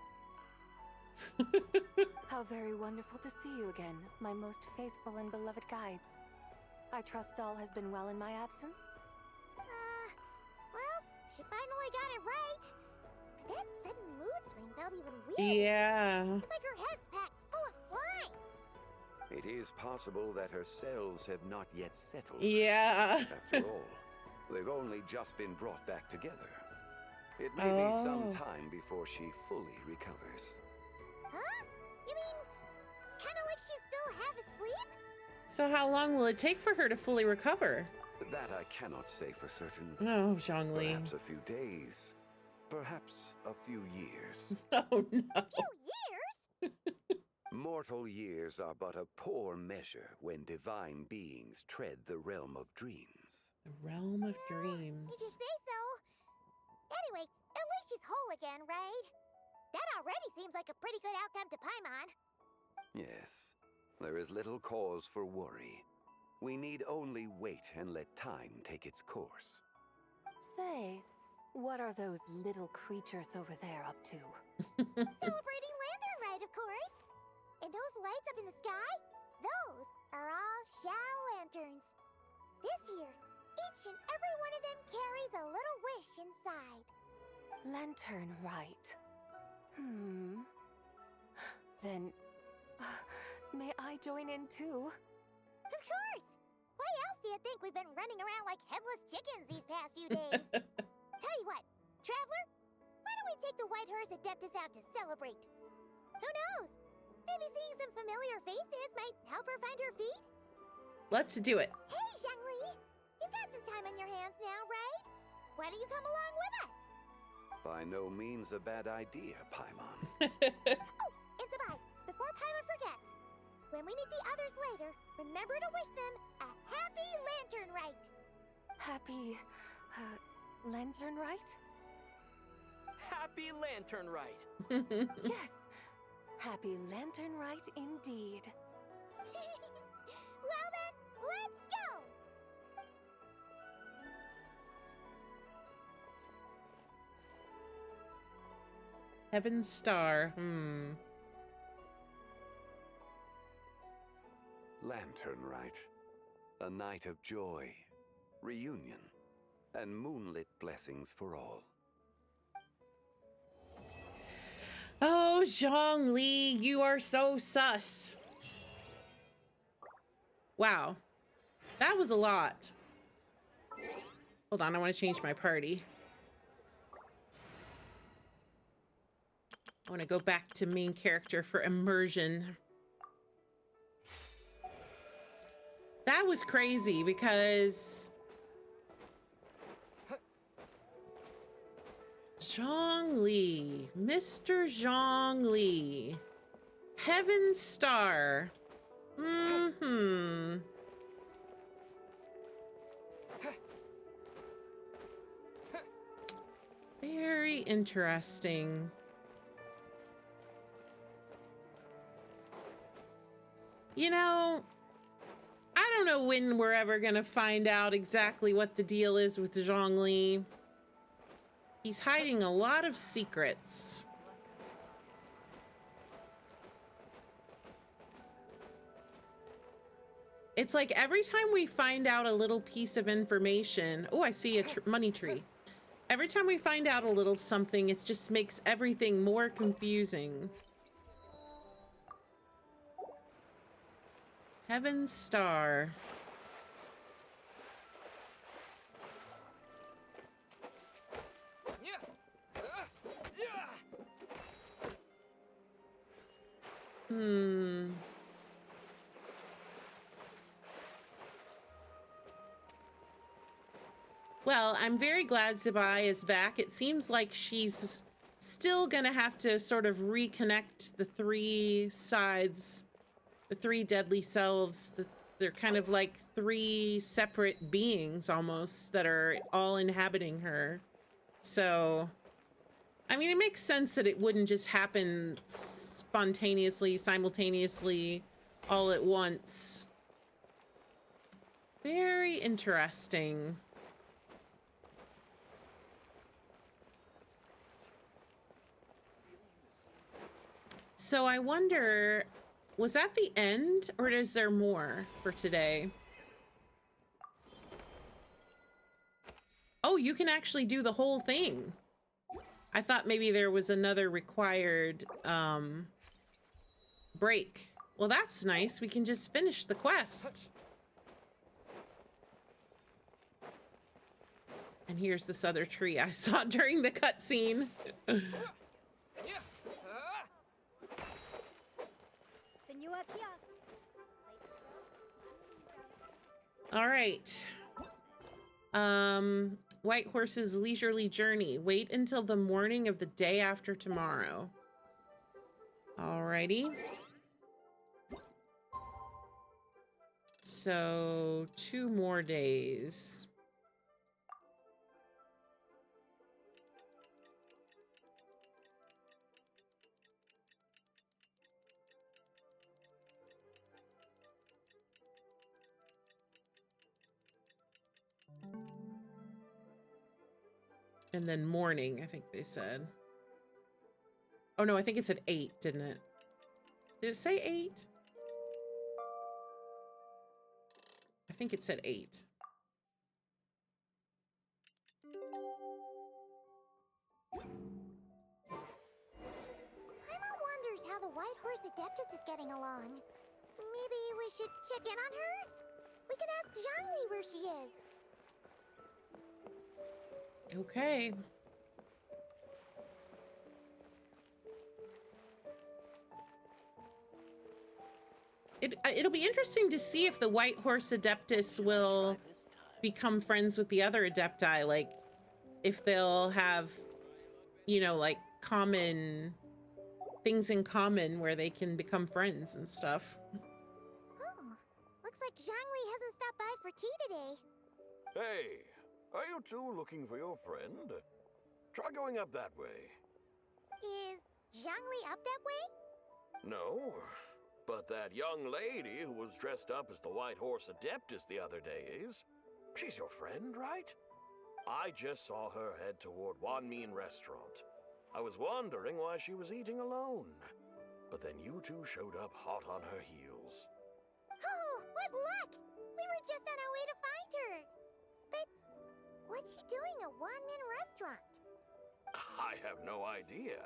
How very wonderful to see you again, my most faithful and beloved guides. I trust all has been well in my absence? Well, she finally got it right. But that sudden mood swing felt even weird. Yeah. It's like her head's packed full of slimes. It is possible that her cells have not yet settled. Yeah. After all, they've only just been brought back together. It may be some time before she fully recovers. Huh? You mean, kind of like she's still half asleep? So how long will it take for her to fully recover? That I cannot say for certain. Oh, Zhongli. Perhaps a few days. Perhaps a few years. Oh, no. A few years? Mortal years are but a poor measure when divine beings tread the realm of dreams. The realm of If dreams. you say so. Anyway, at least she's whole again, right? That already seems like a pretty good outcome to Paimon. Yes, there is little cause for worry. We need only wait and let time take its course. Say, what are those little creatures over there up to? Celebrating Lantern Rite, of course. And those lights up in the sky? Those are all Shao lanterns. This year, each and every one of them carries a little wish inside. Lantern Rite. Then, may I join in too? Of course! Why else do you think we've been running around like headless chickens these past few days? Tell you what, Traveler, why don't we take the White Horse Adeptus out to celebrate? Who knows? Maybe seeing some familiar faces might help her find her feet? Let's do it. Hey, Zhongli! You've got some time on your hands now, right? Why don't you come along with us? By no means a bad idea, Paimon. Oh, and Zibai, before Paimon forgets, when we meet the others later, remember to wish them a happy Lantern Rite. Happy, Lantern Rite? Happy Lantern Rite. Yes, happy Lantern Rite indeed. Well then, let's go! Heaven's Star. Lantern Rite. A night of joy, reunion, and moonlit blessings for all. Oh, Zhongli, you are so sus. Wow. That was a lot. Hold on, I want to change my party. I want to go back to main character for immersion. That was crazy because Zhongli, Mr. Zhongli, Heaven's Star. Very interesting. You know, I don't know when we're ever gonna find out exactly what the deal is with Zhongli. He's hiding a lot of secrets. It's like every time we find out a little piece of information, oh, I see a money tree. Every time we find out a little something, it just makes everything more confusing. Heaven's Star. Well, I'm very glad Zibai is back. It seems like she's still gonna have to sort of reconnect the three sides, the three deadly selves. They're kind of like three separate beings almost that are all inhabiting her. So, I mean, it makes sense that it wouldn't just happen spontaneously, simultaneously, all at once. Very interesting. So I wonder, was that the end or is there more for today? Oh, you can actually do the whole thing. I thought maybe there was another required break. Well, that's nice. We can just finish the quest. And here's this other tree I saw during the cutscene. All right. White Horse's leisurely journey. Wait until the morning of the day after tomorrow. Alrighty. So 2 more days. And then morning, I think they said. Oh no, I think it said 8, didn't it? Did it say 8? I think it said 8. Paimon wonders how the White Horse Adeptus is getting along. Maybe we should check in on her? We could ask Zhangli where she is. Okay. It'll be interesting to see if the White Horse Adeptus will become friends with the other Adepti, like if they'll have, you know, like common things in common where they can become friends and stuff. Oh, looks like Zhangli hasn't stopped by for tea today. Hey, are you two looking for your friend? Try going up that way. Is Zhangli up that way? No, but that young lady who was dressed up as the White Horse Adeptus the other day is. She's your friend, right? I just saw her head toward Wanmin Restaurant. I was wondering why she was eating alone. But then you two showed up hot on her heels. Oh, what luck! We were just on our way to find her. But what's she doing at Wanmin Restaurant? I have no idea.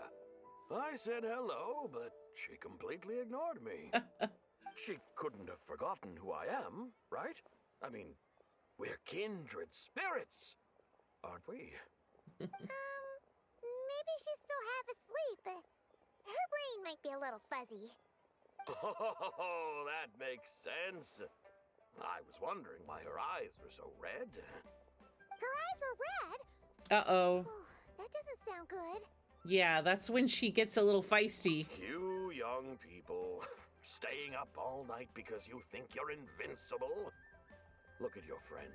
I said hello, but she completely ignored me. She couldn't have forgotten who I am, right? I mean, we're kindred spirits, aren't we? Maybe she's still half asleep. Her brain might be a little fuzzy. Oh, that makes sense. I was wondering why her eyes were so red. Her eyes were red? Uh-oh. Oh, that doesn't sound good. Yeah, that's when she gets a little feisty. You young people, staying up all night because you think you're invincible. Look at your friend.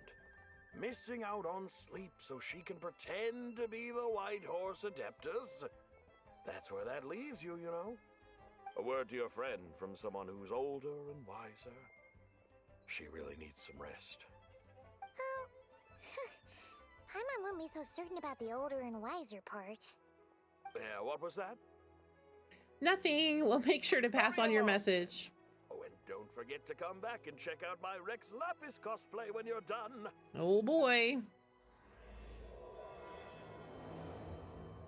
Missing out on sleep so she can pretend to be the White Horse Adeptus. That's where that leaves you, you know. A word to your friend from someone who's older and wiser. She really needs some rest. Paimon won't be so certain about the older and wiser part. Yeah, what was that? Nothing. We'll make sure to pass on your message. Oh, and don't forget to come back and check out my Rex Lapis cosplay when you're done. Oh boy.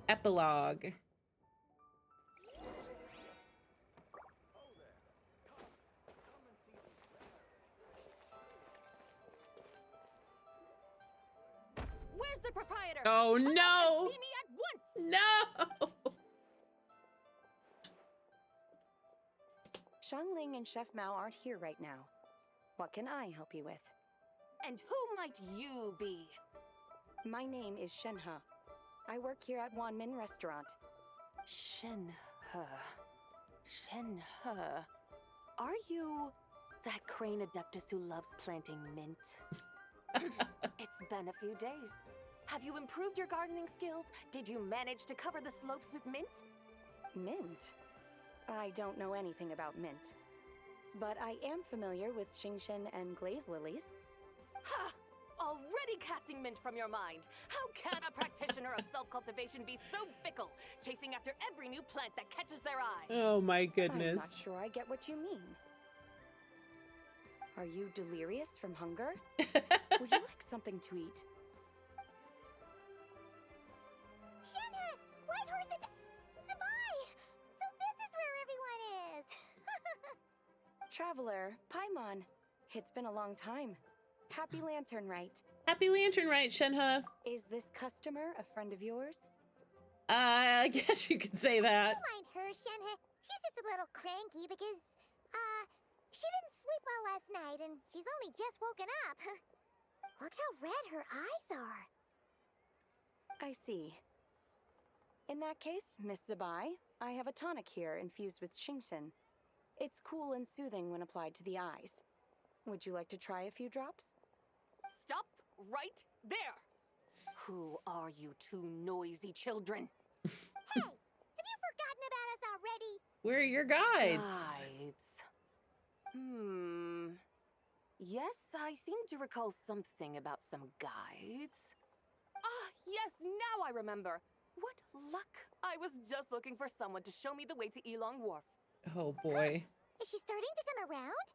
Epilogue. Where's the proprietor? Oh Come no! out and see me at once! No! Xiangling and Chef Mao aren't here right now. What can I help you with? And who might you be? My name is Shenhe. I work here at Wanmin Restaurant. Shenhe. Shenhe. Are you that crane adeptus who loves planting mint? It's been a few days. Have you improved your gardening skills? Did you manage to cover the slopes with mint? Mint? I don't know anything about mint. But I am familiar with Xingshen and glaze lilies. Ha! Already casting mint from your mind. How can a practitioner of self-cultivation be so fickle, chasing after every new plant that catches their eye? Oh my I'm not goodness. sure I get what you mean. Are you delirious from hunger? Would you like something to eat? Shenhe! White Horse Zibai! So this is where everyone is! Traveler, Paimon. It's been a long time. Happy Lantern Rite. Happy Lantern Rite, Shenhe. Is this customer a friend of yours? I guess you could say that. Don't mind her, Shenhe. She's just a little cranky because, she didn't sleep well last night and she's only just woken up. Look how red her eyes are. I see. In that case, Miss Zibai, I have a tonic here infused with Xingshen. It's cool and soothing when applied to the eyes. Would you like to try a few drops? Stop right there! Who are you two noisy children? Hey, have you forgotten about us already? We're your guides. Guides. Yes, I seem to recall something about some guides. Ah, yes, now I remember. What luck! I was just looking for someone to show me the way to Elong Wharf. Oh boy. Is she starting to come around?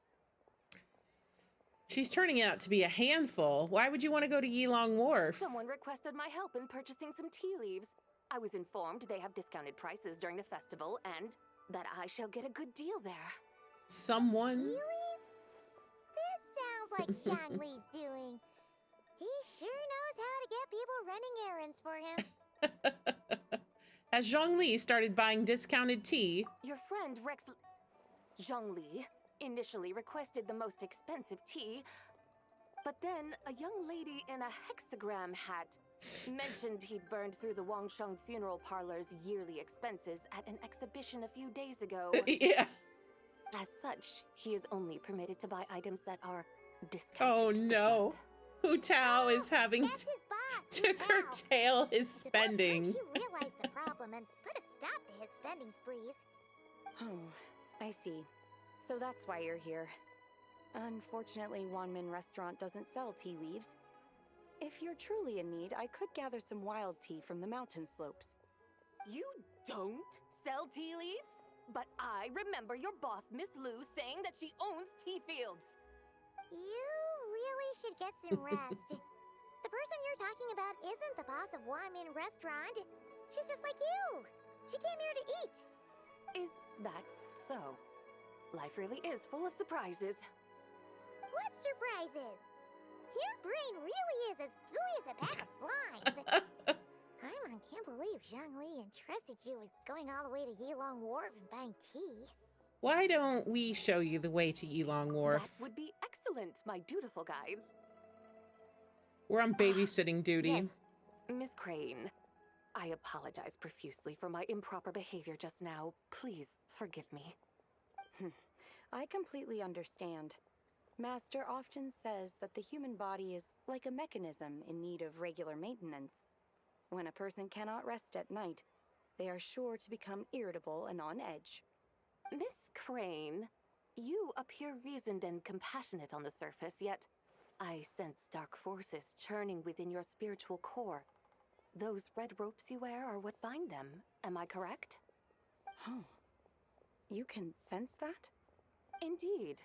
She's turning out to be a handful. Why would you want to go to Yilong Wharf? Someone requested my help in purchasing some tea leaves. I was informed they have discounted prices during the festival and that I shall get a good deal there. Someone? Tea leaves? This sounds like Zhongli's doing. He sure knows how to get people running errands for him. Has Zhongli started buying discounted tea? Your friend Rex Zhongli initially requested the most expensive tea, but then a young lady in a hexagram hat mentioned he'd burned through the Wangsheng funeral parlor's yearly expenses at an exhibition a few days ago. Yeah. As such, he is only permitted to buy items that are discounted. Oh no. Hu Tao is having That's his boss, to Hu Tao. curtail his It's about spending. time she realized the problem and put a stop to his spending sprees. Oh, I see. So that's why you're here. Unfortunately, Wanmin Restaurant doesn't sell tea leaves. If you're truly in need, I could gather some wild tea from the mountain slopes. You don't sell tea leaves? But I remember your boss, Miss Lu, saying that she owns tea fields. You really should get some rest. The person you're talking about isn't the boss of Wanmin Restaurant. She's just like you. She came here to eat. Is that so? Life really is full of surprises. What surprises? Your brain really is as gooey as a bag of slimes. Paimon can't believe Zhongli entrusted you with going all the way to Yilong Wharf and buying tea. Why don't we show you the way to Yilong Wharf? That would be excellent, my dutiful guides. We're on babysitting duty. Yes, Miss Crane. I apologize profusely for my improper behavior just now. Please forgive me. I completely understand. Master often says that the human body is like a mechanism in need of regular maintenance. When a person cannot rest at night, they are sure to become irritable and on edge. Miss Crane, you appear reasoned and compassionate on the surface, yet I sense dark forces churning within your spiritual core. Those red ropes you wear are what bind them, am I correct? Oh, you can sense that? Indeed.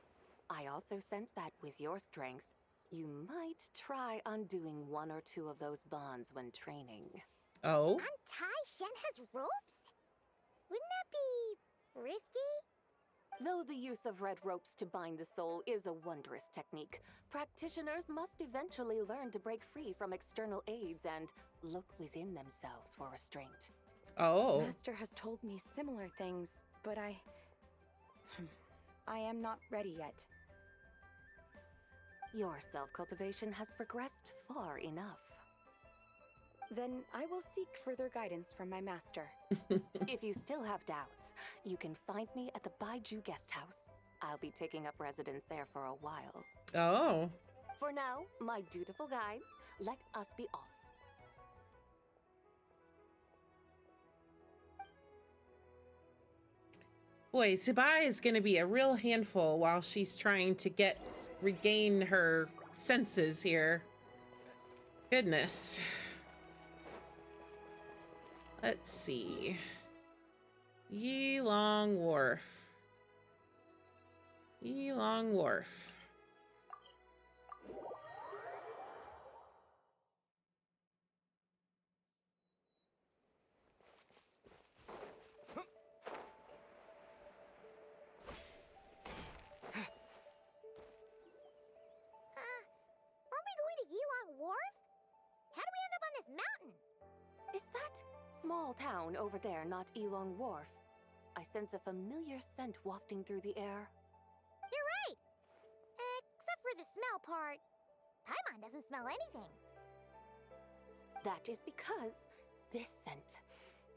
I also sense that with your strength, you might try undoing one or two of those bonds when training. Oh? Untie Shen has ropes? Wouldn't that be risky? Though the use of red ropes to bind the soul is a wondrous technique, practitioners must eventually learn to break free from external aids and look within themselves for restraint. Oh. Master has told me similar things, but I am not ready yet. Your self-cultivation has progressed far enough. Then I will seek further guidance from my master. If you still have doubts, you can find me at the Baiju Guest House. I'll be taking up residence there for a while. Oh. For now, my dutiful guides, let us be off. Boy, Zibai is going to be a real handful while she's trying to regain her senses here. Goodness. Let's see. Yilong Wharf. Yilong Wharf. Wharf? How do we end up on this mountain? Is that small town over there not Yilong Wharf? I sense a familiar scent wafting through the air. You're right! Except for the smell part. Paimon doesn't smell anything. That is because this scent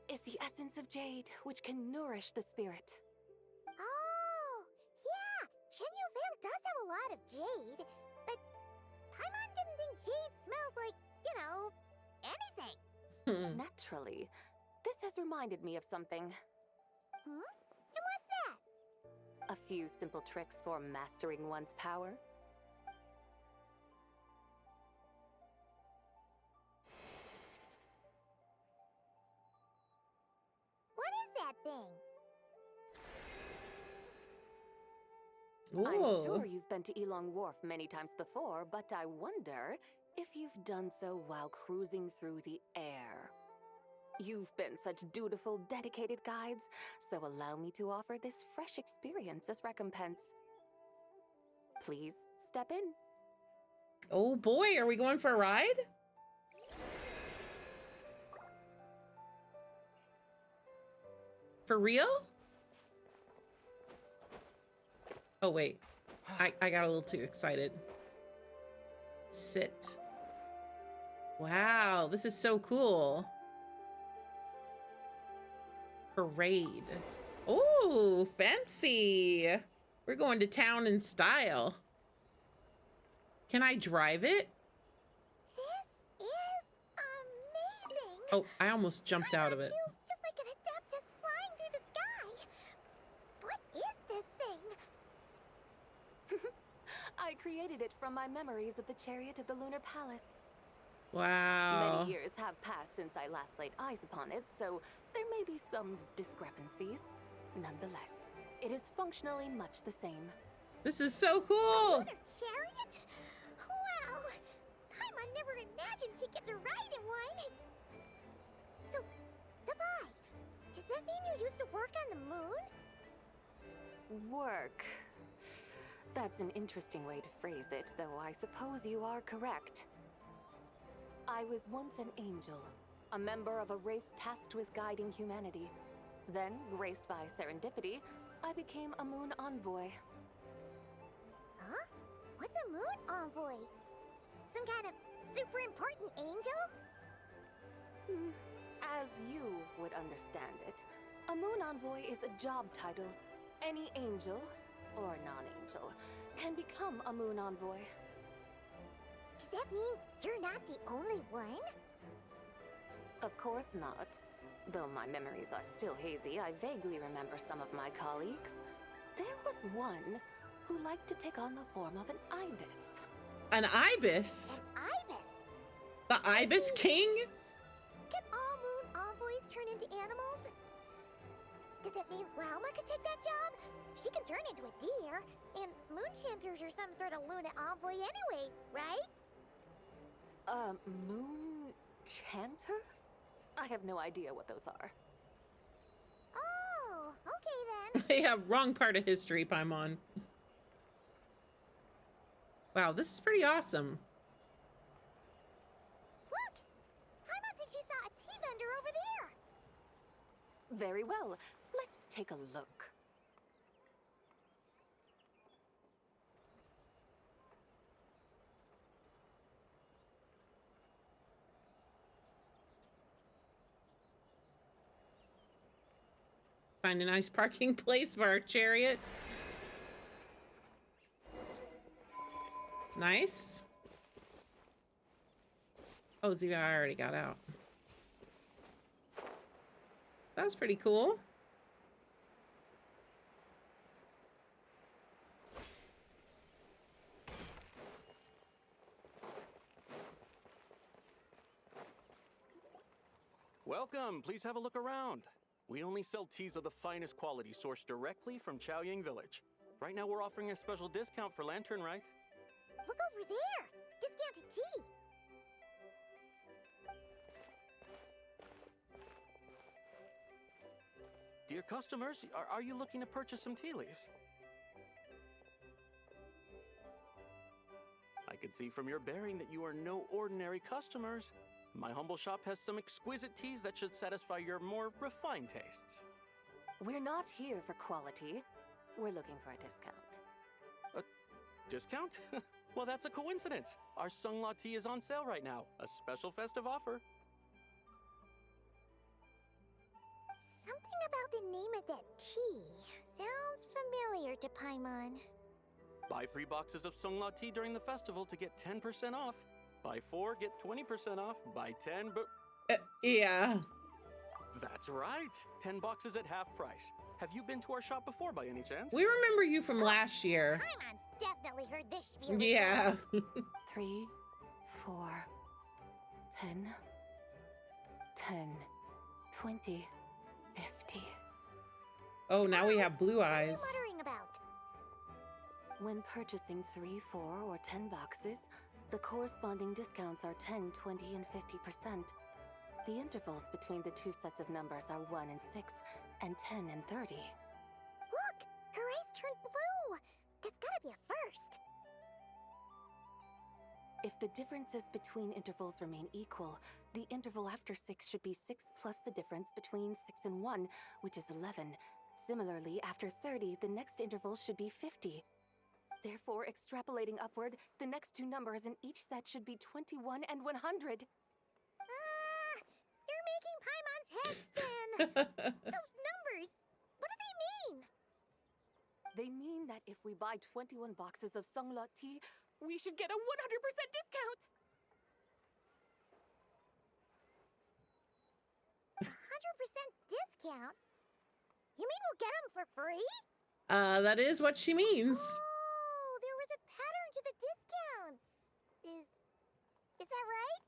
is the essence of jade, which can nourish the spirit. Oh, yeah! Shenyu Vale does have a lot of jade, but Paimon didn't think jade smelled like, you know, anything. Naturally. This has reminded me of something. And what's that? A few simple tricks for mastering one's power. What is that thing? I'm Ooh. sure you've been to Elong Wharf many times before, but I wonder if you've done so while cruising through the air. You've been such dutiful, dedicated guides, so allow me to offer this fresh experience as recompense. Please step in. Oh boy, are we going for a ride? For real? Oh wait, I got a little too excited. Sit. Wow, this is so cool. Parade. Oh, fancy. We're going to town in style. Can I drive it? This is amazing! Oh, I almost jumped out of it. Feels just like an Adeptus flying through the sky. What is this thing? I created it from my memories of the chariot of the Lunar Palace. Wow. Many years have passed since I last laid eyes upon it, so there may be some discrepancies. Nonetheless, it is functionally much the same. This is so cool. Lunar chariot? Wow! Paimon never imagined she'd get to ride in one. So, Zibai, does that mean you used to work on the moon? Work. That's an interesting way to phrase it, though I suppose you are correct. I was once an angel, a member of a race tasked with guiding humanity. Then, graced by serendipity, I became a moon envoy. Huh? What's a moon envoy? Some kind of super important angel? As you would understand it, a moon envoy is a job title. Any angel, or non-angel, can become a moon envoy. Does that mean you're not the only one? Of course not. Though my memories are still hazy, I vaguely remember some of my colleagues. There was one who liked to take on the form of an ibis. An ibis? Ibis? The Ibis King? Can all moon envoys turn into animals? Does that mean Rauma could take that job? She can turn into a deer, and moon chanters are some sort of Luna envoy anyway, right? Moon chanter? I have no idea what those are. Oh, okay then. Yeah, wrong part of history, Paimon. Wow, this is pretty awesome. Look! Paimon thinks she saw a tea vendor over there. Very well. Let's take a look. Find a nice parking place for our chariot. Nice. Oh, Zibai, I already got out. That was pretty cool. Welcome. Please have a look around. We only sell teas of the finest quality sourced directly from Chaoying Village. Right now we're offering a special discount for Lantern Rite. Look over there! Discounted tea! Dear customers, are you looking to purchase some tea leaves? I can see from your bearing that you are no ordinary customers. My humble shop has some exquisite teas that should satisfy your more refined tastes. We're not here for quality. We're looking for a discount. A discount? Well, that's a coincidence. Our Sunglaw tea is on sale right now. A special festive offer. Something about the name of that tea sounds familiar to Paimon. Buy 3 boxes of Sunglaw tea during the festival to get 10% off. Buy 4, get 20% off. Buy 10, but... Yeah. That's right. 10 boxes at half price. Have you been to our shop before by any chance? We remember you from last year. Paimon's definitely heard this spiel. Yeah. 3, 4, 10, 10, 20, 50. Oh, now we have blue eyes. What are you muttering about? When purchasing 3, 4, or 10 boxes, the corresponding discounts are 10, 20, and 50%. The intervals between the two sets of numbers are 1 and 6, and 10 and 30. Look! Her eyes turned blue! That's gotta be a first! If the differences between intervals remain equal, the interval after 6 should be 6 plus the difference between 6 and 1, which is 11. Similarly, after 30, the next interval should be 50. Therefore, extrapolating upward, the next two numbers in each set should be 21 and 100. You're making Paimon's head spin! Those numbers! What do they mean? They mean that if we buy 21 boxes of Songlot tea, we should get a 100% discount! 100% discount? You mean we'll get them for free? That is what she means. Oh, there was a pattern to the discounts. Is that right?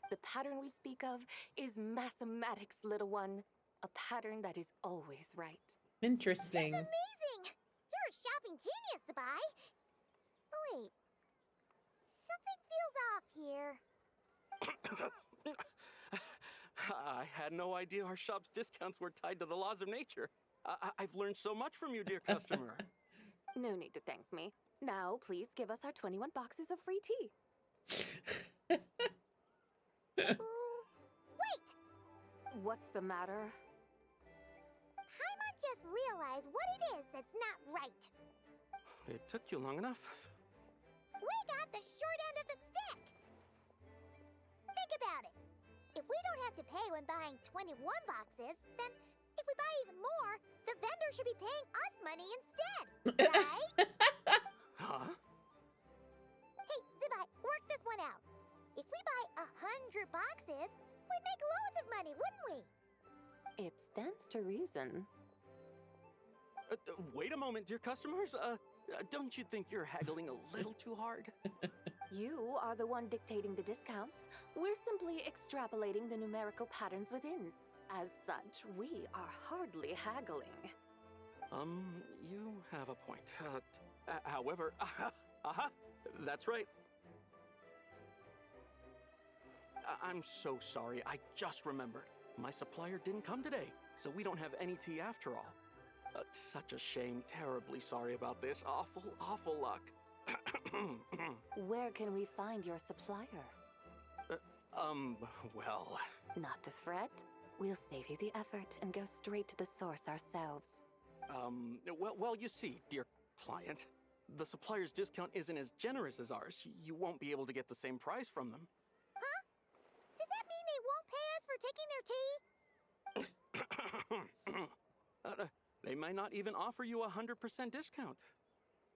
The pattern we speak of is mathematics, little one. A pattern that is always right. Interesting. That's amazing! You're a shopping genius, Zibai. Oh, wait. Something feels off here. I had no idea our shop's discounts were tied to the laws of nature. I've learned so much from you, dear customer. No need to thank me. Now, please give us our 21 boxes of free tea. Wait! What's the matter? Paimon just realized what it is that's not right. It took you long enough. We got the short end of the stick. Think about it. If we don't have to pay when buying 21 boxes, then if we buy even more, the vendor should be paying us money instead, right? Huh? Hey, Zibai, work this one out. If we buy 100 boxes, we'd make loads of money, wouldn't we? It stands to reason. Wait a moment, dear customers. Don't you think you're haggling a little too hard? You are the one dictating the discounts. We're simply extrapolating the numerical patterns within. As such, we are hardly haggling. You have a point. However, that's right. I'm so sorry. I just remembered. My supplier didn't come today, so we don't have any tea after all. Such a shame. Terribly sorry about this. Awful luck. Where can we find your supplier? Well... Not to fret. We'll save you the effort and go straight to the source ourselves. Well, you see, dear client, the supplier's discount isn't as generous as ours. You won't be able to get the same price from them. Huh? Does that mean they won't pay us for taking their tea? They might not even offer you a 100% discount.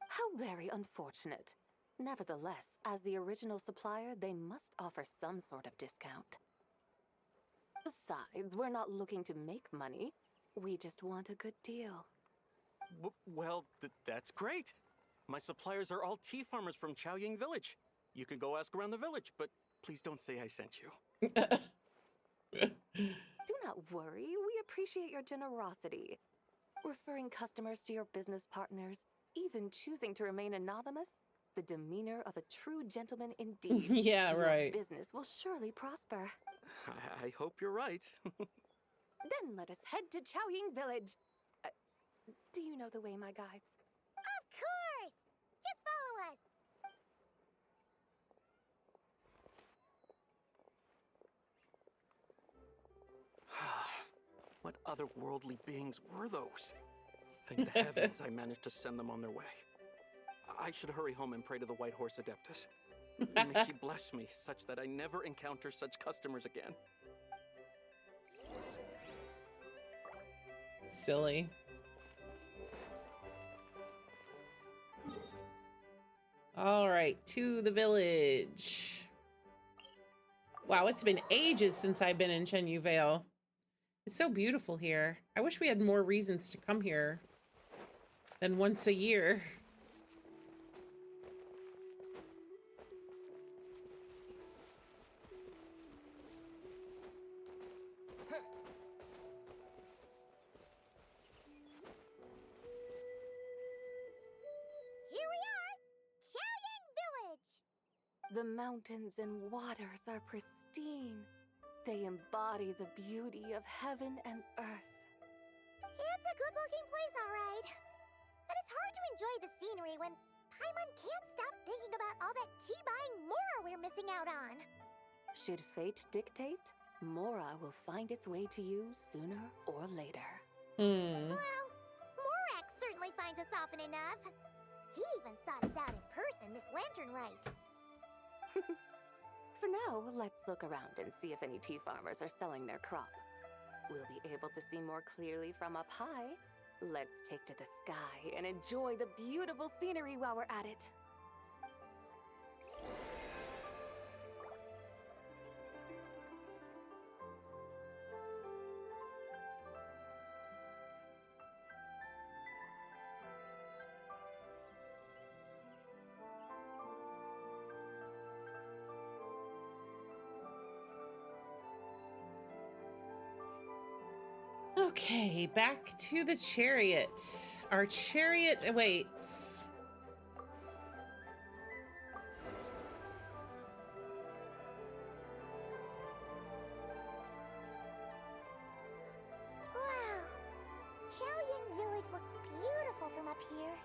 How very unfortunate. Nevertheless, as the original supplier, they must offer some sort of discount. Besides, we're not looking to make money. We just want a good deal. Well, that's great. My suppliers are all tea farmers from Chaoying Village. You can go ask around the village, but please don't say I sent you. Do not worry. We appreciate your generosity. Referring customers to your business partners, even choosing to remain anonymous, the demeanor of a true gentleman indeed. Yeah, right. Your business will surely prosper. I hope you're right. Then let us head to Chaoying Village. Do you know the way, my guides? Of course! Just follow us! What otherworldly beings were those? Thank the heavens I managed to send them on their way. I should hurry home and pray to the White Horse Adeptus. May she bless me such that I never encounter such customers again. Silly. All right, to the village. Wow, it's been ages since I've been in Chenyu Vale. It's so beautiful here. I wish we had more reasons to come here than once a year. Here we The mountains and waters are pristine. They embody the beauty of heaven and earth. It's a good-looking place, all right. But it's hard to enjoy the scenery when Paimon can't stop thinking about all that tea-buying Mora we're missing out on. Should fate dictate, Mora will find its way to you sooner or later. Well, Morak certainly finds us often enough. He even sought us out in person this Lantern Rite. For now, let's look around and see if any tea farmers are selling their crop. We'll be able to see more clearly from up high. Let's take to the sky and enjoy the beautiful scenery while we're at it. Okay, back to the chariot. Our chariot awaits. Wow, Chaoying Village looks beautiful from up here.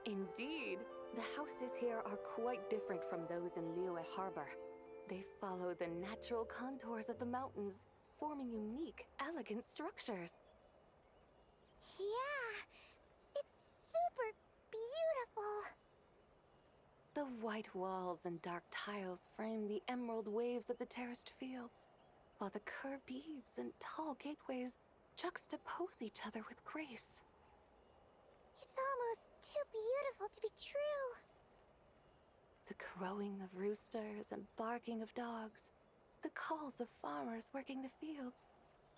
Indeed, the houses here are quite different from those in Liyue Harbor. They follow the natural contours of the mountains, forming unique, elegant structures. Yeah, it's super beautiful. The white walls and dark tiles frame the emerald waves of the terraced fields, while the curved eaves and tall gateways juxtapose each other with grace. It's almost too beautiful to be true. The crowing of roosters and barking of dogs, the calls of farmers working the fields,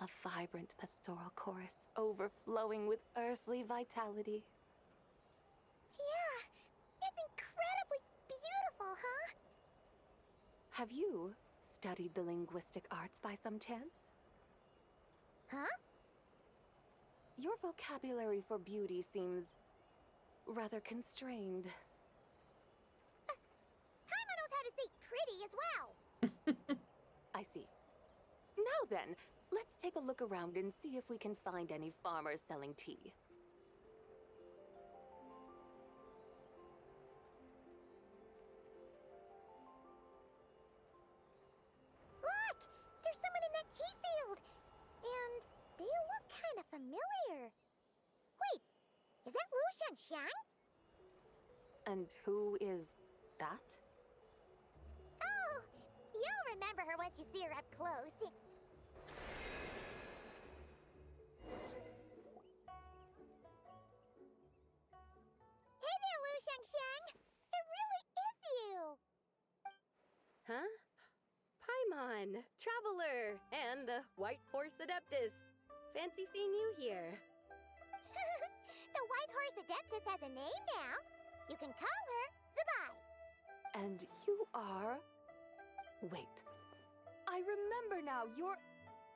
a vibrant pastoral chorus overflowing with earthly vitality. Yeah, it's incredibly beautiful, huh? Have you studied the linguistic arts by some chance? Huh? Your vocabulary for beauty seems rather constrained. Paimon knows how to say pretty as well. I see. Now then, let's take a look around and see if we can find any farmers selling tea. Look! There's someone in that tea field! And they look kind of familiar. Wait, is that Lu Shanxiang? And who is that? Oh, you'll remember her once you see her up close. Hey there, Lu Shanxiang! It really is you! Huh? Paimon, Traveler, and the White Horse Adeptus. Fancy seeing you here. The White Horse Adeptus has a name now. You can call her Zibai. And you are... Wait. I remember now, you're...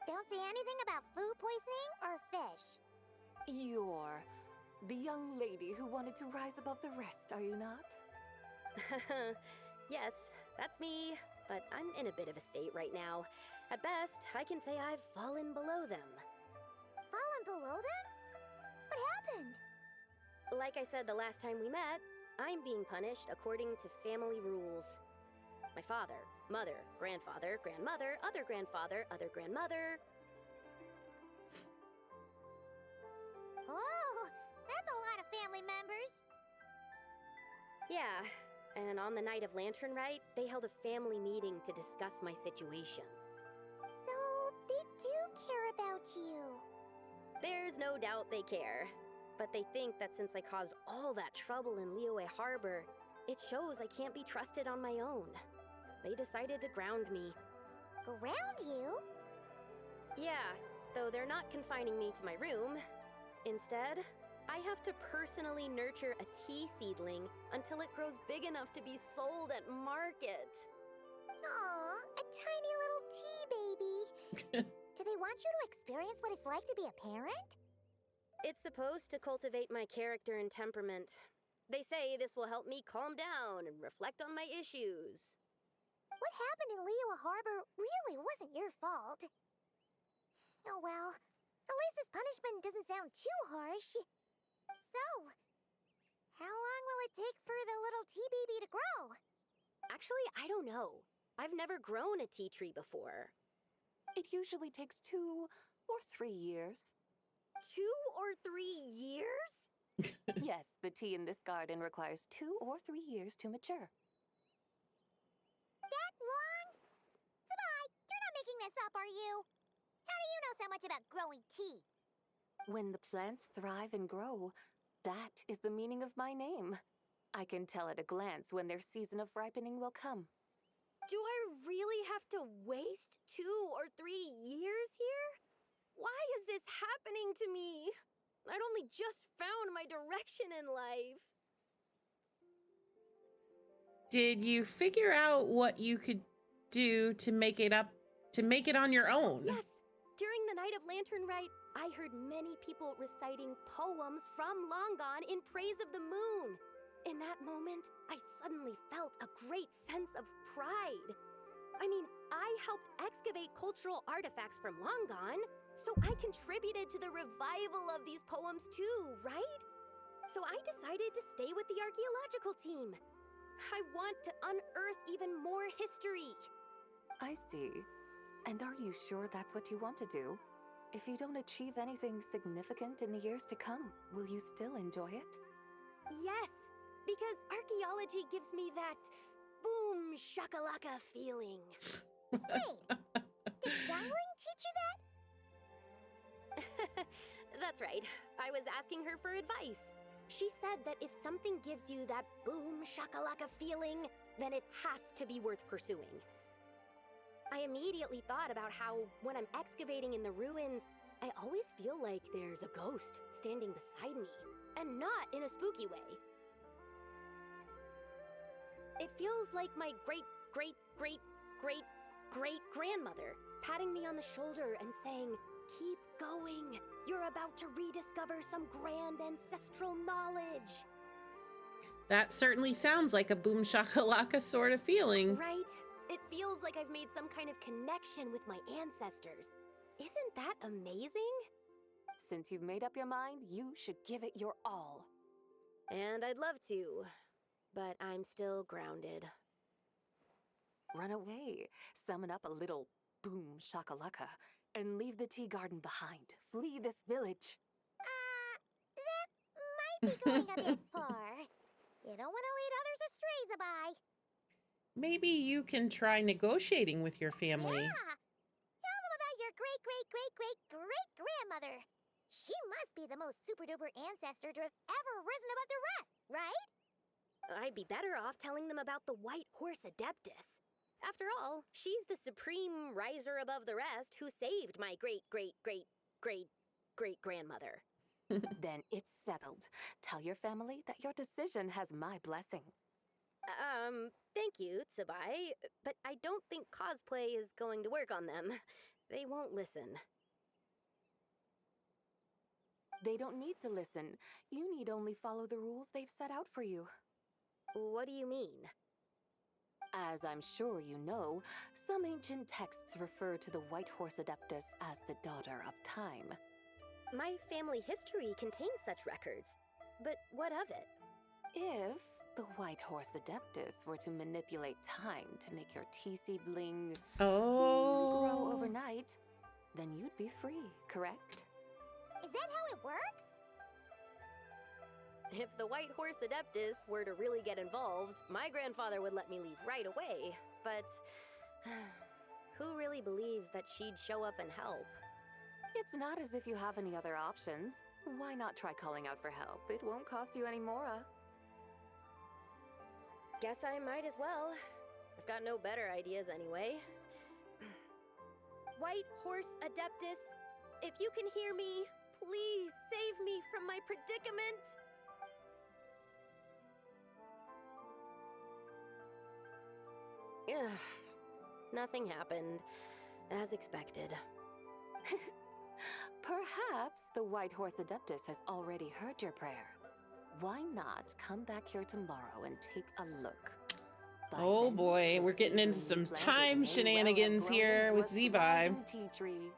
Don't say anything about food poisoning or fish. You're the young lady who wanted to rise above the rest, are you not? Yes, that's me, but I'm in a bit of a state right now. At best, I can say I've fallen below them. Fallen below them? What happened? Like I said the last time we met, I'm being punished according to family rules. My father, mother, grandfather, grandmother, other grandfather, other grandmother. Oh, that's a lot of family members. Yeah, and on the night of Lantern Rite, they held a family meeting to discuss my situation. So, they do care about you. There's no doubt they care. But they think that since I caused all that trouble in Liyue Harbor, it shows I can't be trusted on my own. They decided to ground me. Ground you? Yeah, though they're not confining me to my room. Instead, I have to personally nurture a tea seedling until it grows big enough to be sold at market. Aw, a tiny little tea baby. Do they want you to experience what it's like to be a parent? It's supposed to cultivate my character and temperament. They say this will help me calm down and reflect on my issues. What happened in Liyue Harbor really wasn't your fault. Oh well, at least this punishment doesn't sound too harsh. So, how long will it take for the little tea baby to grow? Actually, I don't know. I've never grown a tea tree before. It usually takes 2 or 3 years. 2 or 3 years? Yes, the tea in this garden requires 2 or 3 years to mature. That long? Zibai, you're not making this up, are you? How do you know so much about growing tea? When the plants thrive and grow, that is the meaning of my name. I can tell at a glance when their season of ripening will come. Do I really have to waste 2 or 3 years here? Why is this happening to me? I'd only just found my direction in life. Did you figure out what you could do to make it on your own? Yes. During the night of Lantern Rite, I heard many people reciting poems from Long Gone in praise of the moon. In that moment, I suddenly felt a great sense of pride. I mean, I helped excavate cultural artifacts from Long Gone, so I contributed to the revival of these poems too, right? So I decided to stay with the archaeological team. I want to unearth even more history. I see. And are you sure that's what you want to do? If you don't achieve anything significant in the years to come, will you still enjoy it? Yes, because archaeology gives me that boom shakalaka feeling. Wait, did Xiangling teach you that? That's right. I was asking her for advice. She said that if something gives you that boom shakalaka feeling, then it has to be worth pursuing. I immediately thought about how, when I'm excavating in the ruins, I always feel like there's a ghost standing beside me, and not in a spooky way. It feels like my great-great-great-great-great-grandmother patting me on the shoulder and saying, "Keep going. You're about to rediscover some grand ancestral knowledge." That certainly sounds like a boom shakalaka sort of feeling. Right? It feels like I've made some kind of connection with my ancestors. Isn't that amazing? Since you've made up your mind, you should give it your all. And I'd love to, but I'm still grounded. Run away, summon up a little boom shakalaka, and leave the tea garden behind. Flee this village. That might be going a bit far. You don't want to lead others astray, Zibai. Maybe you can try negotiating with your family. Yeah. Tell them about your great-great-great-great-great-grandmother. She must be the most super-duper ancestor to have ever risen above the rest, right? I'd be better off telling them about the White Horse Adeptus. After all, she's the supreme riser above the rest who saved my great-great-great-great-great-grandmother. Then it's settled. Tell your family that your decision has my blessing. Thank you, Zibai, but I don't think cosplay is going to work on them. They won't listen. They don't need to listen. You need only follow the rules they've set out for you. What do you mean? As I'm sure you know, some ancient texts refer to the White Horse Adeptus as the Daughter of Time. My family history contains such records, but what of it? If the White Horse Adeptus were to manipulate time to make your tea seedling grow overnight, then you'd be free, correct? Is that how it works? If the White Horse Adeptus were to really get involved, my grandfather would let me leave right away, but who really believes that she'd show up and help? It's not as if you have any other options. Why not try calling out for help? It won't cost you any more. Guess I might as well. I've got no better ideas anyway. White Horse Adeptus, if you can hear me, please save me from my predicament. Ugh. Nothing happened, as expected. Perhaps the White Horse Adeptus has already heard your prayer. why not come back here tomorrow and take a look? By Oh then, boy, the we're getting into seedling you some planted time may well have shenanigans grown here into with a Zibai. thriving tea tree.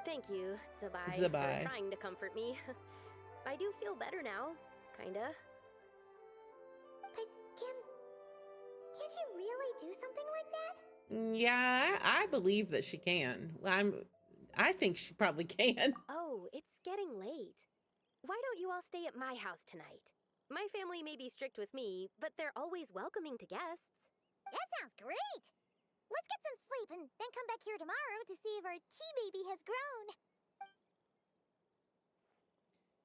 Thank you, Zibai, Zibai. for trying to comfort me. I do feel better now, kinda. But can't you really do something like that? Yeah, I believe that she can. I think she probably can. Oh, it's getting late. Why don't you all stay at my house tonight? My family may be strict with me, but they're always welcoming to guests. That sounds great. Let's get some sleep and then come back here tomorrow to see if our tea baby has grown.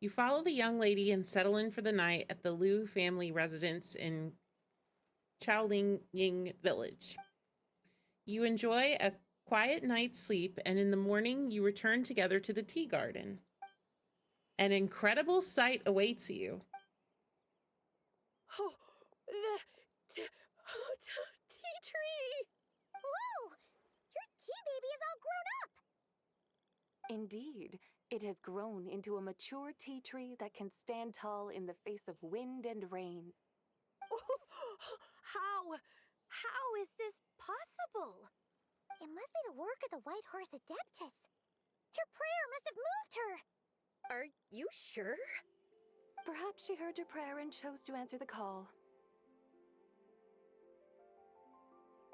You follow the young lady and settle in for the night at the Liu family residence in Chaolingying village. You enjoy a quiet night's sleep, and in the morning you return together to the tea garden. An incredible sight awaits you. Oh, the tea tree! Whoa! Your tea baby is all grown up! Indeed, it has grown into a mature tea tree that can stand tall in the face of wind and rain. How is this possible? It must be the work of the White Horse Adeptus. Her prayer must have moved her. Are you sure? Perhaps she heard your prayer and chose to answer the call.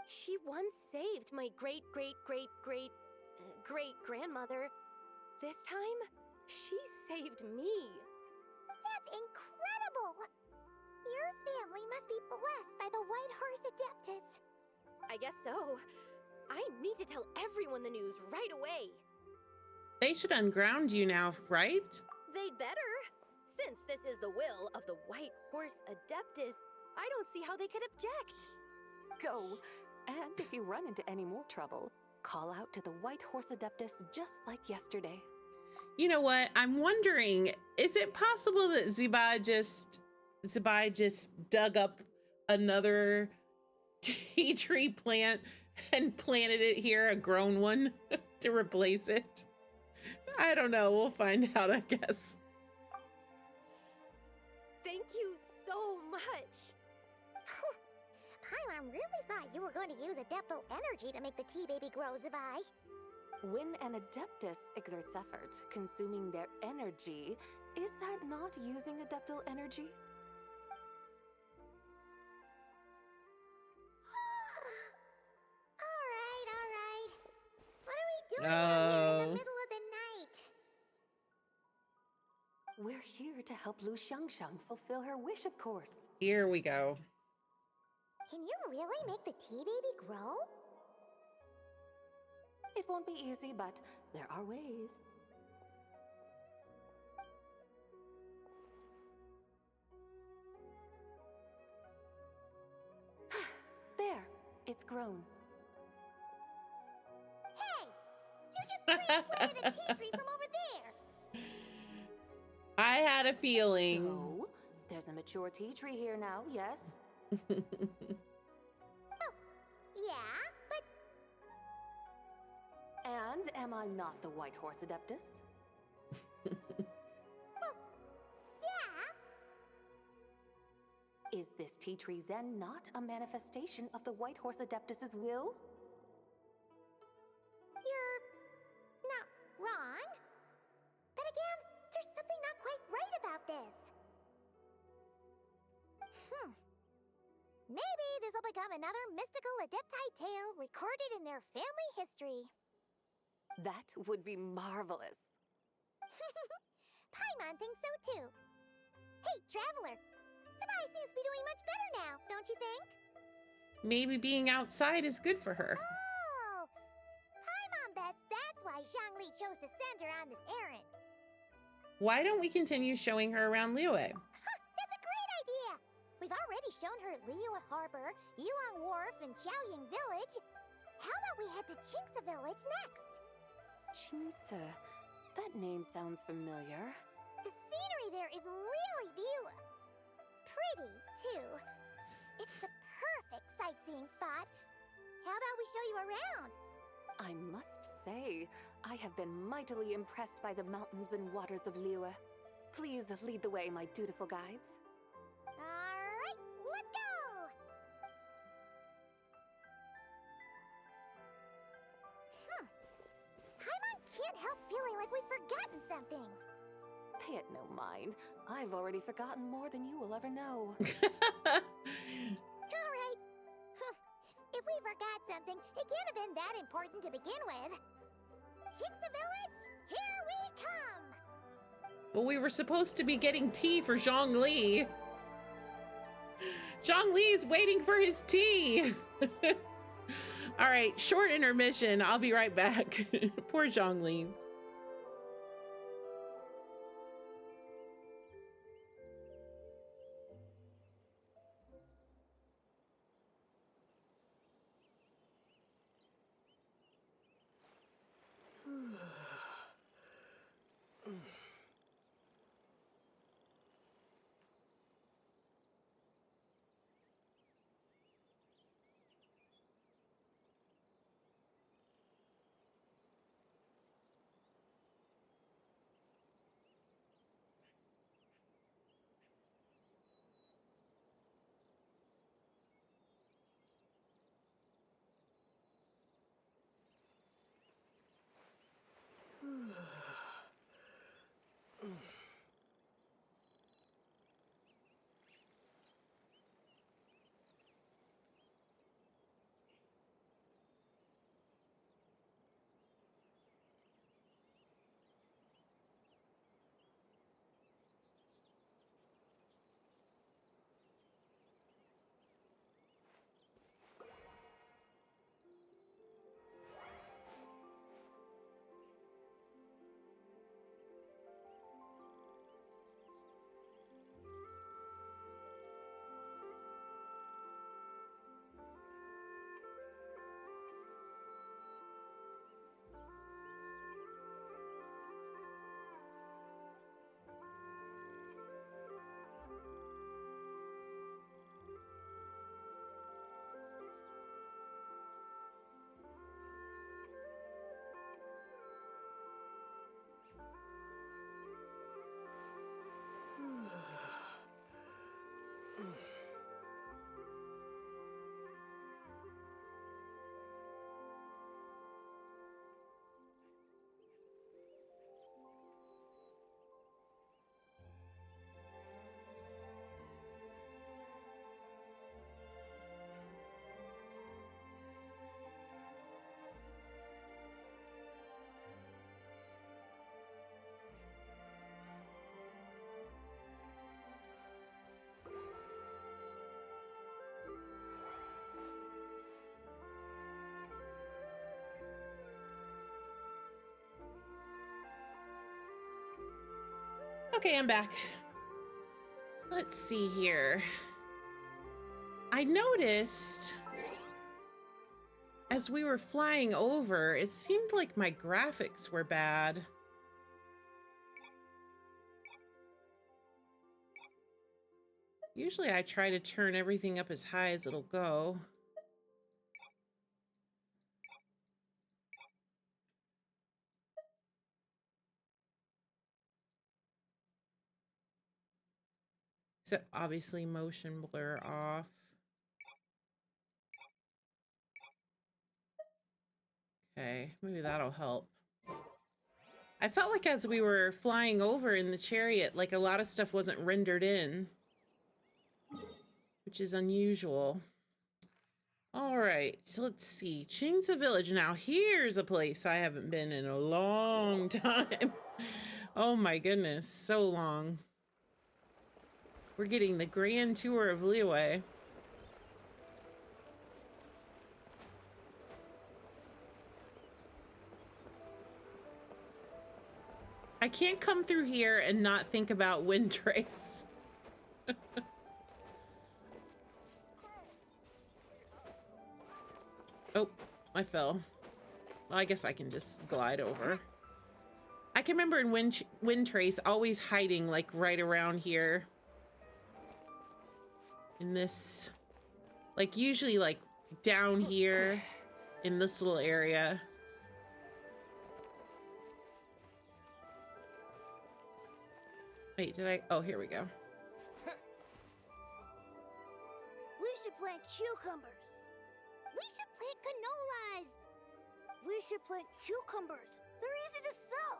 She once saved my great-great-great-great-great-grandmother. This time, she saved me. That's incredible! Your family must be blessed by the White Horse Adeptus. I guess so. I need to tell everyone the news right away. They should unground you now, right? They'd better. Since this is the will of the White Horse Adeptus, I don't see how they could object. Go, and if you run into any more trouble, call out to the White Horse Adeptus just like yesterday. You know what? I'm wondering, is it possible that Zibai just dug up another tea tree plant and planted it here, a grown one, to replace it? I don't know. We'll find out, I guess. Thank you so much. Paimon really thought you were going to use Adeptal energy to make the tea baby grow, Zibai. When an Adeptus exerts effort, consuming their energy, is that not using Adeptal energy? All right. What are we doing out here in the middle of the night? We're here to help Lu Xiangxiang fulfill her wish, of course. Here we go. Can you really make the tea baby grow? It won't be easy, but there are ways. There, it's grown. Hey! You just transplanted a tea tree from over there! I had a feeling. So, there's a mature tea tree here now, yes? Yeah, but... And am I not the White Horse Adeptus? Well, yeah. Is this tea tree then not a manifestation of the White Horse Adeptus's will? You're not wrong. But again, there's something not quite right about this. Maybe this will become another mystical Adepti tale recorded in their family history. That would be marvelous. Paimon thinks so too. Hey, Traveler! Zibai seems to be doing much better now, don't you think? Maybe being outside is good for her. Oh! Paimon bets that's why Zhongli chose to send her on this errand. Why don't we continue showing her around Liyue? That's a great idea! We've already shown her Liyue Harbor, Yuan Wharf, and Xiaoying Village. How about we head to Qingce Village next? Qingce. That name sounds familiar. The scenery there is really beautiful. Pretty, too. It's the perfect sightseeing spot. How about we show you around? I must say, I have been mightily impressed by the mountains and waters of Liyue. Please lead the way, my dutiful guides. we've forgotten something. Pay it no mind. I've already forgotten more than you will ever know. All right. Huh. If we forgot something, it can't have been that important to begin with. Chinks Village, here we come! Well, we were supposed to be getting tea for Zhongli. Zhongli's waiting for his tea. All right, short intermission. I'll be right back. Poor Zhongli. Okay, I'm back. Let's see here. I noticed as we were flying over, it seemed like my graphics were bad. Usually I try to turn everything up as high as it'll go. Except obviously motion blur off. Okay, maybe that'll help. I felt like as we were flying over in the chariot, like a lot of stuff wasn't rendered in, which is unusual. All right, so let's see. Chingsa Village. Now, here's a place I haven't been in a long time. Oh my goodness, so long. We're getting the grand tour of Liyue. I can't come through here and not think about Wind Trace. Oh, I fell. Well, I guess I can just glide over. I can remember in Wind Trace always hiding like right around here. In this, like usually like down here in this little area. Wait, did I? Oh, here we go. We should plant cucumbers. We should plant canolas. We should plant cucumbers. They're easy to sow.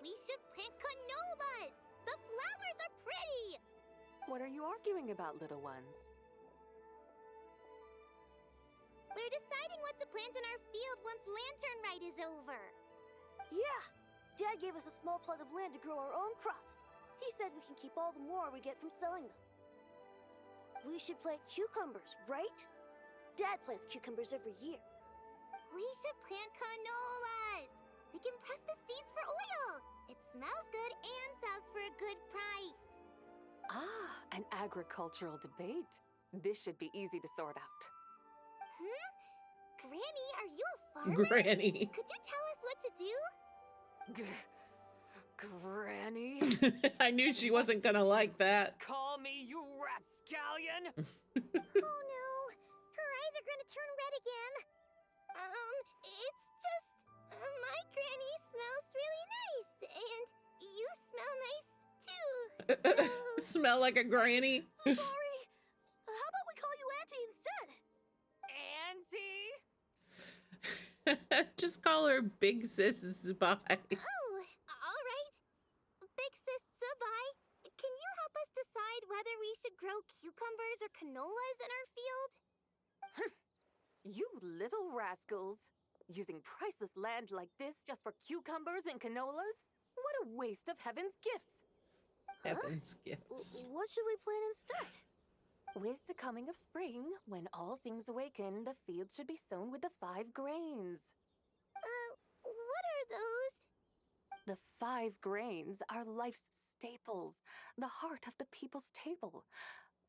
We should plant canolas! The flowers are pretty! What are you arguing about, little ones? We're deciding what to plant in our field once Lantern Rite is over. Yeah! Dad gave us a small plot of land to grow our own crops. He said we can keep all the more we get from selling them. We should plant cucumbers, right? Dad plants cucumbers every year. We should plant canolas! We can press the seeds for oil! It smells good and sells for a good price. Ah, an agricultural debate. This should be easy to sort out. Granny, are you a farmer? Granny. Could you tell us what to do? Granny? Oh I knew she wasn't gonna like that. Call me, you rapscallion! Oh no, her eyes are gonna turn red again. It's just, my granny smells really nice, and you smell nice too. So... Smell like a granny. Sorry. How about we call you Auntie instead? Auntie? Just call her Big Sis Zibai. Oh, all right. Big Sis Zibai, can you help us decide whether we should grow cucumbers or canolas in our field? You little rascals! Using priceless land like this just for cucumbers and canolas? What a waste of heaven's gifts! Heaven's gifts. What should we plant instead? With the coming of spring, when all things awaken, the fields should be sown with the 5 grains. What are those? The 5 grains are life's staples, the heart of the people's table.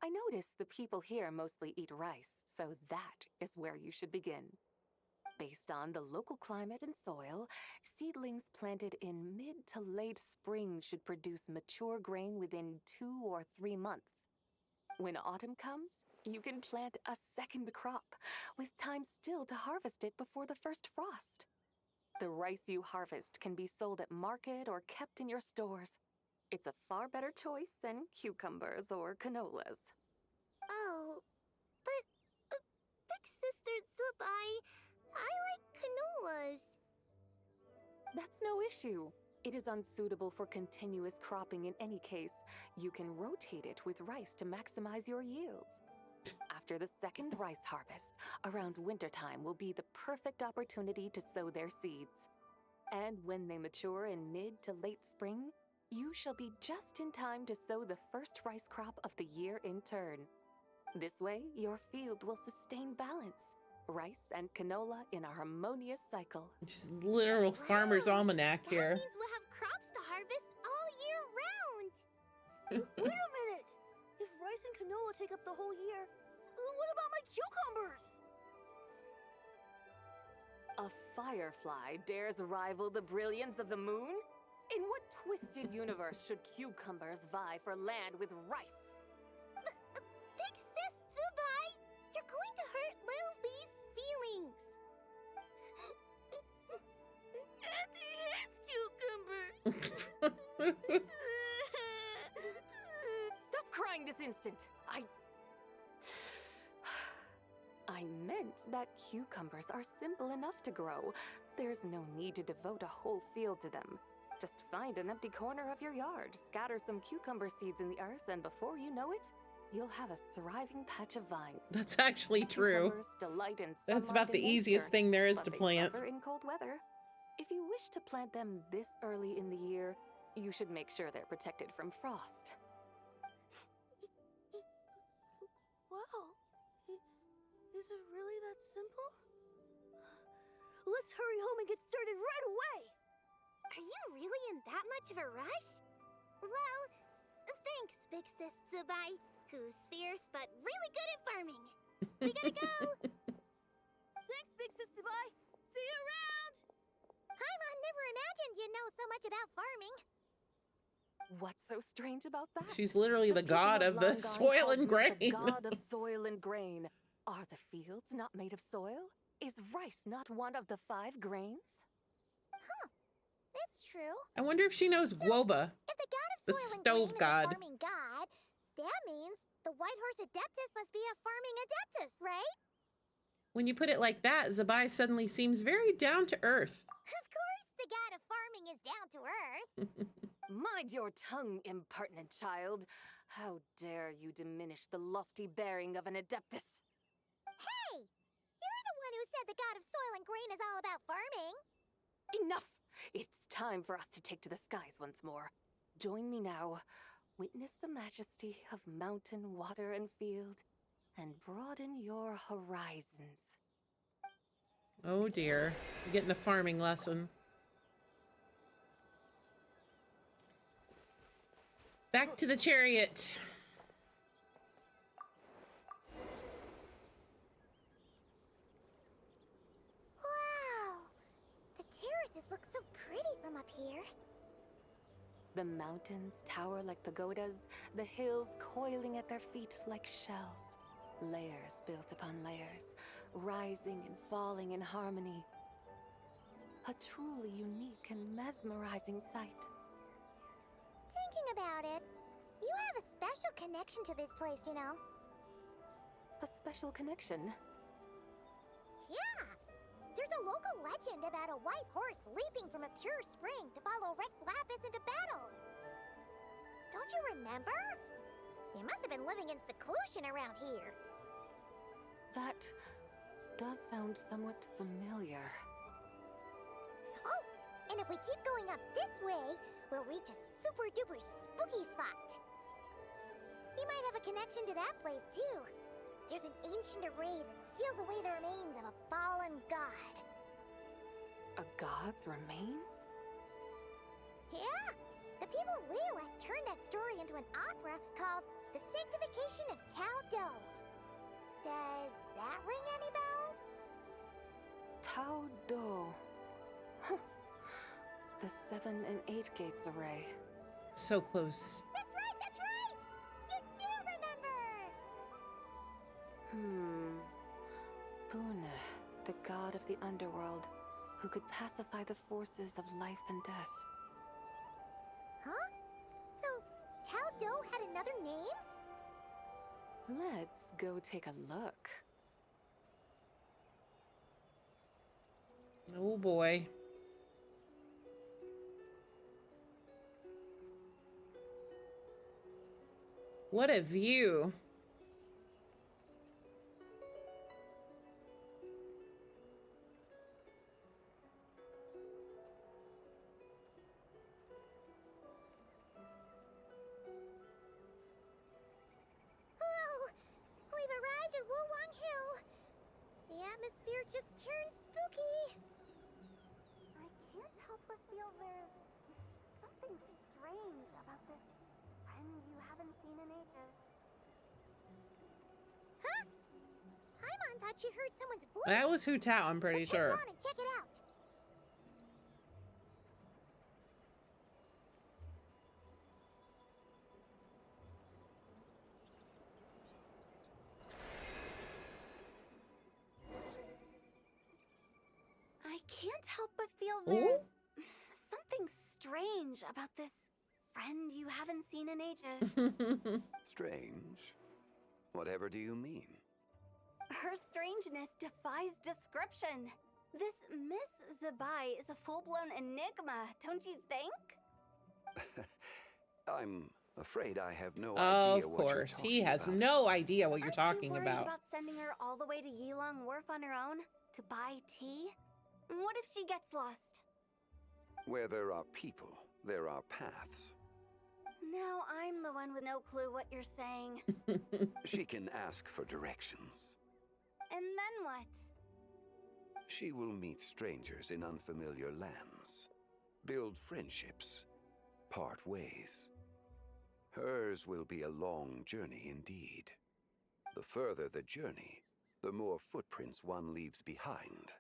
I notice the people here mostly eat rice, so that is where you should begin. Based on the local climate and soil, seedlings planted in mid to late spring should produce mature grain within 2 or 3 months. When autumn comes, you can plant a second crop, with time still to harvest it before the first frost. The rice you harvest can be sold at market or kept in your stores. It's a far better choice than cucumbers or canolas. Oh, but Big Sister Zibai, I like canolas. That's no issue. It is unsuitable for continuous cropping in any case. You can rotate it with rice to maximize your yields. After the second rice harvest, around wintertime will be the perfect opportunity to sow their seeds. And when they mature in mid to late spring, you shall be just in time to sow the first rice crop of the year in turn. This way, your field will sustain balance. Rice and canola in a harmonious cycle. Just literal farmer's almanac here. That means we'll have crops to harvest all year round. Wait a minute! If rice and canola take up the whole year, what about my cucumbers? A firefly dares rival the brilliance of the moon? In what twisted universe should cucumbers vie for land with rice? Big Sis Zibai, you're going to hurt Lil Lee's feelings. Auntie hates cucumbers. Stop crying this instant! I meant that cucumbers are simple enough to grow. There's no need to devote a whole field to them. Just find an empty corner of your yard, scatter some cucumber seeds in the earth, and before you know it, you'll have a thriving patch of vines. That's actually true. Cucumbers delight in That's sunlight about the and easiest moisture, thing there is but to they plant. suffer in cold weather. If you wish to plant them this early in the year, you should make sure they're protected from frost. Wow. Is it really that simple? Let's hurry home and get started right away! Are you really in that much of a rush? Well, thanks, Big Sis Zibai, who's fierce but really good at farming. We gotta go! Thanks, Big Sis Zibai! See you around! Paimon never imagined you'd know so much about farming. What's so strange about that? She's literally the god of the soil and grain. The god of soil and grain. Are the fields not made of soil? Is rice not one of the 5 grains? Huh. That's true. I wonder if she knows Guoba, If the god of the soil and stove grain god. is a farming god, that means the White Horse Adeptus must be a farming adeptus, right? When you put it like that, Zibai suddenly seems very down to earth. Of course, the god of farming is down to to Earth. Mind your tongue, impertinent child. How dare you diminish the lofty bearing of an adeptus? Hey! You're the one who said the god of soil and grain is all about farming. Enough! It's time for us to take to the skies once more. Join me now. Witness the majesty of mountain, water, and field, and broaden your horizons. Oh dear. We're getting a farming lesson. Back to the chariot. Wow! The terraces look so pretty from up here. The mountains tower like pagodas, the hills coiling at their feet like shells. Layers built upon layers, rising and falling in harmony. A truly unique and mesmerizing sight. Thinking about it, you have a special connection to this place, you know. A special connection? Yeah! There's a local legend about a white horse leaping from a pure spring to follow Rex Lapis into battle. Don't you remember? You must have been living in seclusion around here. That does sound somewhat familiar. Oh, and if we keep going up this way, we'll reach a super duper spooky spot. You might have a connection to that place too. There's an ancient array that seals away the remains of a fallen god. A god's remains? Yeah! The people of Liyue turned that story into an opera called The Sanctification of Tao Do. Does that ring any bells? Tao Do. Huh. The 7 and 8 gates array. So close. That's right, that's right! You do remember! Puna, the god of the underworld, who could pacify the forces of life and death. Huh? So, Tao Do had another name? Let's go take a look. Oh boy. What a view. We've arrived at Wulwang Hill. The atmosphere just turned spooky. I can't help but feel there's something strange about this friend you haven't seen in ages. Huh? Paimon thought she heard someone's voice. That was Hu Tao, I'm pretty sure. Let's head on and check it out. I can't help but feel there's something strange about this friend you haven't seen in ages. Strange? Whatever do you mean? Her strangeness defies description. This Miss Zibai is a full-blown enigma, don't you think? I'm afraid I have no Of idea what you're course. talking He has about. no idea what you're talking Worried about. about sending her all the way to Yilong Wharf on her own to buy tea? What if she gets lost? Where there are people, there are paths. Now I'm the one with no clue what you're saying. She can ask for directions. And then what? She will meet strangers in unfamiliar lands, build friendships, part ways. Hers will be a long journey indeed. The further the journey, the more footprints one leaves behind.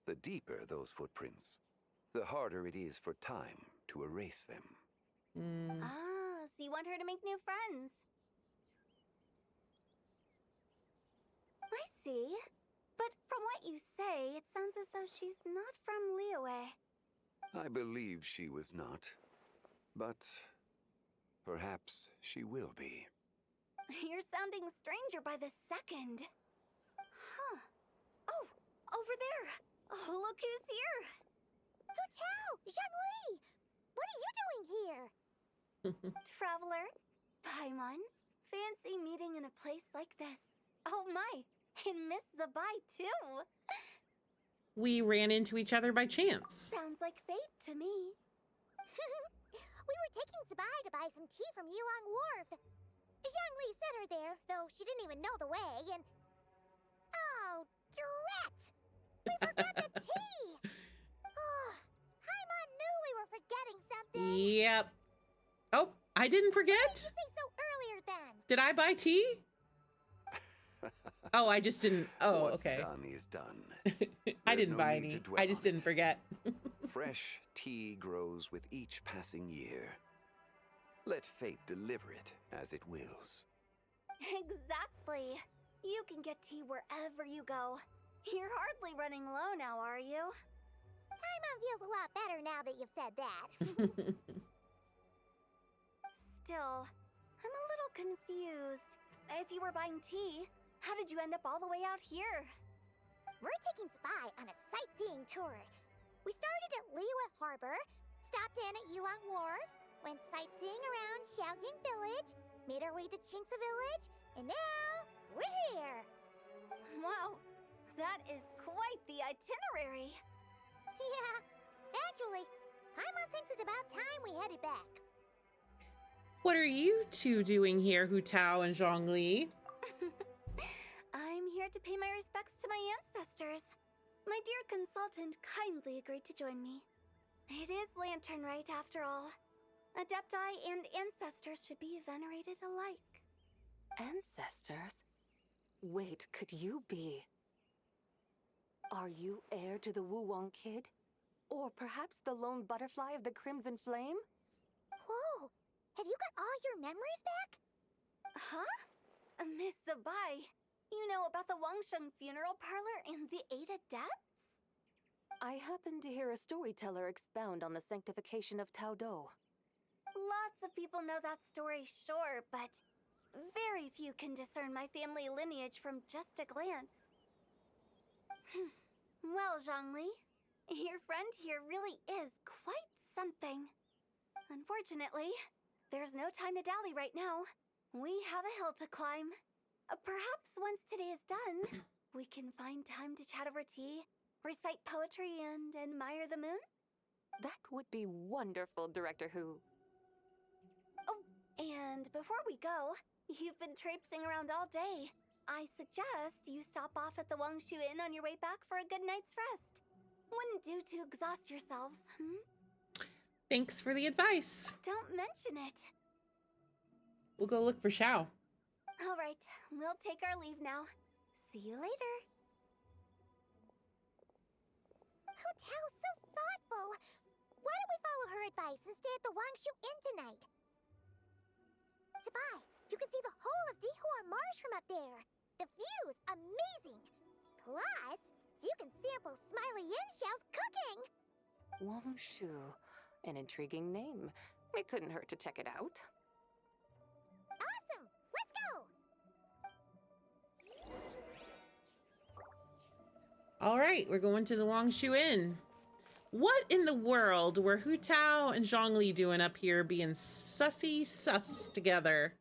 The deeper those footprints, the harder it is for time to erase them. Ah, so you want her to make new friends? I see. But from what you say, it sounds as though she's not from Liyue. I believe she was not, but perhaps she will be. You're sounding stranger by the second. Huh. Oh, over there. Oh, look who's here. Hu Tao! Zhongli! Traveler, Paimon, fancy meeting in a place like this. Oh my, and Miss Zibai too. We ran into each other by chance. Sounds like fate to me. We were taking Zibai to buy some tea from Yulong Wharf. Zhongli sent her there, though she didn't even know the way, and... Oh, drat! We forgot the tea! Oh, Paimon knew we were forgetting something. Yep. Oh, I didn't forget. Why didn't you say so earlier then? Did I buy tea? Oh, I just didn't. Oh, What's okay. done is done. I There's didn't no buy need to any. dwell I just on didn't it. forget. Fresh tea grows with each passing year. Let fate deliver it as it wills. Exactly. You can get tea wherever you go. You're hardly running low now, are you? Paimon feels a lot better now that you've said that. Still, I'm a little confused. If you were buying tea, how did you end up all the way out here? We're taking Zibai on a sightseeing tour. We started at Liyue Harbor, stopped in at Yulong Wharf, went sightseeing around Xiaoying Village, made our way to Qingce Village, and now we're here. Wow, that is quite the itinerary. Yeah, actually, Paimon thinks it's about time we headed back. What are you two doing here, Hu Tao and Zhongli? I'm here to pay my respects to my ancestors. My dear consultant kindly agreed to join me. It is Lantern Rite, after all. Adepti and ancestors should be venerated alike. Ancestors? Wait, could you be? Are you heir to the Wu Wong kid? Or perhaps the lone butterfly of the Crimson Flame? Whoa, have you got all your memories back? Huh? Miss Zibai, you know about the Wangsheng funeral parlor and the 8 adepts? I happened to hear a storyteller expound on the sanctification of Tao Do. Lots of people know that story, sure, but very few can discern my family lineage from just a glance. Well, Zhongli, your friend here really is quite something. Unfortunately, there's no time to dally right now. We have a hill to climb. Perhaps once today is done, we can find time to chat over tea, recite poetry, and admire the moon? That would be wonderful, Director Hu. Oh, and before we go, you've been traipsing around all day. I suggest you stop off at the Wangshu Inn on your way back for a good night's rest. Wouldn't do to exhaust yourselves, hmm? Thanks for the advice. Don't mention it. We'll go look for Xiao. All right, we'll take our leave now. See you later. Hu Tao's so thoughtful. Why don't we follow her advice and stay at the Wangshu Inn tonight? Zibai, you can see the whole of Dihua Marsh from up there. The view's amazing. Plus, you can sample Smiley Yin Xiao's cooking. Wang Shu. An intriguing name. It couldn't hurt to check it out. Awesome! Let's go! All right, we're going to the Wangshu Inn. What in the world were Hu Tao and Zhongli doing up here being sussy sus together?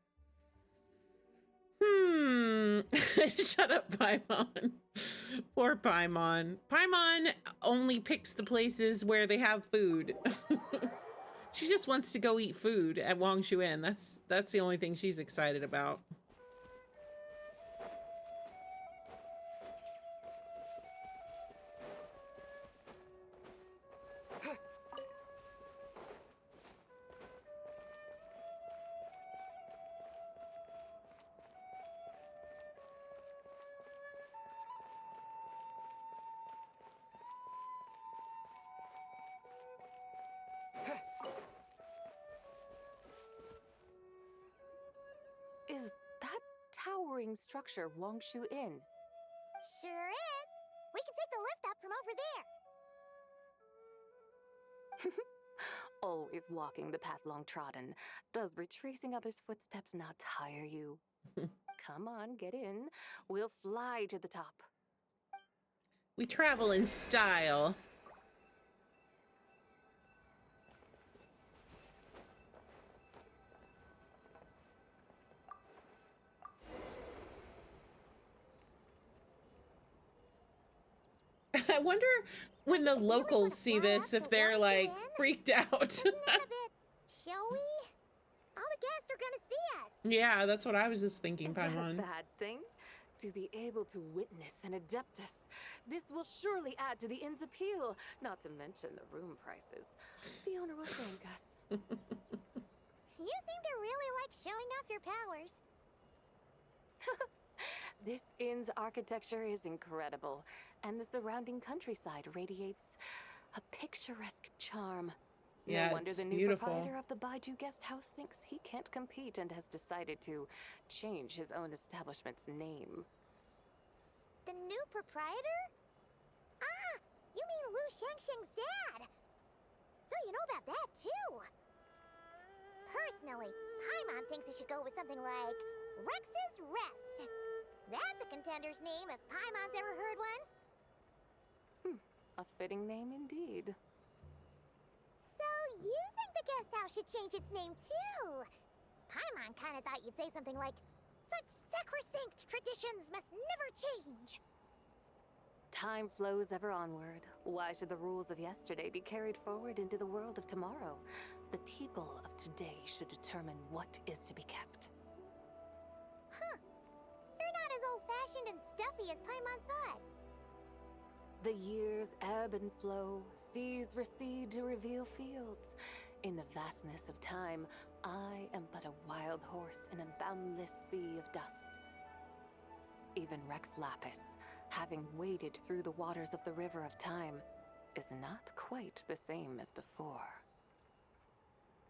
Shut up, Paimon. Poor Paimon. Paimon only picks the places where they have food. She just wants to go eat food at Wangshu Inn. That's the only thing she's excited about. Is that towering structure Wangshu Inn? Sure is. We can take the lift up from over there. Always walking the path long trodden. Does retracing others' footsteps not tire you? Come on, get in. We'll fly to the top. We travel in style. wonder when the locals see this if they're like freaked out. Isn't that a bit showy? All the guests are gonna see us. Yeah, that's what I was just thinking, Is that a Paimon. bad thing? To be able to witness an Adeptus. This will surely add to the inn's appeal, not to mention the room prices. The owner will thank us. You seem to really like showing off your powers. This inn's architecture is incredible, and the surrounding countryside radiates a picturesque charm. Yeah, No wonder it's the new beautiful. proprietor of the Baiju guest house thinks he can't compete and has decided to change his own establishment's name. The new proprietor? Ah, you mean Lu Shengsheng's dad. So you know about that too. Personally, Paimon thinks it should go with something like Rex's Rest. That's a contender's name if Paimon's ever heard one. A fitting name indeed. So you think the guest house should change its name too? Paimon kinda thought you'd say something like, such sacrosanct traditions must never change. Time flows ever onward. Why should the rules of yesterday be carried forward into the world of tomorrow? The people of today should determine what is to be kept. Huh. You're not as old-fashioned and stuffy as Paimon thought. The years ebb and flow, seas recede to reveal fields. In the vastness of time, I am but a wild horse in a boundless sea of dust. Even Rex Lapis, having waded through the waters of the river of time, is not quite the same as before.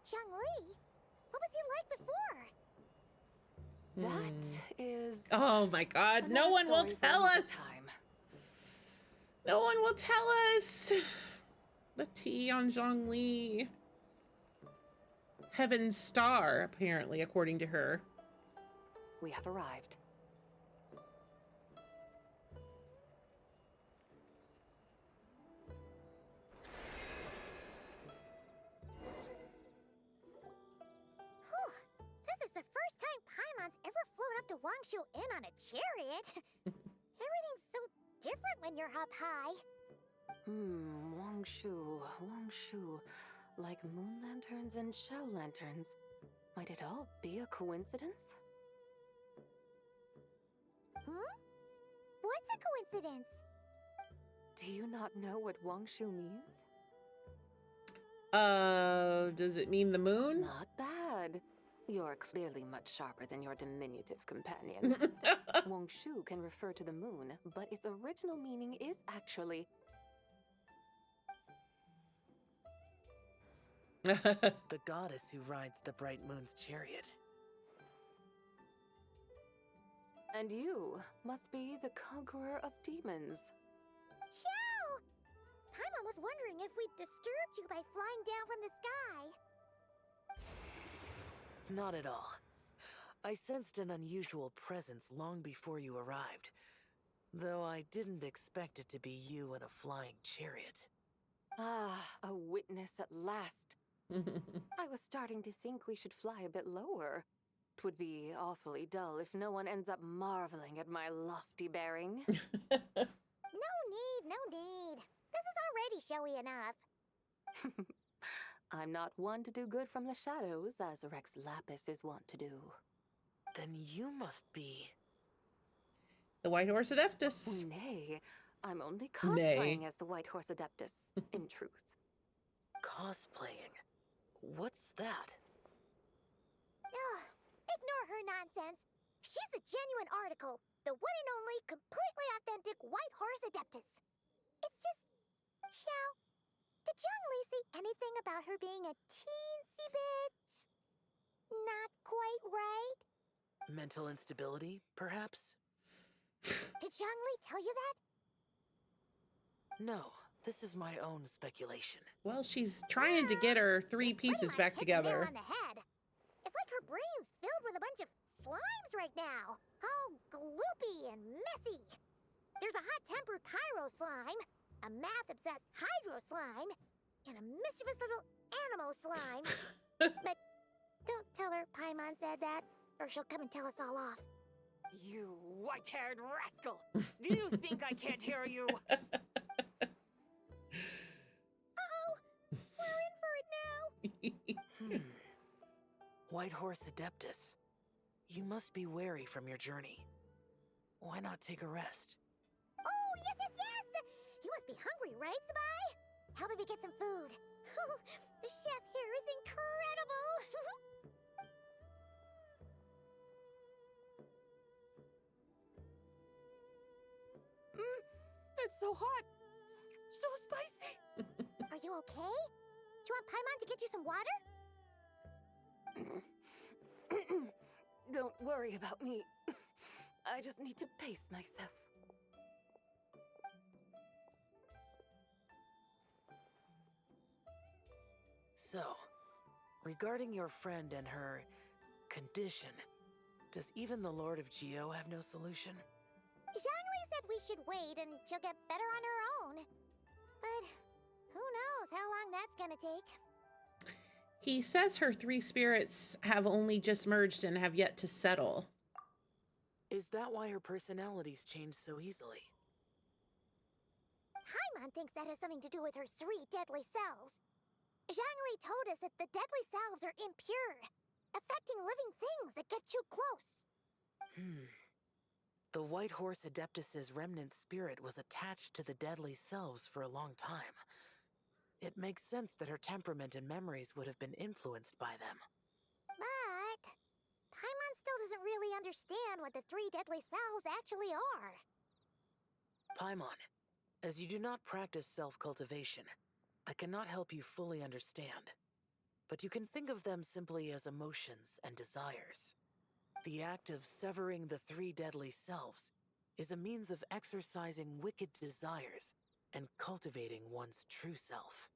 Zhongli? What was he like before? That is... Oh my god, no one will tell us! No one will tell us! The tea on Zhongli. Heaven's star, apparently, according to her. We have arrived. Whew. This is the first time Paimon's ever flown up to Wangshu Inn on a chariot. Everything's so different when you're up high. Wangshu. Like moon lanterns and shell lanterns. Might it all be a coincidence? What's a coincidence? Do you not know what Wangshu means? Does it mean the moon? Not bad. You're clearly much sharper than your diminutive companion. Wangshu can refer to the moon, but its original meaning is actually... The goddess who rides the bright moon's chariot. And you must be the conqueror of demons. Xiao! Paimon was wondering if we'd disturbed you by flying down from the sky. Not at all. I sensed an unusual presence long before you arrived, though I didn't expect it to be you in a flying chariot. Ah, a witness at last. I was starting to think we should fly a bit lower. It would be awfully dull if no one ends up marveling at my lofty bearing. No need. This is already showy enough. I'm not one to do good from the shadows, as Rex Lapis is wont to do. Then you must be... The White Horse Adeptus. Nay, I'm only cosplaying as the White Horse Adeptus, in truth. Cosplaying? What's that? Ugh, ignore her nonsense. She's the genuine article, the one and only, completely authentic White Horse Adeptus. It's just... Xiao, did Zhongli say anything about her being a teensy bit... not quite right? Mental instability, perhaps? Did Zhongli tell you that? No, this is my own speculation. Well, she's trying to get her three pieces back together. On the head. It's like her brain's filled with a bunch of slimes right now. All gloopy and messy. There's a hot-tempered pyro slime, a math-obsessed hydro slime, and a mischievous little animal slime. But don't tell her Paimon said that, or she'll come and tell us all off. You white-haired rascal! Do you think I can't hear you? White Horse Adeptus, you must be weary from your journey. Why not take a rest? Oh, yes, yes, yes! You must be hungry, right, Zibai? How about we get some food? The chef here is incredible! It's so hot. So spicy. Are you okay? Do you want Paimon to get you some water? Don't worry about me. I just need to pace myself. So, regarding your friend and her condition, does even the Lord of Geo have no solution? Zhangli said we should wait and she'll get better on her own. But who knows how long that's gonna take. He says her three spirits have only just merged and have yet to settle. Is that why her personalities change so easily? Paimon thinks that has something to do with her three deadly selves. Zhangli told us that the deadly selves are impure, affecting living things that get too close. The White Horse Adeptus's remnant spirit was attached to the deadly selves for a long time. It makes sense that her temperament and memories would have been influenced by them. But Paimon still doesn't really understand what the three deadly selves actually are. Paimon, as you do not practice self-cultivation, I cannot help you fully understand. But you can think of them simply as emotions and desires. The act of severing the three deadly selves is a means of exercising wicked desires and cultivating one's true self.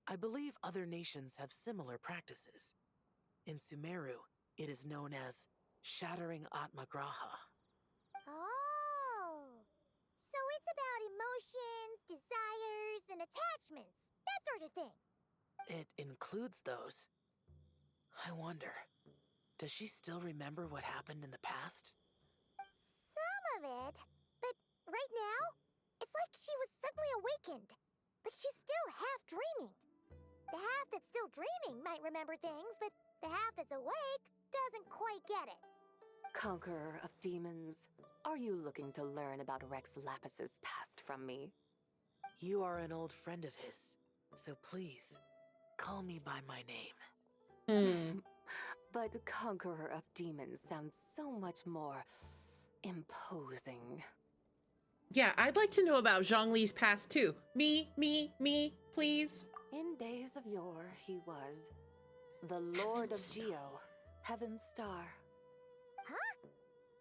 I believe other nations have similar practices. In Sumeru, it is known as shattering Atmagraha. Oh, so it's about emotions, desires, and attachments, that sort of thing. It includes those. I wonder, does she still remember what happened in the past? Some of it, but right now, it's like she was suddenly awakened. Like she's still half dreaming. The half that's still dreaming might remember things, but the half that's awake doesn't quite get it. Conqueror of demons, are you looking to learn about Rex Lapis's past from me? You are an old friend of his, so please, call me by my name. But Conqueror of Demons sounds so much more imposing. Yeah, I'd like to know about Zhongli's past too. Me, please. In days of yore, he was the Lord of Geo, Heaven's Star. Huh?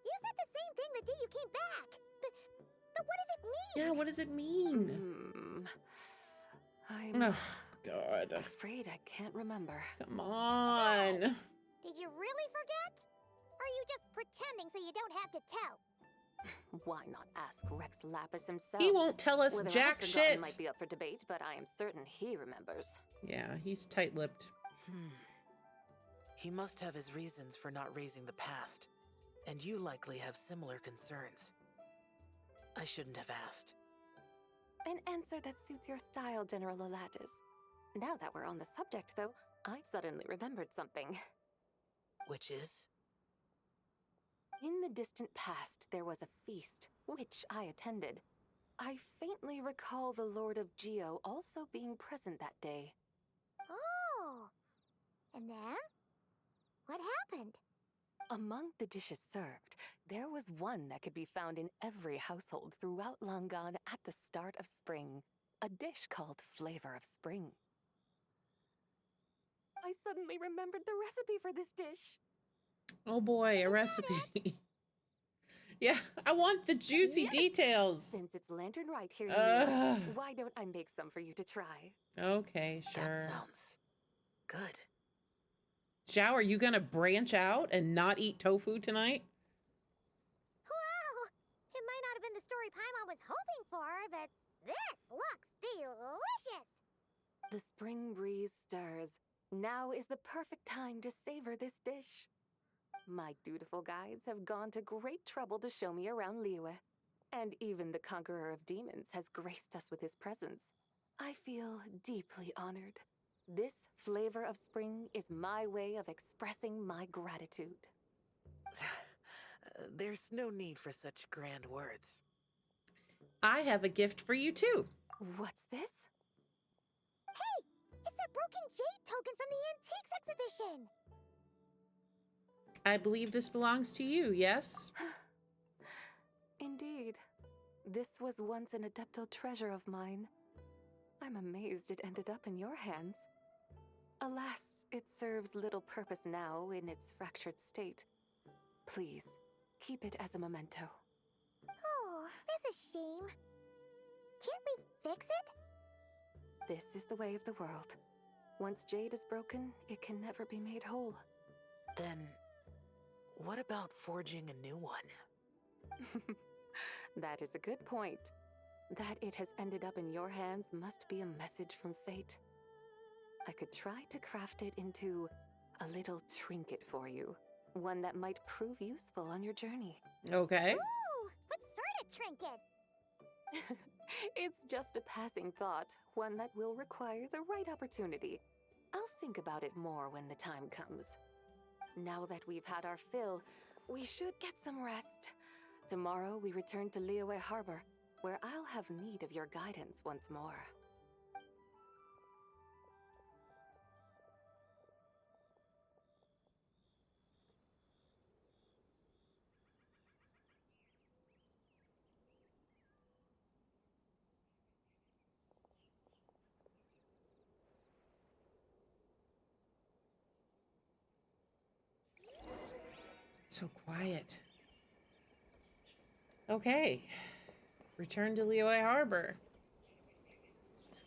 You said the same thing the day you came back. But what does it mean? Yeah, what does it mean? I'm God. afraid I can't remember. Come on. No. Did you really forget? Or are you just pretending so you don't have to tell? Why not ask Rex Lapis himself? He won't tell us Whether jack I've forgotten shit. Might be up for debate, but I am certain he remembers. Yeah, he's tight-lipped. He must have his reasons for not raising the past, and you likely have similar concerns. I shouldn't have asked. An answer that suits your style, General Olatis. Now that we're on the subject, though, I suddenly remembered something. Which is? In the distant past, there was a feast, which I attended. I faintly recall the Lord of Geo also being present that day. Oh. And then? What happened? Among the dishes served, there was one that could be found in every household throughout Langan at the start of spring. A dish called Flavor of Spring. I suddenly remembered the recipe for this dish. Oh boy, a recipe. Yeah, I want the juicy details. Since it's Lantern Rite here in New York, why don't I make some for you to try? Okay, sure. That sounds good. Zhao, are you gonna branch out and not eat tofu tonight? Wow! It might not have been the story Paimon was hoping for, but this looks delicious! The spring breeze stirs. Now is the perfect time to savor this dish. My dutiful guides have gone to great trouble to show me around Liyue, and even the Conqueror of Demons has graced us with his presence. I feel deeply honored. This flavor of spring is my way of expressing my gratitude. There's no need for such grand words. I have a gift for you too. What's this? Hey! It's that broken jade token from the antiques exhibition! I believe this belongs to you, yes? Indeed. This was once an Adepto treasure of mine. I'm amazed it ended up in your hands. Alas, it serves little purpose now in its fractured state. Please, keep it as a memento. Oh, that's a shame. Can't we fix it? This is the way of the world. Once jade is broken, it can never be made whole. Then, what about forging a new one? That is a good point. That it has ended up in your hands must be a message from fate. I could try to craft it into a little trinket for you. One that might prove useful on your journey. Okay. Ooh, what sort of trinket? It's just a passing thought, one that will require the right opportunity. I'll think about it more when the time comes. Now that we've had our fill, we should get some rest. Tomorrow we return to Liyue Harbor, where I'll have need of your guidance once more. So quiet. Okay. Return to Liyue Harbor.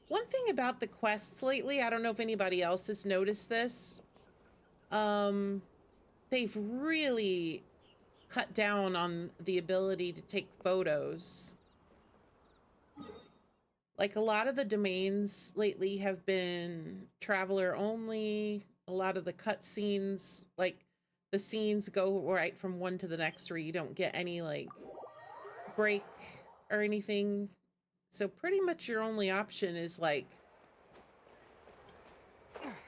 One thing about the quests lately, I don't know if anybody else has noticed this. They've really cut down on the ability to take photos. Like a lot of the domains lately have been traveler only. A lot of the cutscenes, like the scenes go right from one to the next where you don't get any like break or anything. So pretty much your only option is like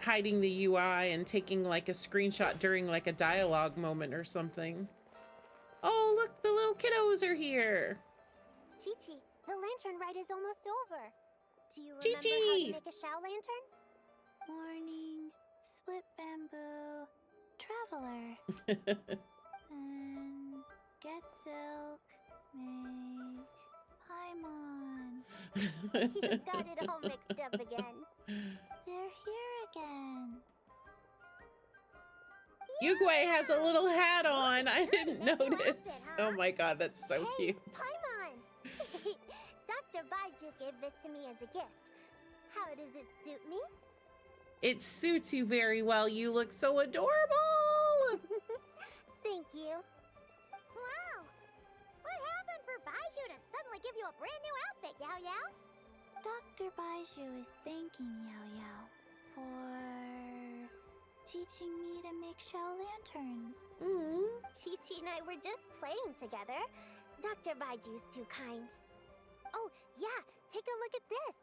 hiding the UI and taking like a screenshot during like a dialogue moment or something. Oh, look, the little kiddos are here. Chi-Chi, the Lantern Rite is almost over. Do you remember Chi-Chi! how to make a Shao lantern? Morning, split bamboo, traveler. And get silk, make Paimon. You got it all mixed up again. They're here again. Yugway has a little hat on. I didn't Outfit, notice. huh? Oh my god, that's so Hey, cute. it's Paimon! Dr. Baiju gave this to me as a gift. How does it suit me? It suits you very well. You look so adorable. Thank you. Wow! What happened for Baiju to suddenly give you a brand new outfit, Yao Yao? Dr. Baiju is thanking Yao Yao for teaching me to make Shao lanterns. Chi-Chi and I were just playing together. Dr. Baiju's too kind. Oh, yeah, take a look at this.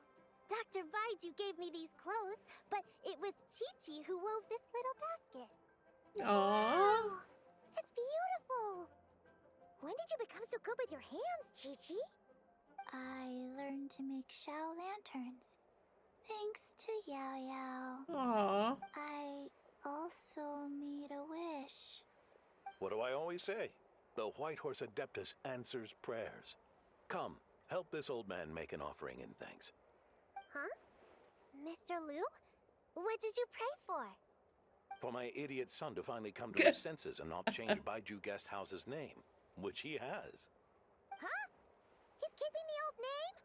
Dr. Baiju gave me these clothes, but it was Chi-Chi who wove this little basket. Aww. Wow, it's beautiful. When did you become so good with your hands, Chi-Chi? I learned to make Shao lanterns. Thanks to Yao Yao. Aww. I also made a wish. What do I always say? The White Horse Adeptus answers prayers. Come, help this old man make an offering in thanks. Huh? Mr. Liu? What did you pray for? For my idiot son to finally come to his senses and not change Baiju Guest House's name, which he has. Huh? He's keeping the old name?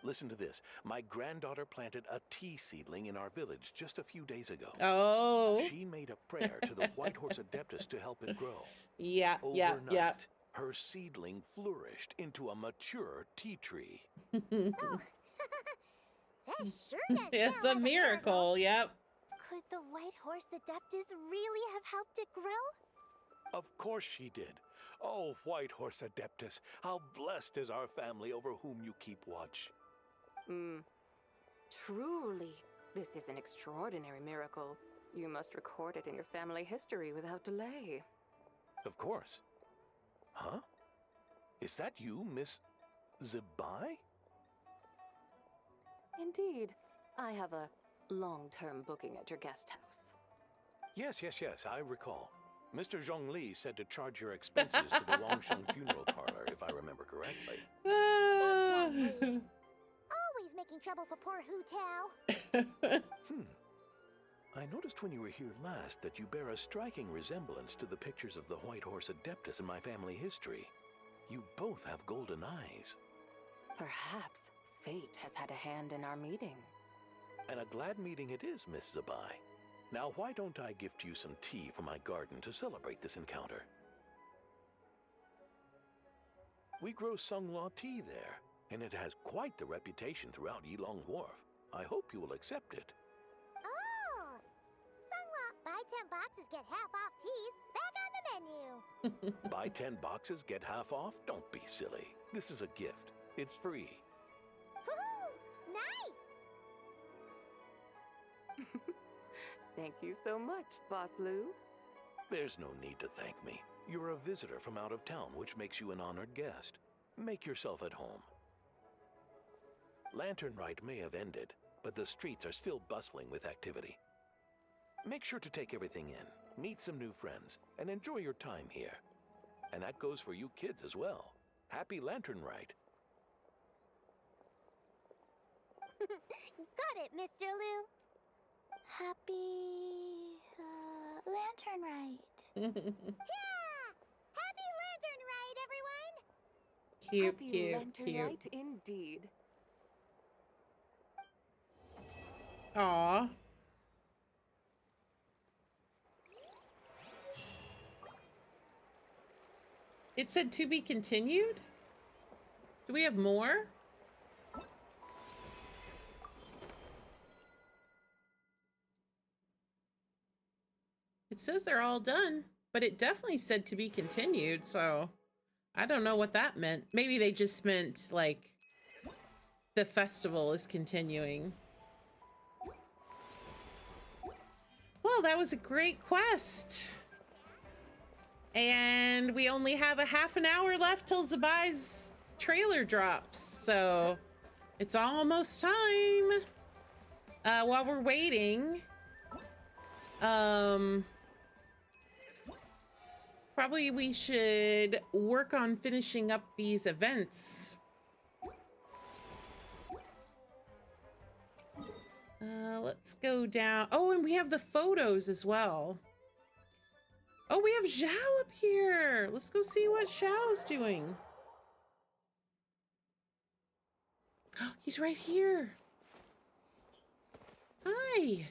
Listen to this. My granddaughter planted a tea seedling in our village just a few days ago. Oh. She made a prayer to the White Horse Adeptus to help it grow. Yeah, Overnight, her seedling flourished into a mature tea tree. Oh. That sure does It's sound a like miracle, yep. Could the White Horse Adeptus really have helped it grow? Of course she did. Oh, White Horse Adeptus, how blessed is our family over whom you keep watch. Truly, This is an extraordinary miracle. You must record it in your family history without delay. Of course. Huh? Is that you, Miss Zibai? Indeed. I have a long-term booking at your guest house. Yes, I recall. Mr. Zhongli said to charge your expenses to the Longsheng funeral parlor, if I remember correctly. Always making trouble for poor Hu Tao. I noticed when you were here last that you bear a striking resemblance to the pictures of the White Horse Adeptus in my family history. You both have golden eyes. Perhaps fate has had a hand in our meeting. And a glad meeting it is, Miss Zibai. Now, why don't I gift you some tea from my garden to celebrate this encounter? We grow Sunglaw tea there, and it has quite the reputation throughout Yilong Wharf. I hope you will accept it. Oh! Sunglaw, buy 10 boxes, get half off teas, back on the menu. Buy 10 boxes, get half off? Don't be silly. This is a gift. It's free. Woohoo! Nice! Thank you so much, Boss Lou. There's no need to thank me. You're a visitor from out of town, which makes you an honored guest. Make yourself at home. Lantern Rite may have ended, but the streets are still bustling with activity. Make sure to take everything in, meet some new friends, and enjoy your time here. And that goes for you kids as well. Happy Lantern Rite. Got it, Mr. Lou. Happy Lantern Rite. Yeah! Happy Lantern Rite, everyone! Cute, Happy Lantern Rite indeed. Aw. It said to be continued? Do we have more? It says they're all done, but it definitely said to be continued, so I don't know what that meant. Maybe they just meant, like, the festival is continuing. Well, that was a great quest. And we only have a half an hour left till Zibai's trailer drops, so it's almost time. While we're waiting, probably we should work on finishing up these events. Let's go down. Oh, and we have the photos as well. Oh, we have Zhao up here. Let's go see what Zhao's doing. He's right here. Hi.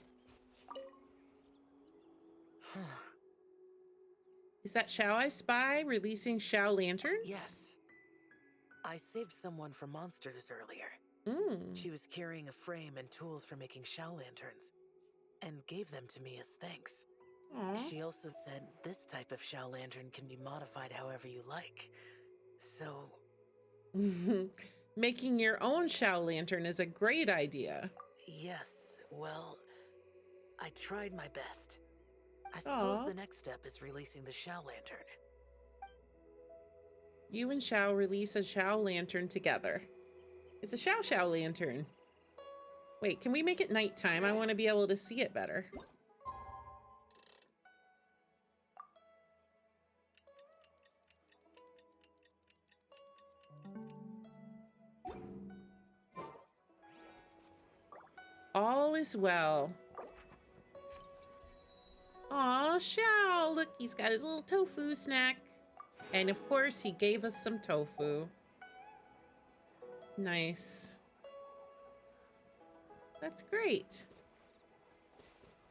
Is that Zhao I spy releasing Zhao lanterns? Yes. I saved someone from monsters earlier. She was carrying a frame and tools for making Zhao lanterns, and gave them to me as thanks. Aww. She also said this type of Zhao lantern can be modified however you like. So... Making your own Zhao lantern is a great idea. Yes, well, I tried my best. I suppose the next step is releasing the Zhao lantern. You and Zhao release a Zhao lantern together. It's a Zhao lantern. Wait, can we make it nighttime? I want to be able to see it better. All is well. Aw, Zhao, look, he's got his little tofu snack. And of course, he gave us some tofu. Nice. That's great.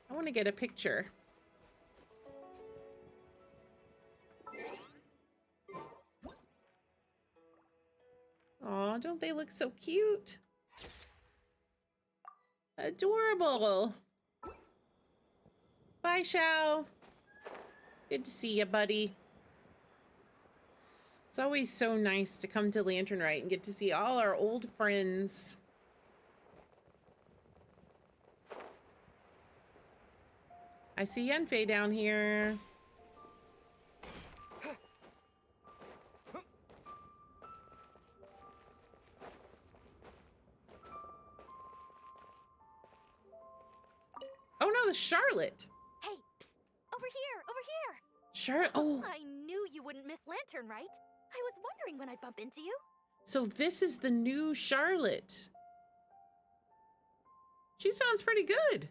I want to get a picture. Aw, don't they look so cute? Adorable. Bye, Zhao. Good to see you, buddy. It's always so nice to come to Lantern Rite and get to see all our old friends. I see Yenfei down here. Oh no, the Charlotte. Hey, psst, over here! Charlotte. Oh. I knew you wouldn't miss Lantern Rite. I was wondering when I'd bump into you. So this is the new Charlotte. She sounds pretty good.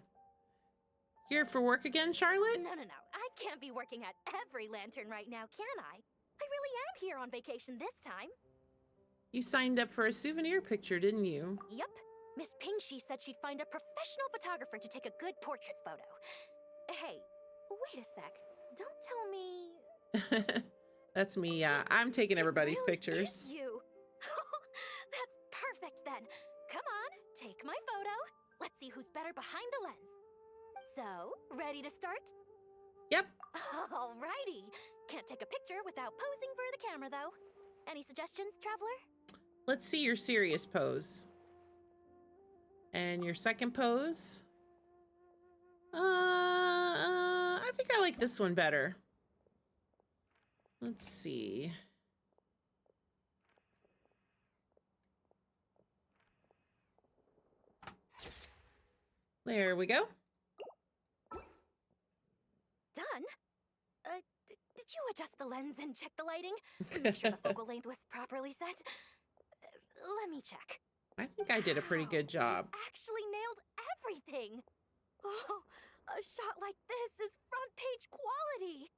Here for work again, Charlotte? No. I can't be working at every Lantern right now, can I? I really am here on vacation this time. You signed up for a souvenir picture, didn't you? Yep. Miss Pingshi said she'd find a professional photographer to take a good portrait photo. Hey, wait a sec. Don't tell me... That's me, yeah. I'm taking everybody's really pictures. Is you. That's perfect then. Come on, take my photo. Let's see who's better behind the lens. So, ready to start? Yep. Alrighty. Can't take a picture without posing for the camera, though. Any suggestions, Traveler? Let's see your serious pose. And your second pose? I think I like this one better. Let's see. There we go. Done? Did you adjust the lens and check the lighting? Make sure the focal length was properly set? Let me check. I think I did a pretty good job. Actually nailed everything. Oh, a shot like this is front page quality.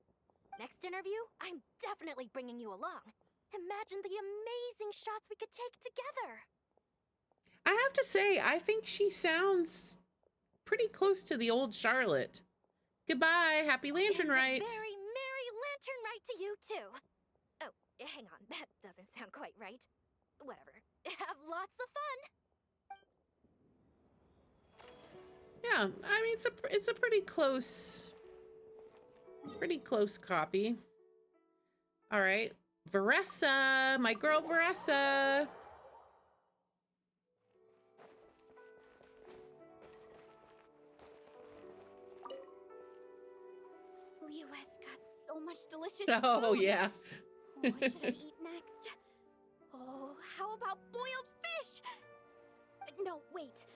Next interview, I'm definitely bringing you along. Imagine the amazing shots we could take together. I have to say, I think she sounds pretty close to the old Charlotte. Goodbye, happy Lantern Rite. Very merry Lantern Rite to you too. Oh, hang on, that doesn't sound quite right. Whatever. Have lots of fun. Yeah, I mean it's a pretty close copy. All right, Veressa, my girl Veressa. Liyue's got so much delicious Oh food. yeah. What should I eat next? Oh, how about boiled fish? No, wait.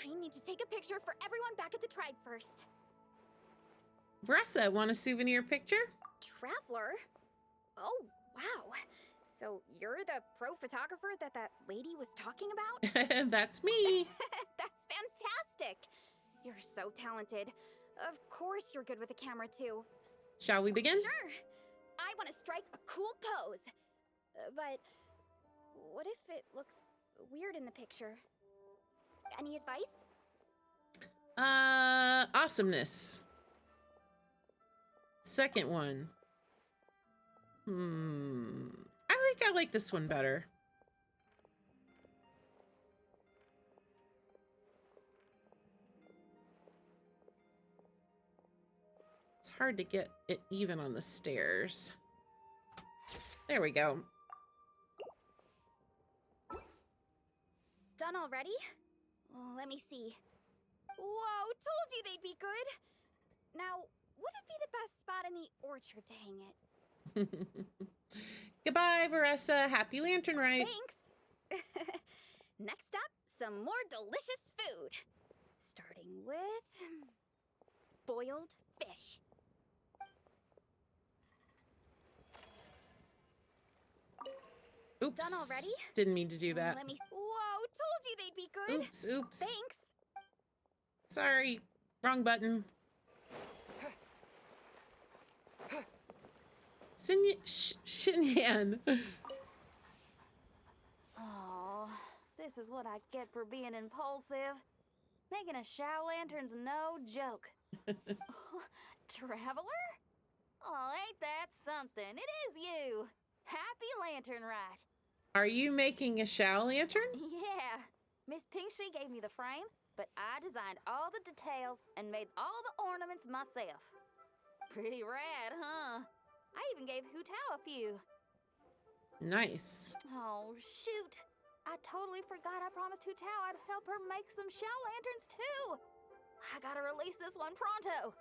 I need to take a picture for everyone back at the tribe first. Veressa, want a souvenir picture? Traveler? Oh, wow. So you're the pro photographer that lady was talking about? That's me. That's fantastic. You're so talented. Of course you're good with a camera too. Shall we begin? Sure. I want to strike a cool pose. But what if it looks weird in the picture? Any advice? Awesomeness. Second one. I think I like this one better. It's hard to get it even on the stairs. There we go. Done already? Well, let me see. Whoa, told you they'd be good. Now, would it be the best spot in the orchard to hang it? Goodbye, Veressa. Happy Lantern Rite. Thanks. Next up, some more delicious food. Starting with boiled fish. Oops. Done already? Didn't mean to do that. Let me. Whoa, told you they'd be good. Oops. Thanks. Sorry. Wrong button. Shinyan. Oh, this is what I get for being impulsive. Making a Shao Lantern's no joke. Traveler? Oh, ain't that something? It is you. Happy Lantern Rite. Are you making a Shao Lantern? Yeah. Miss Pingshi gave me the frame, but I designed all the details and made all the ornaments myself. Pretty rad, huh? I even gave Hu Tao a few. Nice. Oh, shoot. I totally forgot I promised Hu Tao I'd help her make some Shao Lanterns, too. I gotta release this one pronto.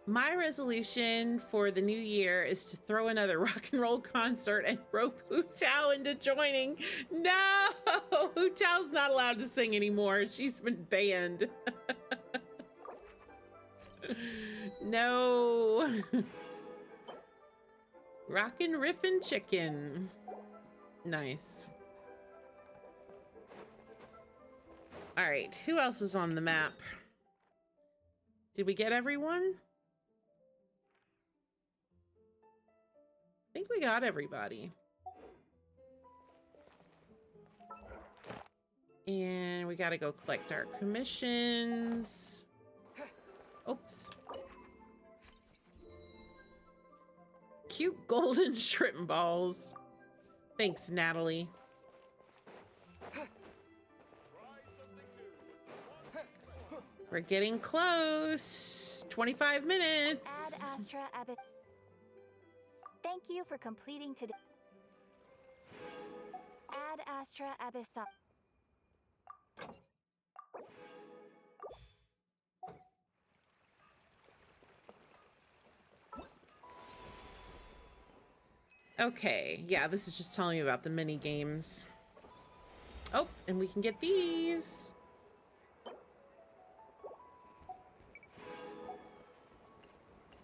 My resolution for the new year is to throw another rock and roll concert and rope Hu Tao into joining. No, Hu Tao's not allowed to sing anymore. She's been banned. No. Rockin' Riffin' Chicken. Nice. All right, who else is on the map? Did we get everyone? I think we got everybody. And we gotta go collect our commissions. Oops. Cute golden shrimp balls. Thanks, Natalie. We're getting close. 25 minutes. Ad Astra Abbot. Thank you for completing today. Ad Astra Abyssal. Okay, yeah, this is just telling me about the mini games. Oh, and we can get these.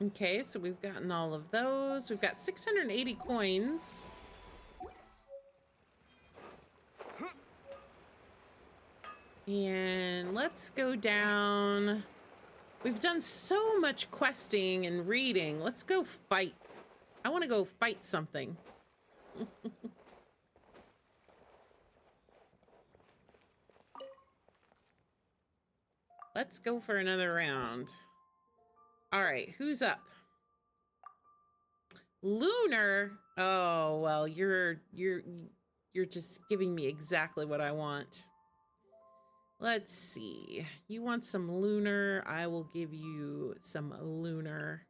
Okay, so we've gotten all of those. We've got 680 coins. And let's go down. We've done so much questing and reading. Let's go fight. I want to go fight something. Let's go for another round. All right, who's up? Lunar. Oh, well, you're just giving me exactly what I want. Let's see. You want some lunar? I will give you some lunar.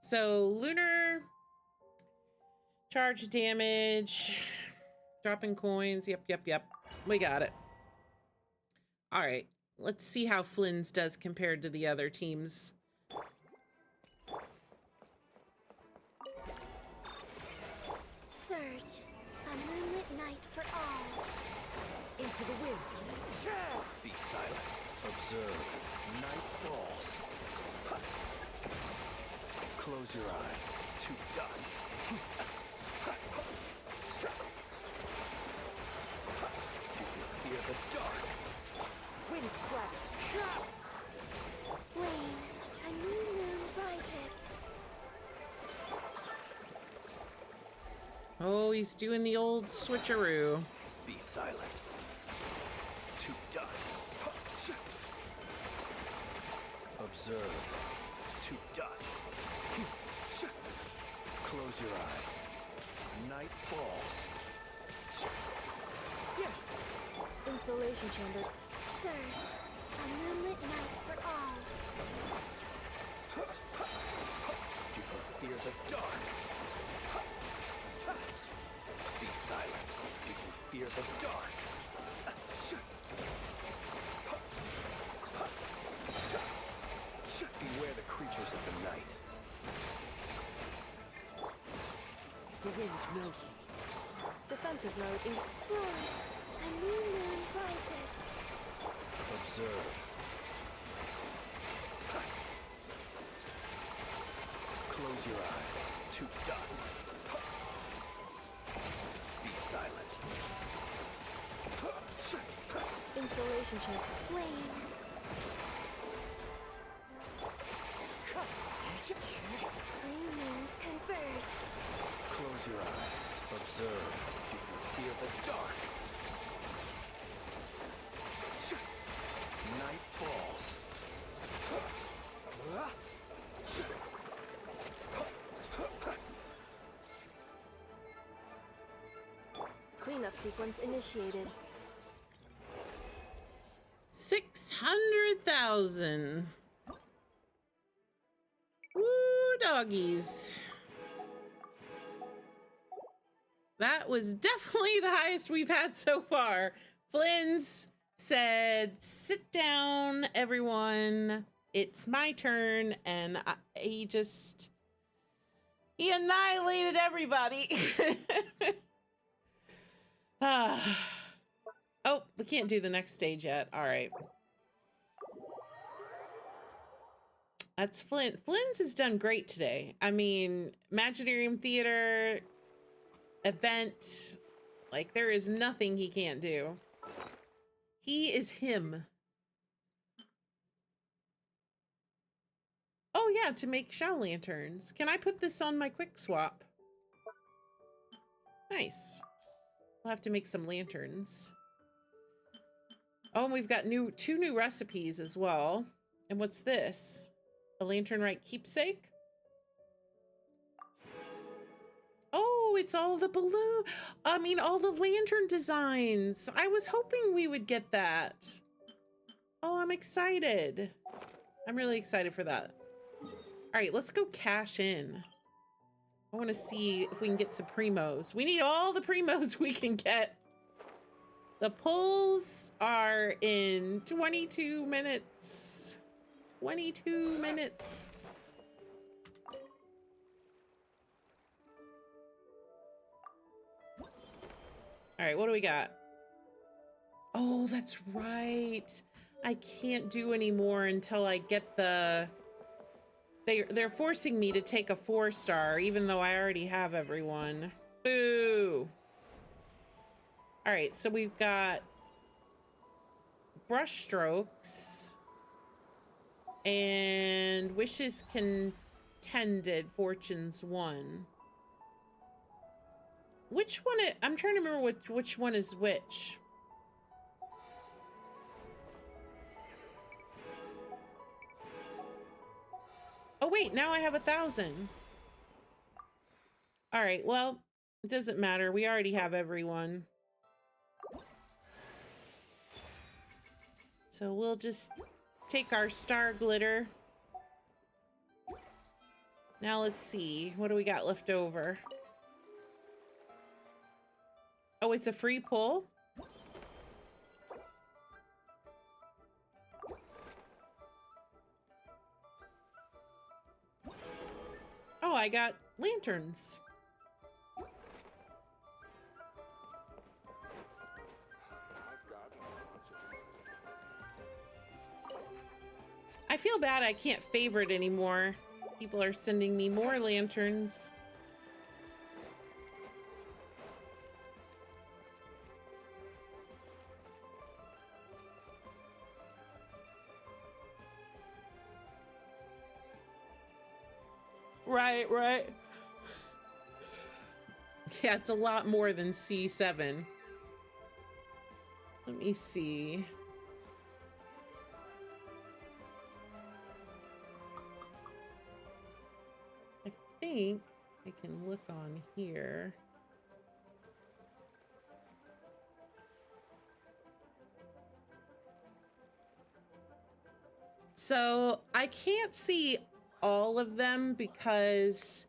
So lunar, charge damage, dropping coins. Yep. We got it. All right. Let's see how Flynn's does compared to the other teams. Surge, a moonlit night for all. Into the wind. Be silent. Observe. Night falls. Close your eyes. To dust. You can fear the dark. Wind strike. Wayne, a new moon rises. Oh, he's doing the old switcheroo. Be silent. To dust. Observe. To dust. Close your eyes. Night falls. Installation chamber. Surge, a moonlit night for all. You can fear the dark. Be silent. You can fear the dark. Beware the creatures of the night. The wind knows me. Defensive mode in. Glory, a new moon rises. Observe. Close your eyes. To dust. Be silent. Installation chamber. Wayne, new moons converge. Close your eyes. Observe. You can fear the dark. Night falls. Cleanup sequence initiated. 600,000. Woo, doggies. That was definitely the highest we've had so far. Flynn's said, sit down, everyone. It's my turn. And he annihilated everybody. Oh, we can't do the next stage yet. All right. That's Flynn. Flynn's has done great today. I mean, Imaginarium Theater, event, like there is nothing he can't do. He is him. Oh yeah, to make Shao lanterns. Can I put this on my quick swap? Nice. We'll have to make some lanterns. Oh, and we've got two new recipes as well. And what's this? A Lantern Rite keepsake? Oh, it's all the balloon. I mean, all the lantern designs. I was hoping we would get that. Oh, I'm excited. I'm really excited for that. All right, let's go cash in. I want to see if we can get some primos. We need all the primos we can get. The pulls are in 22 minutes. 22 minutes. All right, what do we got? Oh, that's right. I can't do any more until I get the... They're forcing me to take a 4-star, even though I already have everyone. Boo! All right, so we've got brush strokes and wishes contended, fortunes 1. Which one? I'm trying to remember which one is which. Oh wait, now I have 1,000. All right, well, it doesn't matter. We already have everyone. So we'll just take our star glitter. Now let's see. What do we got left over? Oh, it's a free pull? Oh, I got lanterns. I feel bad I can't favorite anymore. People are sending me more lanterns. Right, right. Yeah, it's a lot more than C7. Let me see. I think I can look on here. So I can't see all of them because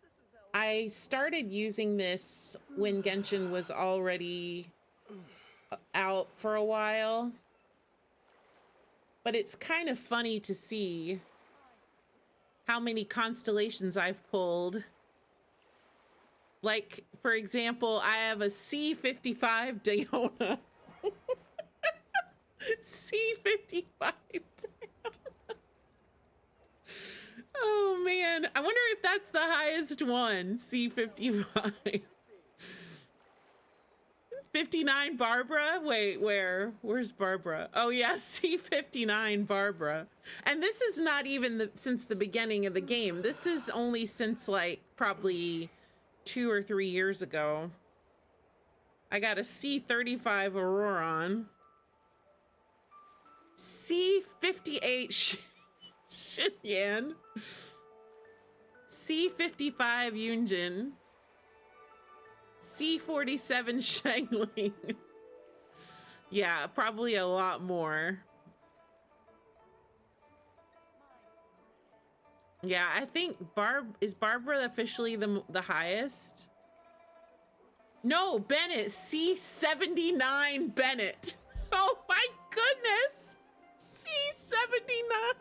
I started using this when Genshin was already out for a while. But it's kind of funny to see how many constellations I've pulled. Like, for example, I have a C55 Diona. C55 Diona. Oh man, I wonder if that's the highest one. C55. 59 Barbara? Wait, where's Barbara? Oh yeah, C59 Barbara. And this is not even since the beginning of the game. This is only since like probably 2 or 3 years ago. I got a C35 Auroron. C58 Xinyan. C55 Yunjin. C47 Shangling. Yeah, probably a lot more. Yeah, I think is Barbara officially the highest? No, Bennett, C79 Bennett. Oh my goodness! C79.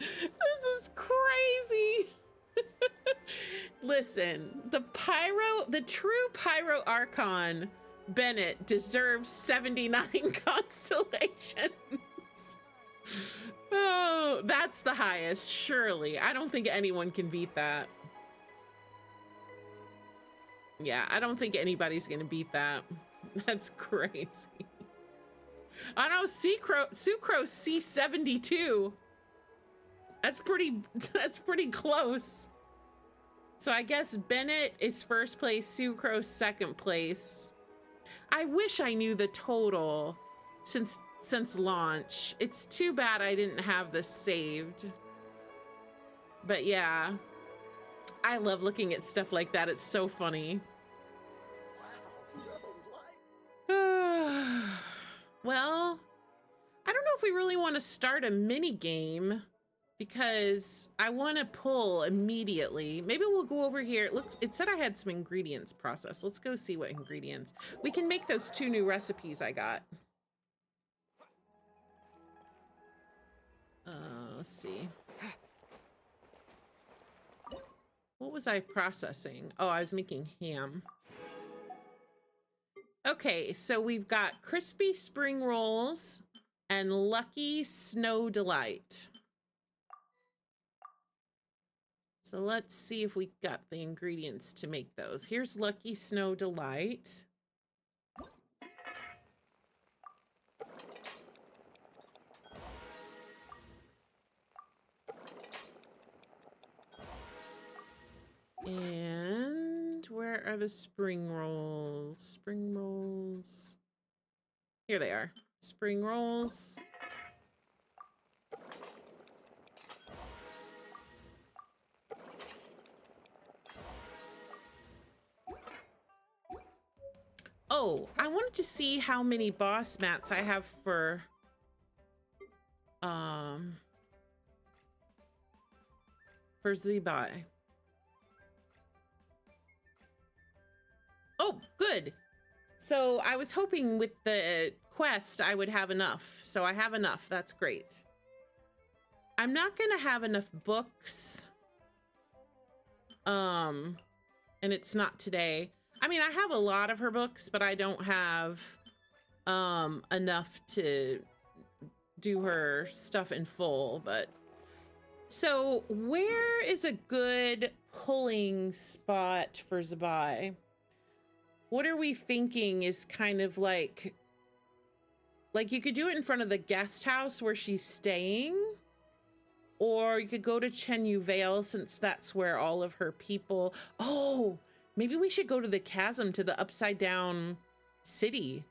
This is crazy. Listen, the true Pyro Archon Bennett deserves 79 constellations. Oh, that's the highest, surely. I don't think anyone can beat that. Yeah, I don't think anybody's gonna beat that. That's crazy. I know, Sucrose C72. That's pretty close. So I guess Bennett is first place, Sucrose second place. I wish I knew the total since launch. It's too bad I didn't have this saved. But yeah, I love looking at stuff like that. It's so funny. Well, I don't know if we really want to start a mini game because I want to pull immediately. Maybe we'll go over here. It said I had some ingredients processed. Let's go see what ingredients. We can make those 2 new recipes I got. Let's see. What was I processing? Oh, I was making ham. Okay, so we've got crispy spring rolls and Lucky Snow Delight. So let's see if we got the ingredients to make those. Here's Lucky Snow Delight. And where are the spring rolls? Spring rolls. Here they are. Spring rolls. Oh, I wanted to see how many boss mats I have for Zibai. Oh, good. So I was hoping with the quest I would have enough. So I have enough. That's great. I'm not gonna have enough books. And it's not today. I mean, I have a lot of her books, but I don't have enough to do her stuff in full. But so where is a good pulling spot for Zibai? What are we thinking is kind of like you could do it in front of the guest house where she's staying, or you could go to Chenyu Vale since that's where all of her people. Oh, maybe we should go to the chasm, to the upside down city.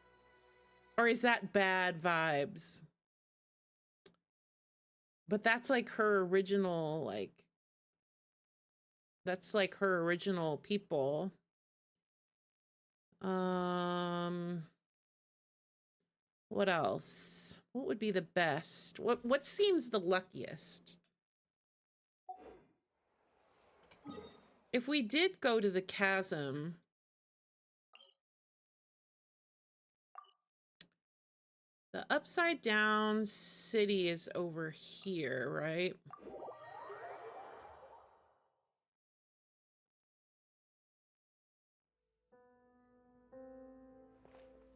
Or is that bad vibes? But that's like her original, that's like her original people. What else? What would be the best? What seems the luckiest? If we did go to the chasm, the upside down city is over here, right?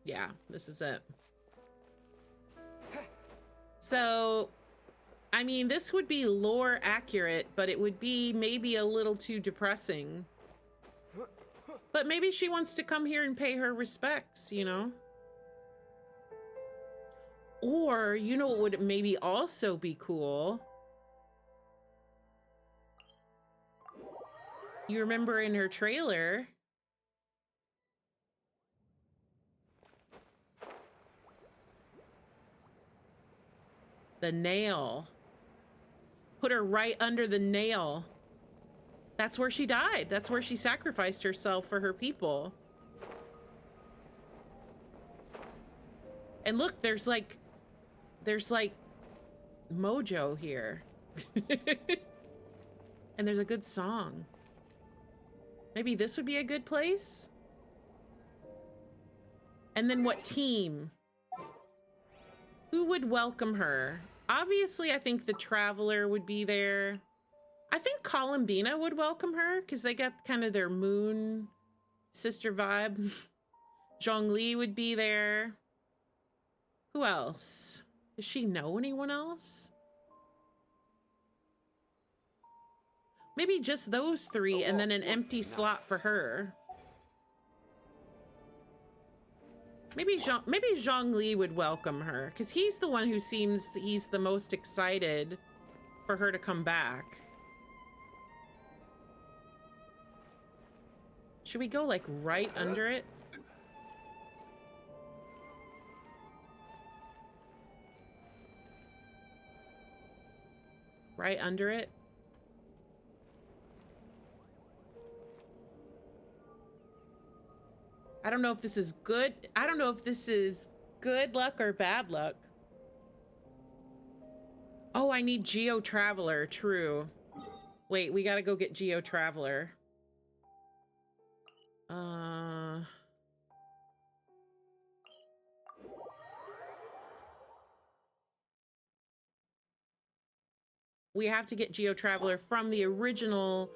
Yeah, this is it. So, I mean, this would be lore accurate, but it would be maybe a little too depressing. But maybe she wants to come here and pay her respects, you know? Or, you know what would maybe also be cool? You remember in her trailer, the nail. Put her right under the nail. That's where she died. That's where she sacrificed herself for her people. And look, there's like mojo here. And there's a good song. Maybe this would be a good place? And then what team? Who would welcome her? Obviously, I think the Traveler would be there. I think Columbina would welcome her because they got kind of their moon sister vibe. Zhongli would be there. Who else? Does she know anyone else? Maybe just those three and then an empty slot for her. Maybe Zhongli would welcome her because he's the one who seems he's the most excited for her to come back. Should we go like right under it? Right under it? I don't know if this is good. I don't know if this is good luck or bad luck. Oh, I need Geo Traveler. True. Wait, we gotta go get Geo Traveler. We have to get Geo Traveler from the original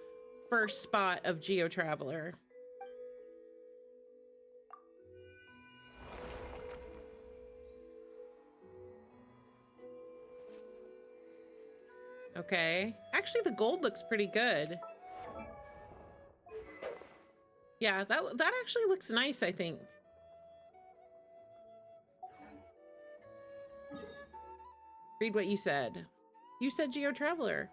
first spot of Geo Traveler. Okay. Actually, the gold looks pretty good. Yeah, that actually looks nice, I think. Read what you said. You said Geo Traveler.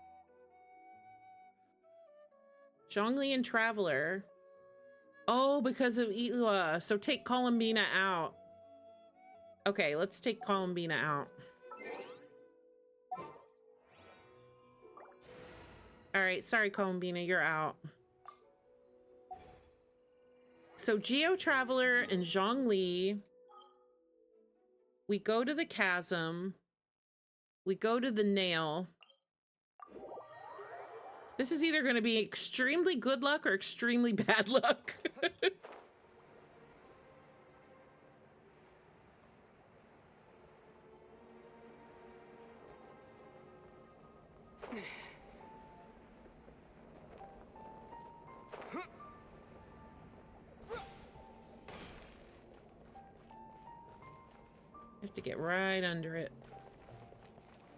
Zhongli and Traveler. Oh, because of Ilua. So take Columbina out. Okay, let's take Columbina out. All right, sorry, Columbina, you're out. So Geo Traveler and Zhongli. We go to the chasm. We go to the nail. This is either going to be extremely good luck or extremely bad luck. Have to get right under it.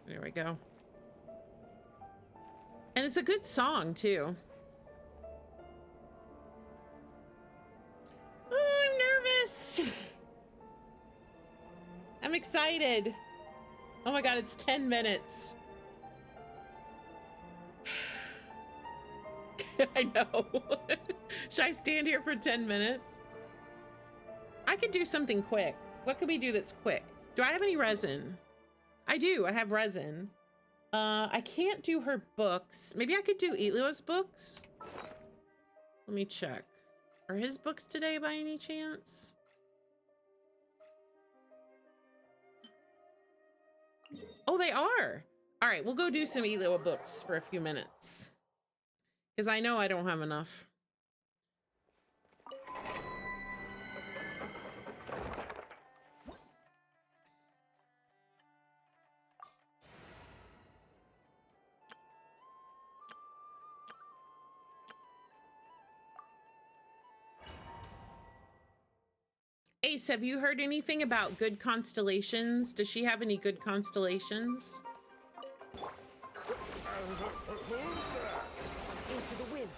There we go. And it's a good song, too. Oh, I'm nervous. I'm excited. Oh my God, it's 10 minutes. I know. Should I stand here for 10 minutes? I could do something quick. What could we do that's quick? Do I have any resin? I do. I have resin. I can't do her books. Maybe I could do Ilua's books. Let me check. Are his books today by any chance? Oh, they are. All right, we'll go do some Ilua books for a few minutes. Because I know I don't have enough. Ace, have you heard anything about good constellations? Does she have any good constellations? Into the wind.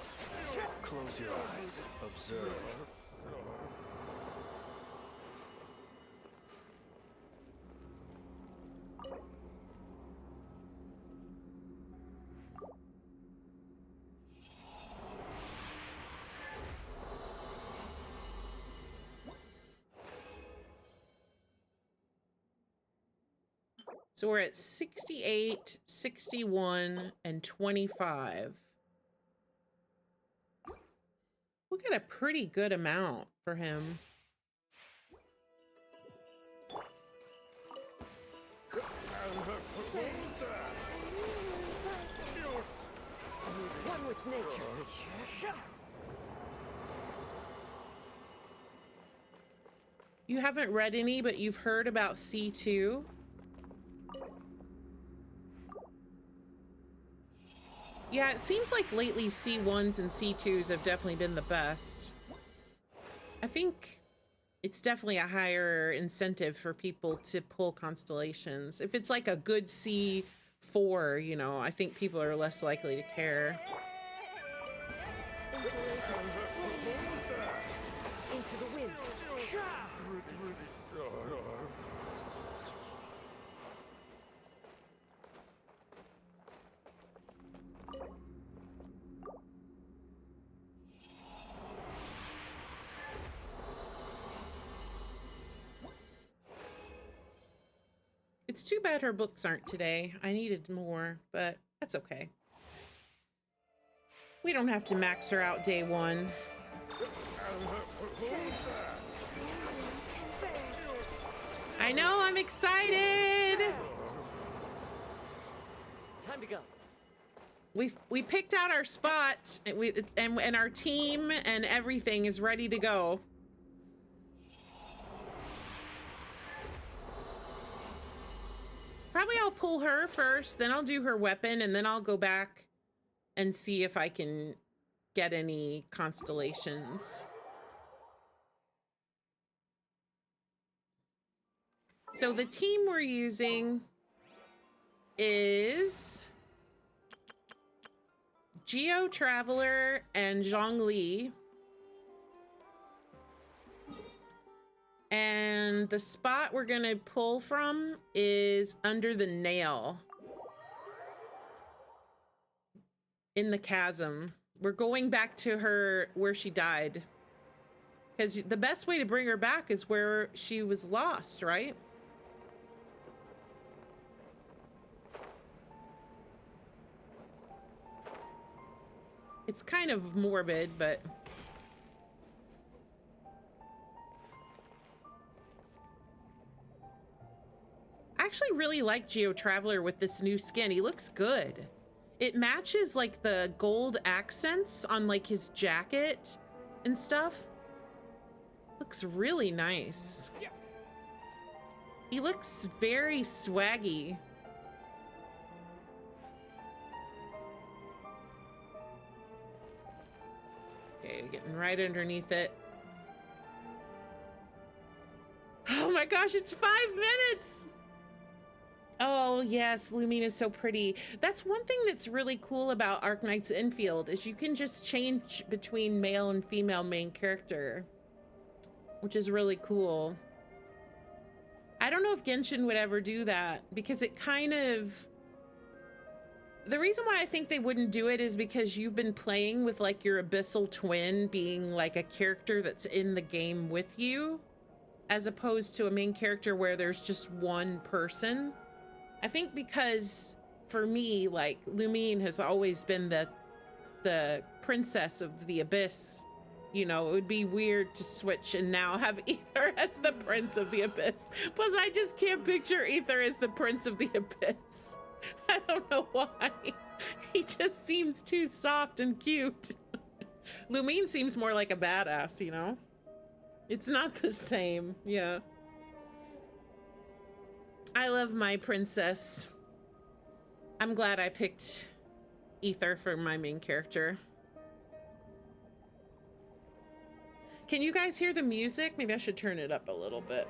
Close your eyes. Observe. So we're at 68, 61, and 25. We'll get a pretty good amount for him. One with nature. You haven't read any, but you've heard about C2. Yeah, it seems like lately C1s and C2s have definitely been the best. I think it's definitely a higher incentive for people to pull constellations. If it's like a good C4, you know, I think people are less likely to care. Into the wind. It's too bad her books aren't today. I needed more, but that's okay. We don't have to max her out day one. I know, I'm excited! Time to go. We picked out our spot, and our team and everything is ready to go. Probably I'll pull her first, then I'll do her weapon, and then I'll go back and see if I can get any constellations. So the team we're using is Geo Traveler and Zhongli. And the spot we're gonna pull from is under the nail in the chasm. We're going back to her where she died, because the best way to bring her back is where she was lost, right? It's kind of morbid, but I actually really like Geo Traveler with this new skin. He looks good. It matches like the gold accents on like his jacket and stuff. Looks really nice. He looks very swaggy. Okay, getting right underneath it. Oh my gosh, it's 5 minutes! Oh yes, Lumine is so pretty. That's one thing that's really cool about Arknight's Infield is you can just change between male and female main character, which is really cool. I don't know if Genshin would ever do that because it kind of... The reason why I think they wouldn't do it is because you've been playing with like your abyssal twin being like a character that's in the game with you, as opposed to a main character where there's just one person. I think because for me, like Lumine has always been the princess of the abyss. You know, it would be weird to switch and now have Ether as the prince of the abyss. Plus, I just can't picture Ether as the prince of the abyss. I don't know why. He just seems too soft and cute. Lumine seems more like a badass, you know? It's not the same, yeah. I love my princess. I'm glad I picked Ether for my main character. Can you guys hear the music? Maybe I should turn it up a little bit.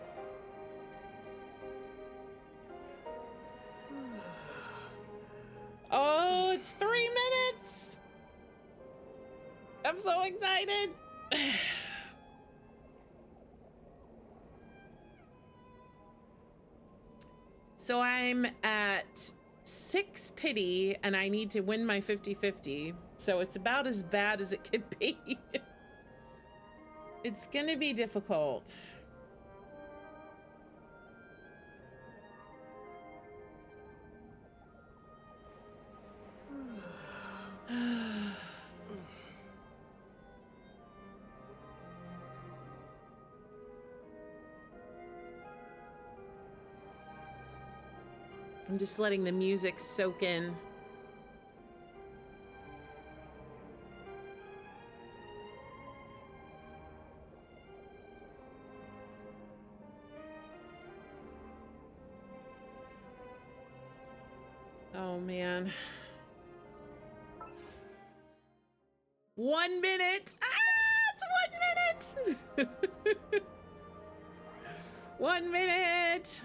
Oh, it's 3 minutes! I'm so excited! So I'm at 6 pity and I need to win my 50-50. So it's about as bad as it could be. It's gonna be difficult. I'm just letting the music soak in. man. 1 minute. Ah, it's 1 minute. 1 minute.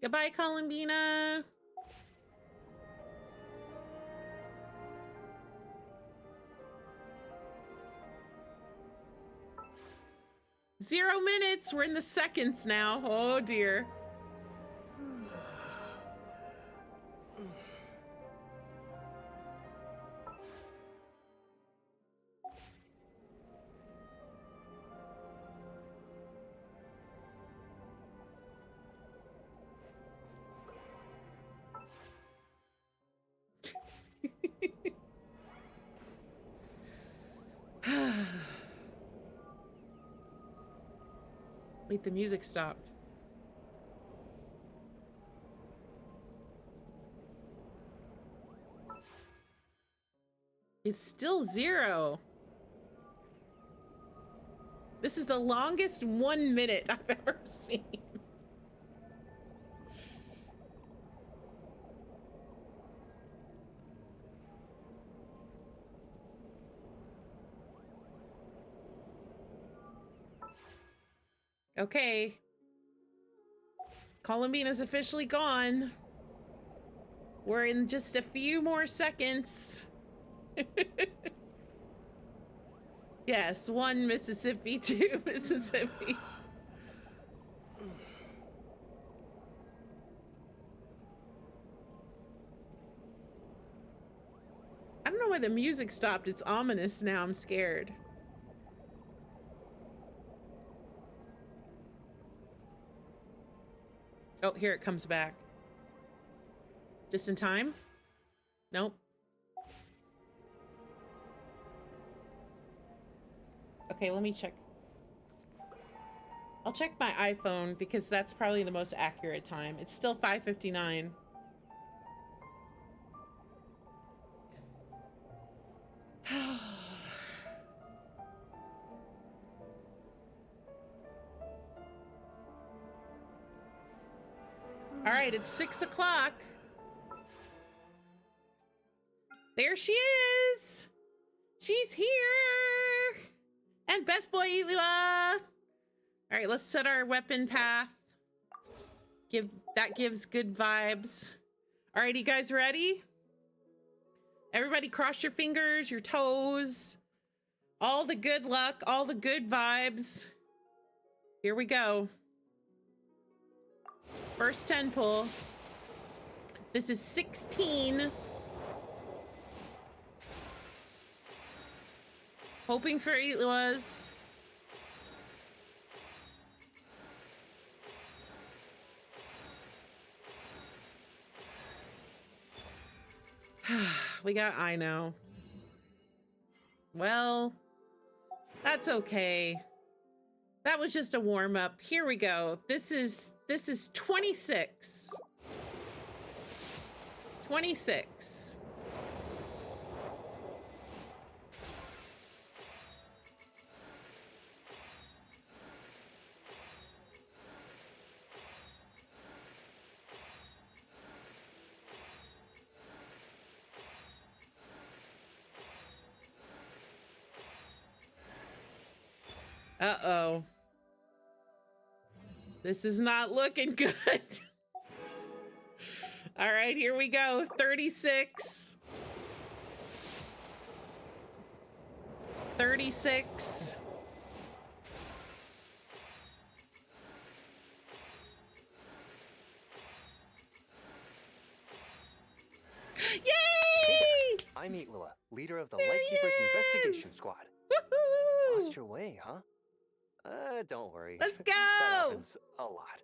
Goodbye, Columbina. Zero minutes. We're in the seconds now. Oh dear. Wait, the music stopped. It's still 0. This is the longest 1 minute I've ever seen. Okay. Columbina's officially gone. We're in just a few more seconds. Yes, 1 Mississippi, 2 Mississippi. I don't know why the music stopped. It's ominous now. I'm scared. Oh, here it comes back. Just in time? Nope. Okay, let me check. I'll check my iPhone because that's probably the most accurate time. It's still 5:59. All right, it's 6 o'clock. There she is. She's here. And best boy Ilua. All right, let's set our weapon path. That gives good vibes. All right, you guys ready? Everybody cross your fingers, your toes. All the good luck, all the good vibes. Here we go. First 10 pull. This is 16. Hoping for Ilua's. We got I know. Well, that's okay. That was just a warm up. Here we go. This is 26. 26. Uh-oh. This is not looking good. All right, here we go. 36. 36. Yay! I'm Itlua, leader of the Lightkeepers Investigation Squad. Lost your way, huh? Don't worry. Let's go! That happens a lot.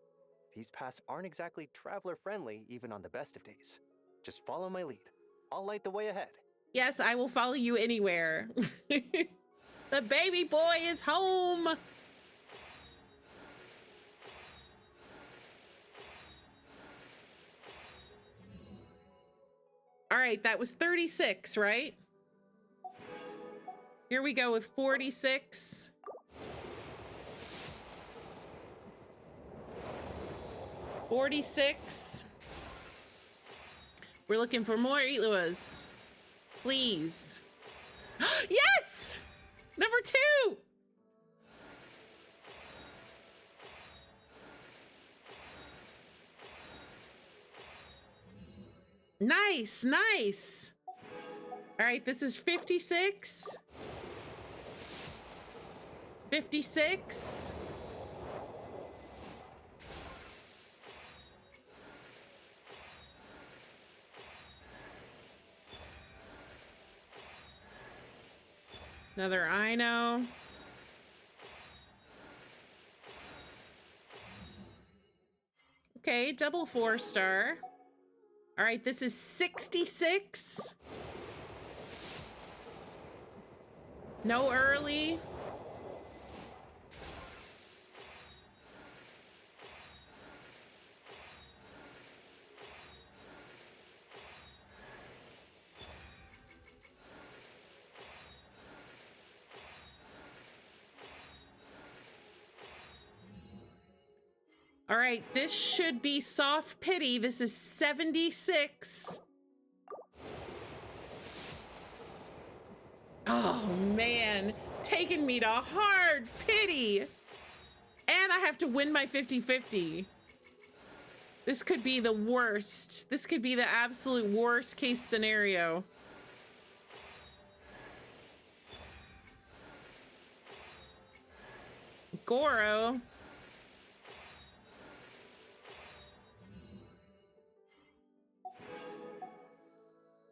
These paths aren't exactly traveler-friendly, even on the best of days. Just follow my lead. I'll light the way ahead. Yes, I will follow you anywhere. The baby boy is home. All right, that was 36, right? Here we go with 46. 46. We're looking for more Eluas. Please. Yes! Number 2! Nice, nice. All right, this is 56. 56. Another Ino. Okay, double 4-star. All right, this is 66. No early. All right, this should be soft pity. This is 76. Oh, man. Taking me to hard pity. And I have to win my 50-50. This could be the worst. This could be the absolute worst case scenario. Goro.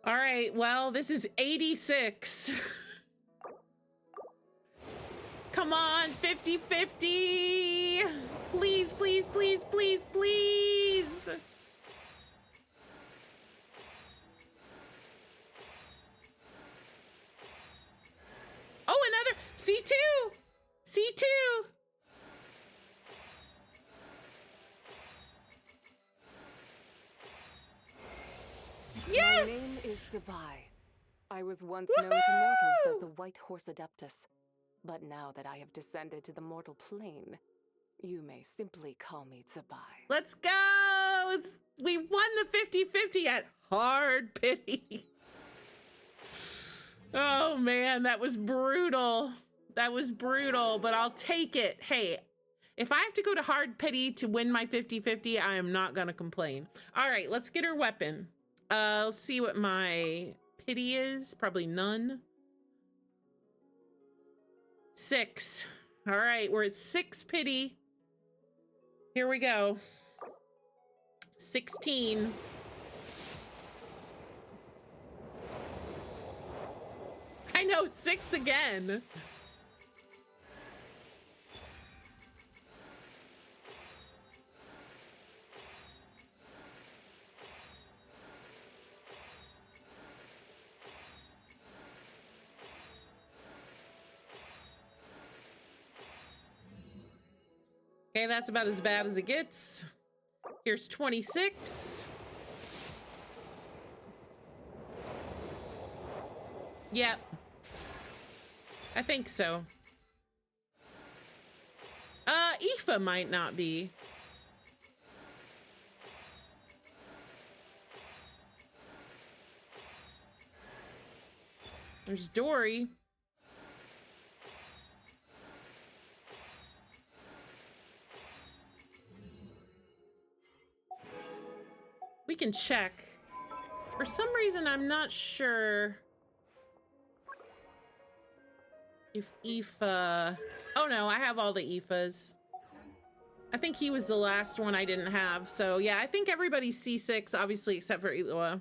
All right, well, this is 86. Come on, 50-50. Please, please, please, please, please. Oh, another C2. C2. Yes! My name is Zibai. I was once known to mortals as the White Horse Adeptus. But now that I have descended to the mortal plane, you may simply call me Zibai. Let's go! We won the 50-50 at hard pity. Oh man, that was brutal. That was brutal, but I'll take it. Hey, if I have to go to hard pity to win my 50-50, I am not gonna complain. All right, let's get her weapon. Let's see what my pity is. Probably none. 6. All right, we're at 6 pity. Here we go. 16. I know, 6 again. Okay, that's about as bad as it gets. Here's 26. Yep. I think so. Aoife might not be. There's Dory. We can check. For some reason, I'm not sure if Aoife... Oh no, I have all the Aoifes. I think he was the last one I didn't have. So yeah, I think everybody's C6, obviously, except for Ilua.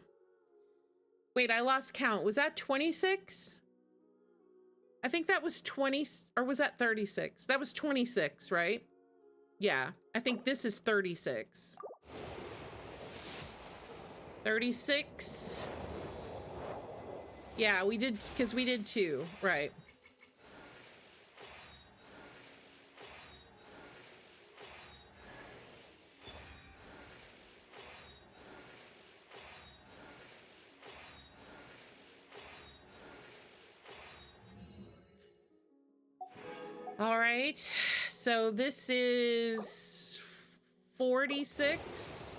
Wait, I lost count. Was that 26? I think that was 20, or was that 36? That was 26, right? Yeah, I think this is 36. 36. Yeah, we did, because we did 2, right. All right, so this is 46.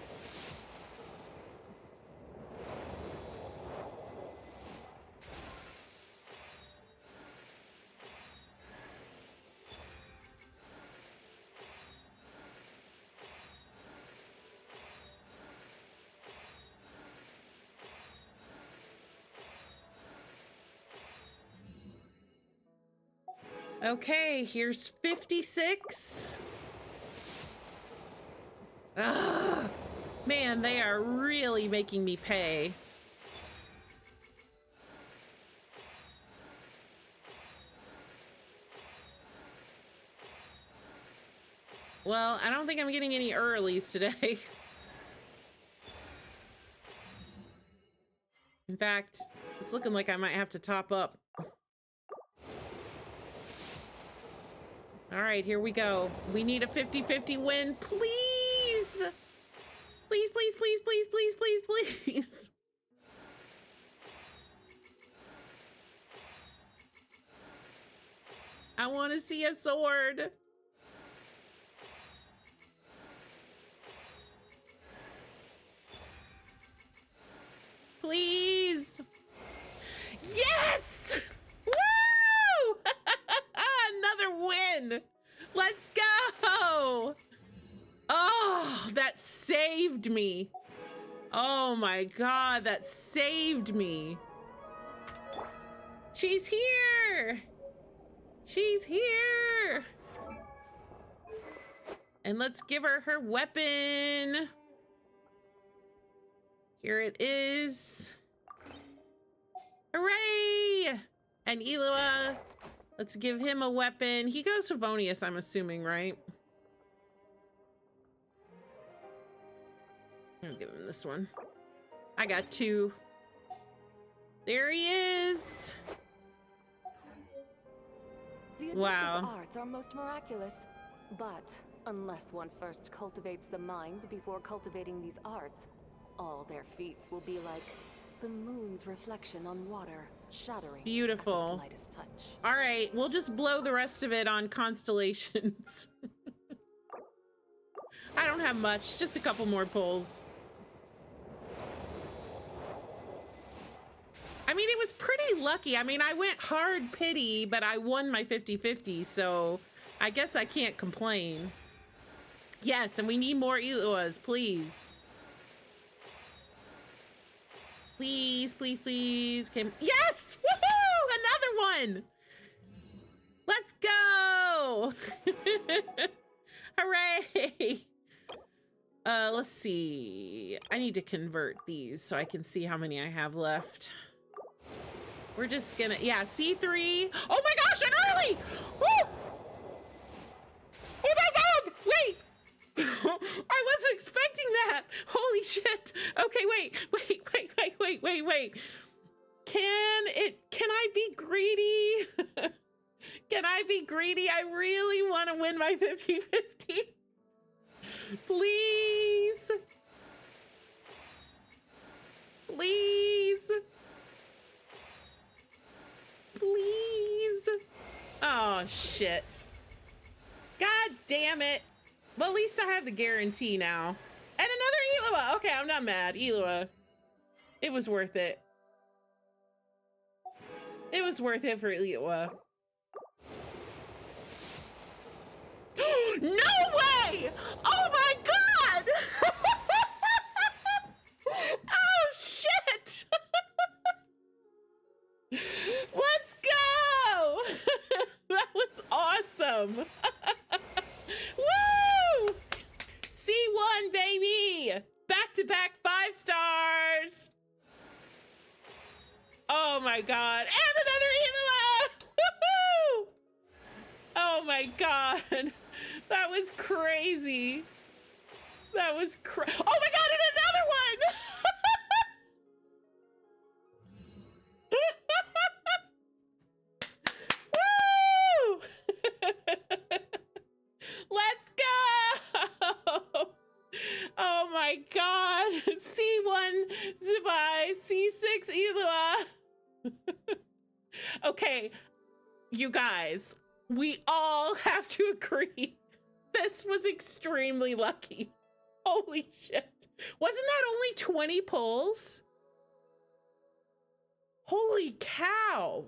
Okay, here's 56. Ugh. Man, they are really making me pay. Well, I don't think I'm getting any earlies today. In fact, it's looking like I might have to top up. All right, here we go. We need a 50-50 win, please. Please, please, please, please, please, please, please. I want to see a sword. Please. Yes! Woo! Another win. Let's go. Oh, that saved me. Oh my God, that saved me. She's here. She's here. And let's give her her weapon. Here it is. Hooray! And Elua, let's give him a weapon. He goes to Vonius, I'm assuming, right? I'll give him this one. I got 2. There he is. The Adeptus arts are most miraculous, but unless one first cultivates the mind before cultivating these arts, all their feats will be like the moon's reflection on water, shattering beautiful at the slightest touch. All right, we'll just blow the rest of it on constellations. I don't have much, just a couple more pulls. I mean, it was pretty lucky. I mean, I went hard pity, but I won my 50-50, so I guess I can't complain. Yes, and we need more Eluas, please. Please, please, please. Yes! Woohoo! Another one! Let's go! Hooray! Let's see. I need to convert these so I can see how many I have left. We're just gonna, yeah, C3. Oh my gosh, an early! Woo! Oh my God, wait! I wasn't expecting that. Holy shit. Okay, wait. Can I be greedy? Can I be greedy? I really want to win my 50-50. Please. Please. Please. Oh, shit. God damn it. Well, at least I have the guarantee now. And another Elua. Okay, I'm not mad. Elua. It was worth it. It was worth it for Elua. No way! Oh my God! Oh shit! Let's go! That was awesome! Woo! C1, baby! Back-to-back 5 stars! Oh my God! And another Elua! Woohoo! Oh my God! That was crazy. That was oh my God! And another one! Woo! Let's go! Oh my God! C1 Zibai, C6 Elua. Okay, you guys, we all have to agree this was extremely lucky. Holy shit. Wasn't that only 20 pulls? Holy cow.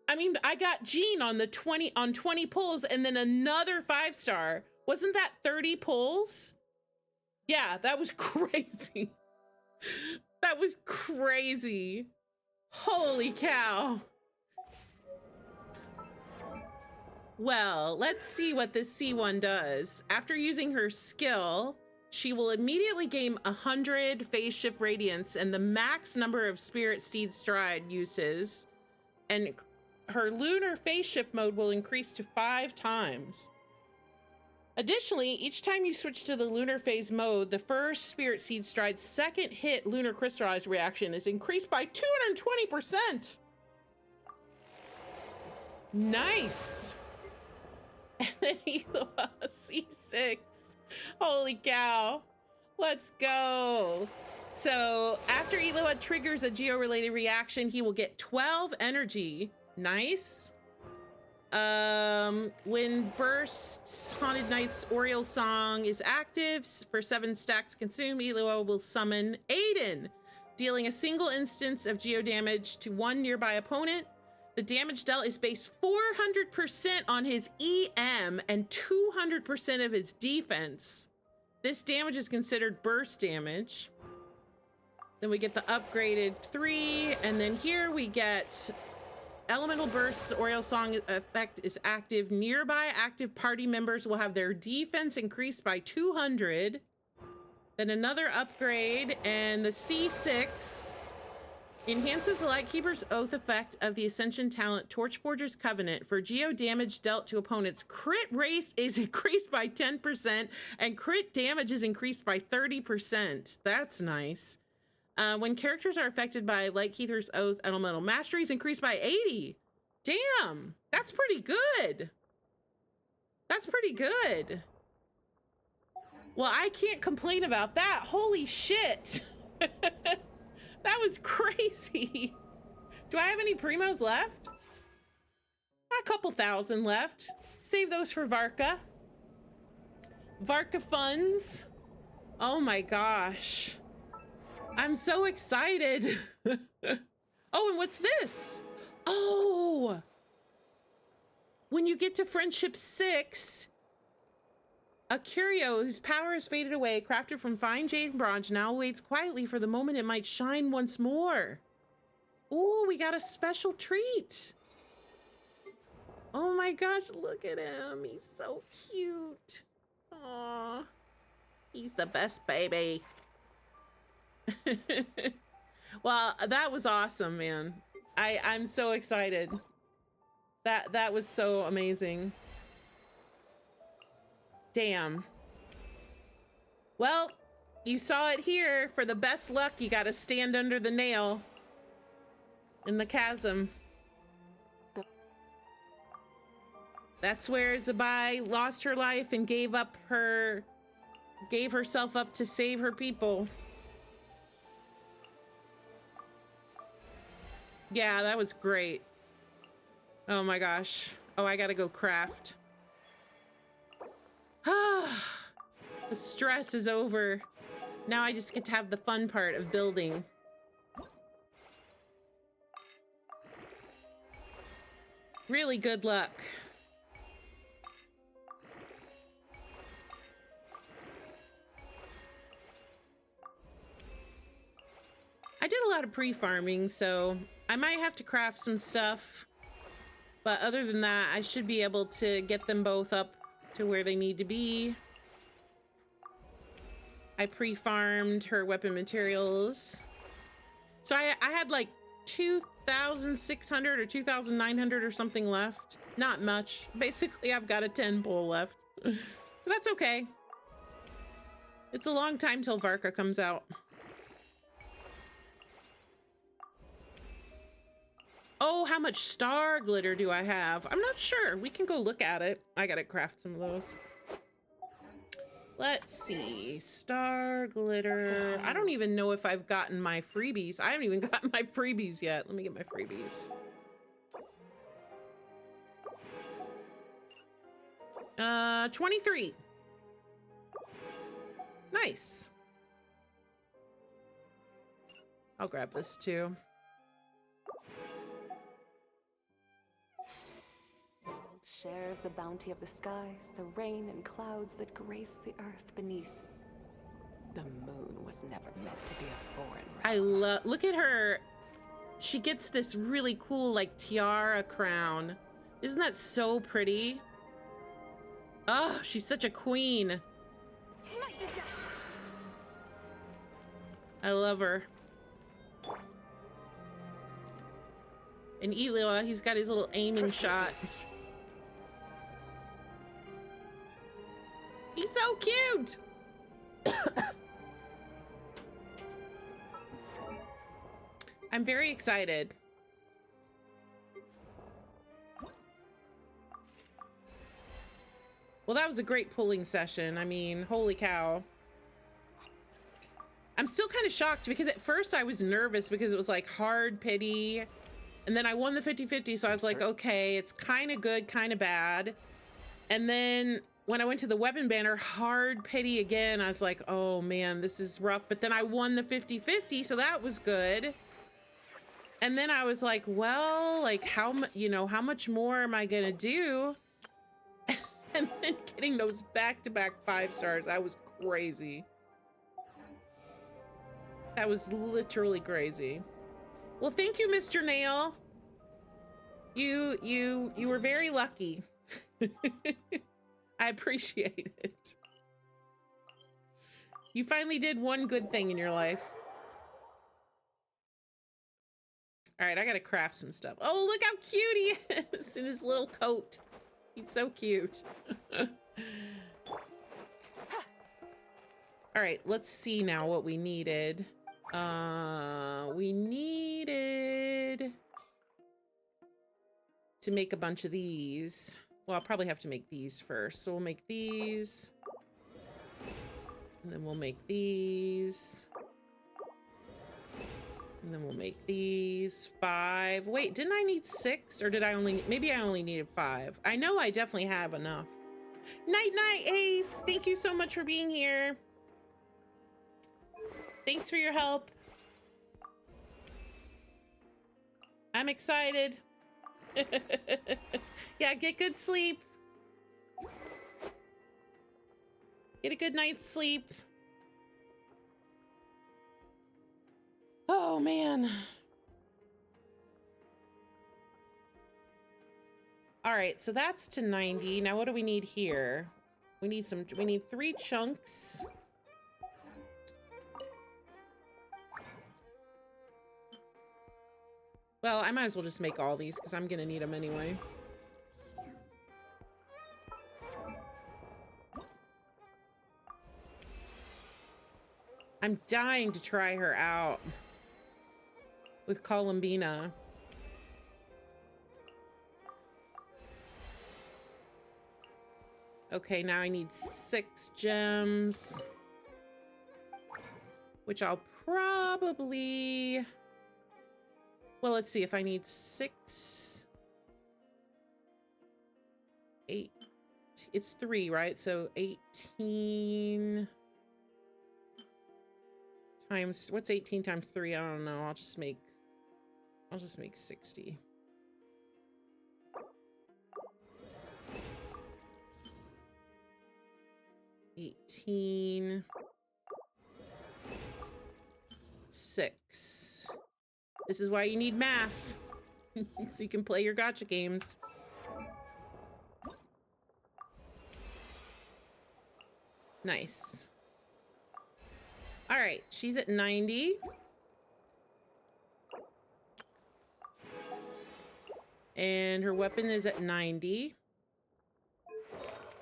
I mean, I got Jean on 20 pulls and then another 5-star. Wasn't that 30 pulls? Yeah, that was crazy. That was crazy. Holy cow. Well, let's see what this C1 does. After using her skill, she will immediately gain 100 phase shift radiance and the max number of spirit steed stride uses. And her lunar phase shift mode will increase to 5 times. Additionally, each time you switch to the lunar phase mode, the first spirit seed stride's second hit lunar crystallized reaction is increased by 220%. Nice. And then Eloa, C6. Holy cow. Let's go. So after Eloa triggers a geo-related reaction, he will get 12 energy. Nice. When Burst's Haunted Knight's Oriole Song is active for 7 stacks consumed, Eloa will summon Aiden, dealing a single instance of geo damage to one nearby opponent. The damage dealt is based 400% on his EM and 200% of his defense. This damage is considered burst damage. Then we get the upgraded 3, and then here we get Elemental Burst's Oriole Song effect is active. Nearby active party members will have their defense increased by 200. Then another upgrade, and the C6 enhances the Lightkeeper's Oath effect of the Ascension talent Torchforger's Covenant. For geo damage dealt to opponents, crit rate is increased by 10% and crit damage is increased by 30%. That's nice. When characters are affected by Lightkeeper's Oath, Elemental Mastery is increased by 80. Damn, that's pretty good. That's pretty good. Well, I can't complain about that. Holy shit. That was crazy. Do I have any primos left? A couple thousand left. Save those for Varka. Varka funds. Oh my gosh. I'm so excited. Oh, and what's this? Oh. When you get to Friendship 6, a curio whose power has faded away, crafted from fine jade and bronze, now waits quietly for the moment it might shine once more. Ooh, we got a special treat. Oh my gosh, look at him. He's so cute. Aw, he's the best baby. Well, that was awesome, man. I'm so excited. That was so amazing. Damn. Well, you saw it here. For the best luck, you gotta stand under the nail in the chasm. That's where Zibai lost her life and gave herself up to save her people. Yeah, that was great. Oh my gosh. Oh, I gotta go craft. Ah, the stress is over. Now I just get to have the fun part of building. Really good luck. I did a lot of pre-farming, so I might have to craft some stuff. But other than that, I should be able to get them both up to where they need to be. I pre-farmed her weapon materials. So I had like 2,600 or 2,900 or something left. Not much. Basically, I've got a 10 pull left. But that's okay. It's a long time till Varka comes out. Oh, how much star glitter do I have? I'm not sure. We can go look at it. I gotta craft some of those. Let's see. Star glitter. I don't even know if I've gotten my freebies. I haven't even gotten my freebies yet. Let me get my freebies. 23. Nice. I'll grab this too. Shares the bounty of the skies, the rain and clouds that grace the earth beneath. The moon was never meant to be a foreign realm. I love, look at her. She gets this really cool like tiara crown. Isn't that so pretty? Oh, she's such a queen. I love her. And Elua, he's got his little aiming shot. He's so cute! I'm very excited. Well, that was a great pulling session. I mean, holy cow. I'm still kind of shocked because at first I was nervous because it was like hard pity. And then I won the 50-50, so I was like, okay, it's kind of good, kind of bad. And then when I went to the weapon banner, hard pity again, I was like, oh man, this is rough. But then I won the 50-50, so that was good. And then I was like, well, like how much more am I gonna do? And then getting those back-to-back 5 stars, that was crazy. That was literally crazy. Well, thank you, Mr. Nail. You were very lucky. I appreciate it. You finally did one good thing in your life. All right, I gotta craft some stuff. Oh, look how cute he is in his little coat. He's so cute. All right, let's see now what we needed. We needed to make a bunch of these. Well, I'll probably have to make these first. So we'll make these. And then we'll make these. And then we'll make these 5. Wait, didn't I need 6? Or did I only, maybe I only needed 5. I know I definitely have enough. Night night, Ace. Thank you so much for being here. Thanks for your help. I'm excited. Yeah, get good sleep. Get a good night's sleep. Oh, man. All right, so that's to 90. Now, what do we need here? We need 3 chunks. Well, I might as well just make all these because I'm gonna need them anyway. I'm dying to try her out with Columbina. Okay, now I need 6 gems, which I'll probably... Well, let's see if I need 6, 8. It's 3, right? So 18 times, what's 18 times 3? I don't know. I'll just make 60. $18, 6. This is why you need math. So you can play your gacha games. Nice. All right, she's at 90. And her weapon is at 90.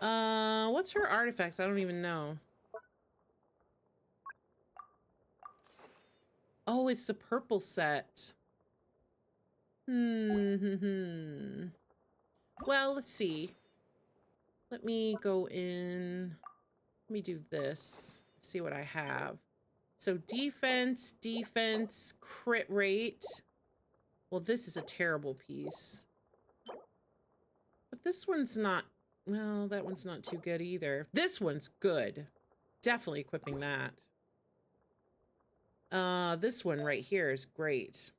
What's her artifacts? I don't even know. Oh, it's the purple set. Well, let's see. Let me go in. Let me do this. Let's see what I have. So defense, crit rate. Well, this is a terrible piece. But this one's not, well, that one's not too good either. This one's good. definitely equipping that. This one right here is great.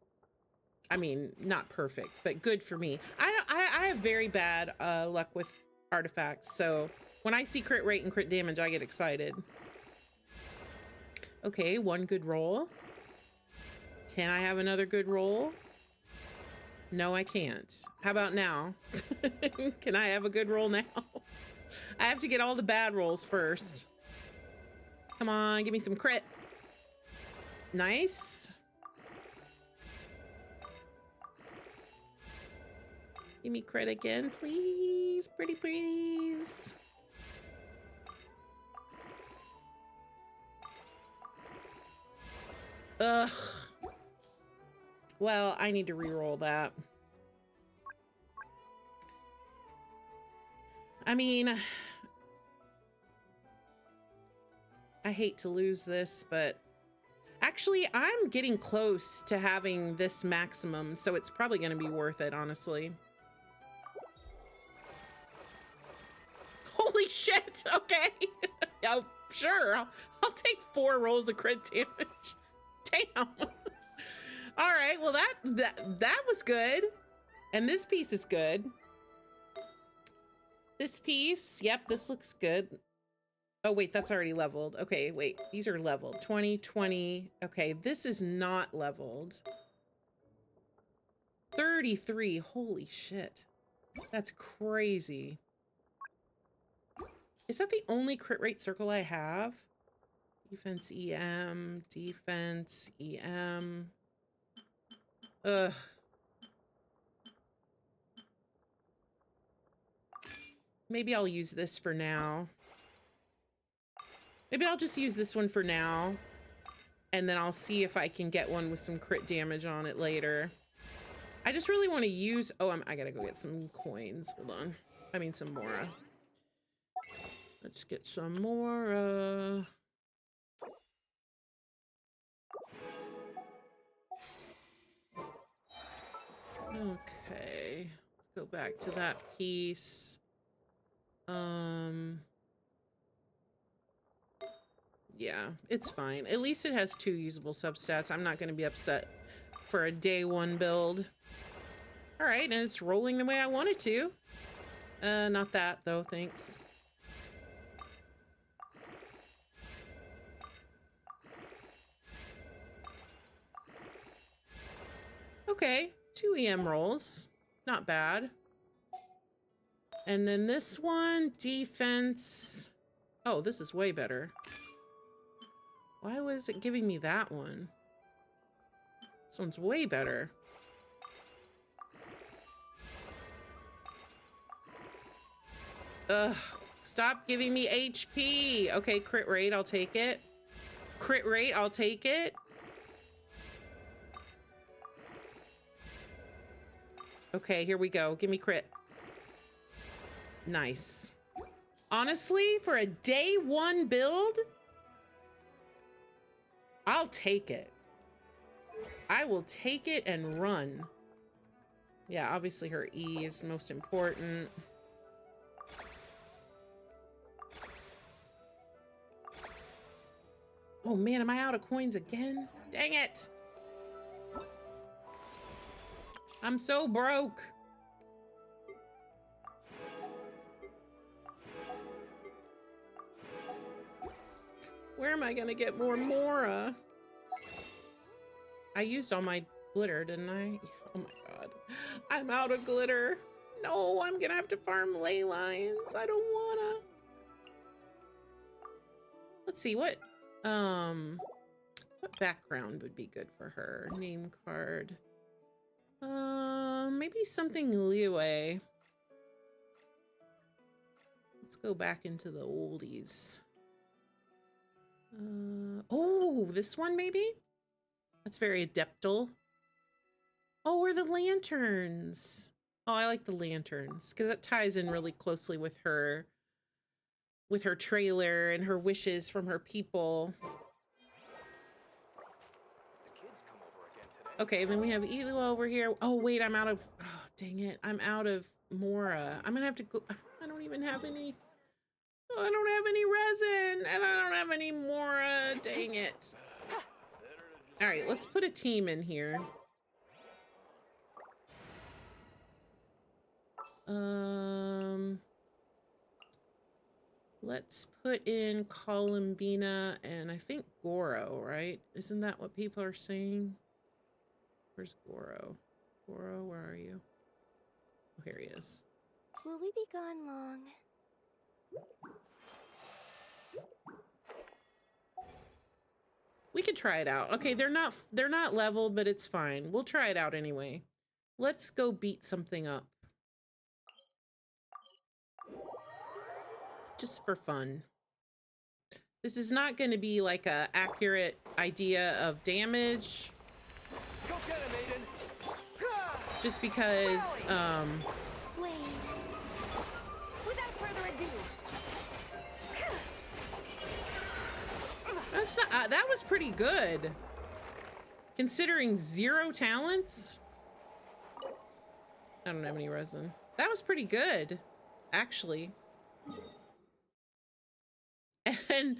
I mean, not perfect, but good for me. I have very bad luck with artifacts, so when I see crit rate and crit damage, I get excited. Okay, one good roll. Can I have another good roll? No, I can't. How about now? Can I have a good roll now? I have to get all the bad rolls first. Come on, give me some crit. Nice. Give me crit again, please. Pretty please. Ugh. Well, I need to re-roll that. I mean, I hate to lose this, but actually, I'm getting close to having this maximum, so it's probably going to be worth it, honestly. Holy shit! Okay. Oh, sure. I'll take 4 rolls of crit damage. Damn. All right. Well, that was good. And this piece is good. This piece, yep, this looks good. Oh, wait, that's already leveled. Okay, wait, these are leveled. 20, 20. Okay, this is not leveled. 33. Holy shit. That's crazy. Is that the only crit rate circle I have? Defense EM, defense EM. Ugh. Maybe I'll use this for now. Maybe I'll just use this one for now. And then I'll see if I can get one with some crit damage on it later. I just really want to use... Oh, I gotta go get some coins. Hold on. I mean, some Mora. Let's get some Mora. Okay. Let's go back to that piece. Yeah, it's fine. At least it has 2 usable substats. I'm not going to be upset for a day 1 build. All right, and it's rolling the way I want it to. Not that, though, thanks. Okay, 2 EM rolls. Not bad. And then this one, defense. Oh, this is way better. Why was it giving me that one? This one's way better. Ugh, stop giving me HP. Okay, crit rate, I'll take it. Crit rate, I'll take it. Okay, here we go. Give me crit. Nice. Honestly, for a day 1 build, I'll take it. I will take it and run. Yeah, obviously her E is most important. Oh man, am I out of coins again? Dang it. I'm so broke. Where am I gonna get more Mora? I used all my glitter, didn't I? Oh my god. I'm out of glitter. No, I'm gonna have to farm ley lines. I don't wanna. Let's see, what background would be good for her? Name card. Maybe something Liyue. Let's go back into the oldies. Oh, this one maybe? That's very adeptal. Oh, or the lanterns. Oh, I like the lanterns because it ties in really closely with her trailer and her wishes from her people. Okay, then we have Elu over here. Oh, wait, I'm out of... Oh, dang it. I'm out of Mora. I'm gonna have to go... I don't even have any... I don't have any resin, and I don't have any more. Dang it. All right, let's put a team in here. Let's put in Columbina and I think Goro, right? Isn't that what people are saying? Where's Goro? Goro, where are you? Oh, here he is. Will we be gone long? We could try it out. Okay, they're not leveled, but it's fine. We'll try it out anyway. Let's go beat something up. Just for fun. This is not going to be like a accurate idea of damage. Go get him, Aiden. Just because, Wait. Without further ado. that's not, that was pretty good. Considering 0 talents. I don't have any resin. That was pretty good, actually. And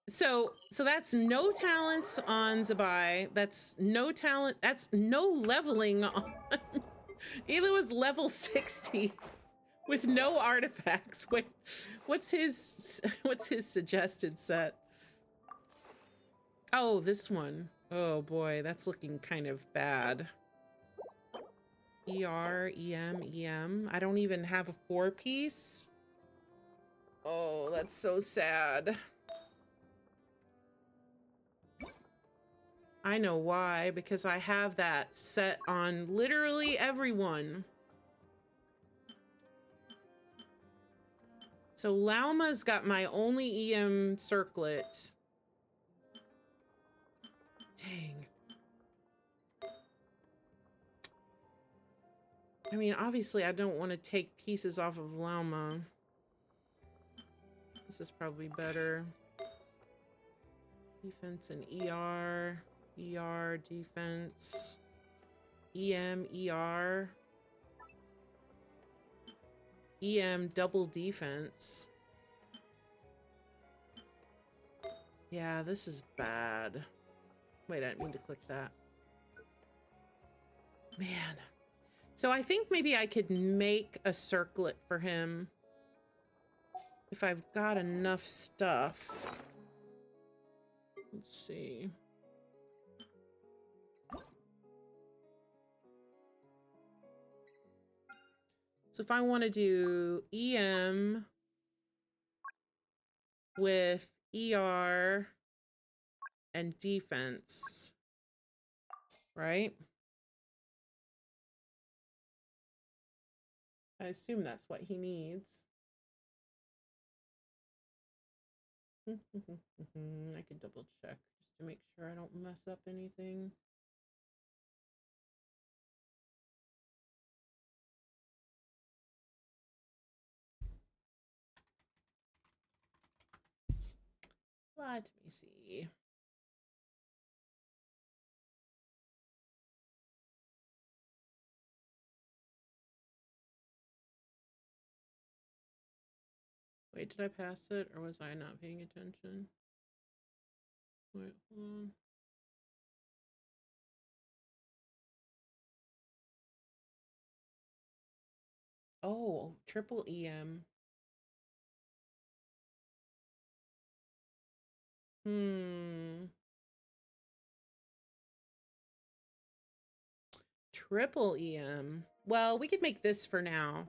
so that's no talents on Zibai. That's no talent. That's no leveling on. Ela was level 60 with no artifacts. Wait, what's his suggested set? Oh, this one. Oh boy, that's looking kind of bad. ER, EM, EM. I don't even have a 4-piece. Oh, that's so sad. I know why, because I have that set on literally everyone. So Lauma's got my only EM circlet. Dang. I mean, obviously I don't want to take pieces off of Lauma. This is probably better. Defense and ER. ER, defense. EM, ER. EM, double defense. Yeah, this is bad. Wait, I didn't mean to click that. Man. So I think maybe I could make a circlet for him. If I've got enough stuff. Let's see. So if I want to do EM with ER and defense, right? I assume that's what he needs. I can double check just to make sure I don't mess up anything. Let me see. Wait, did I pass it or was I not paying attention? Wait, hold on. Oh, triple EM. Triple EM. Well, we could make this for now.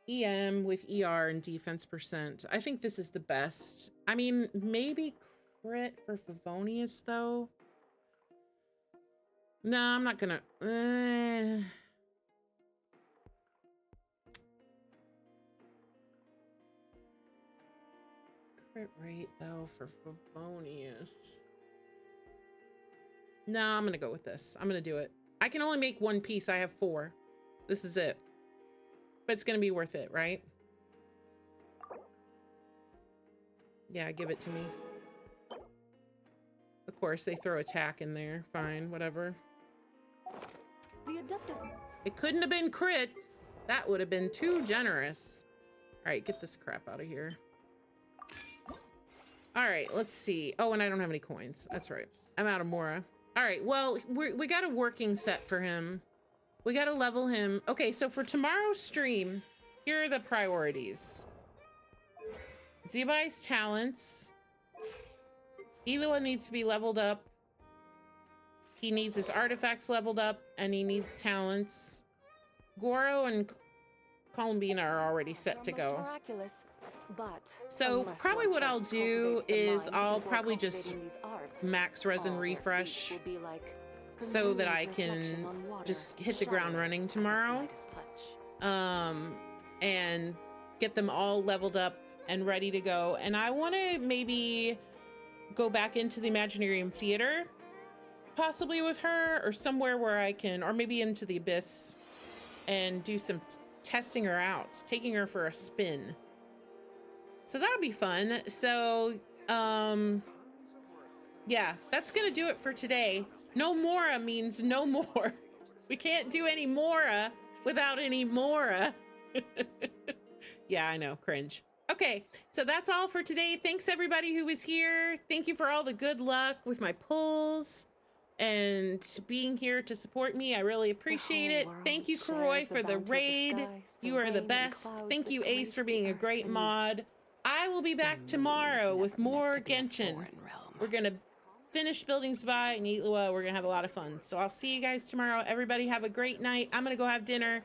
EM with ER and defense percent. I think this is the best. I mean, maybe crit for Favonius, though. No, I'm not gonna... Crit rate, though, for Favonius. No, I'm gonna go with this. I'm gonna do it. I can only make 1 piece. I have 4. This is it. But it's gonna be worth it, right? Yeah, give it to me. Of course, they throw attack in there. Fine, whatever. The Adeptus. It couldn't have been crit. That would have been too generous. All right, get this crap out of here. All right, let's see. Oh, and I don't have any coins. That's right. I'm out of Mora. All right, well, we got a working set for him. We got to level him. Okay, so for tomorrow's stream, here are the priorities. Zibai's talents. Elua needs to be leveled up. He needs his artifacts leveled up, and he needs talents. Goro and Columbina are already set to go. Miraculous, but so probably what I'll do is I'll probably just max resin refresh so that I can just hit the ground running tomorrow. And get them all leveled up and ready to go. And I want to maybe go back into the Imaginarium Theater, possibly with her, or somewhere where I can, or maybe into the Abyss, and do some testing her out, taking her for a spin. So that'll be fun. So, yeah, that's gonna do it for today. No Mora means no more. We can't do any Mora without any Mora. Yeah, I know, cringe. Okay, so that's all for today. Thanks everybody who was here. Thank you for all the good luck with my pulls and being here to support me. I really appreciate it. Thank you, Kuroi, for the raid. You are the best. Thank you, Ace, for being a great mod. I will be back tomorrow with more Genshin. We're gonna finish building Zibai and Itlua. We're gonna have a lot of fun. So I'll see you guys tomorrow. Everybody have a great night. I'm gonna go have dinner.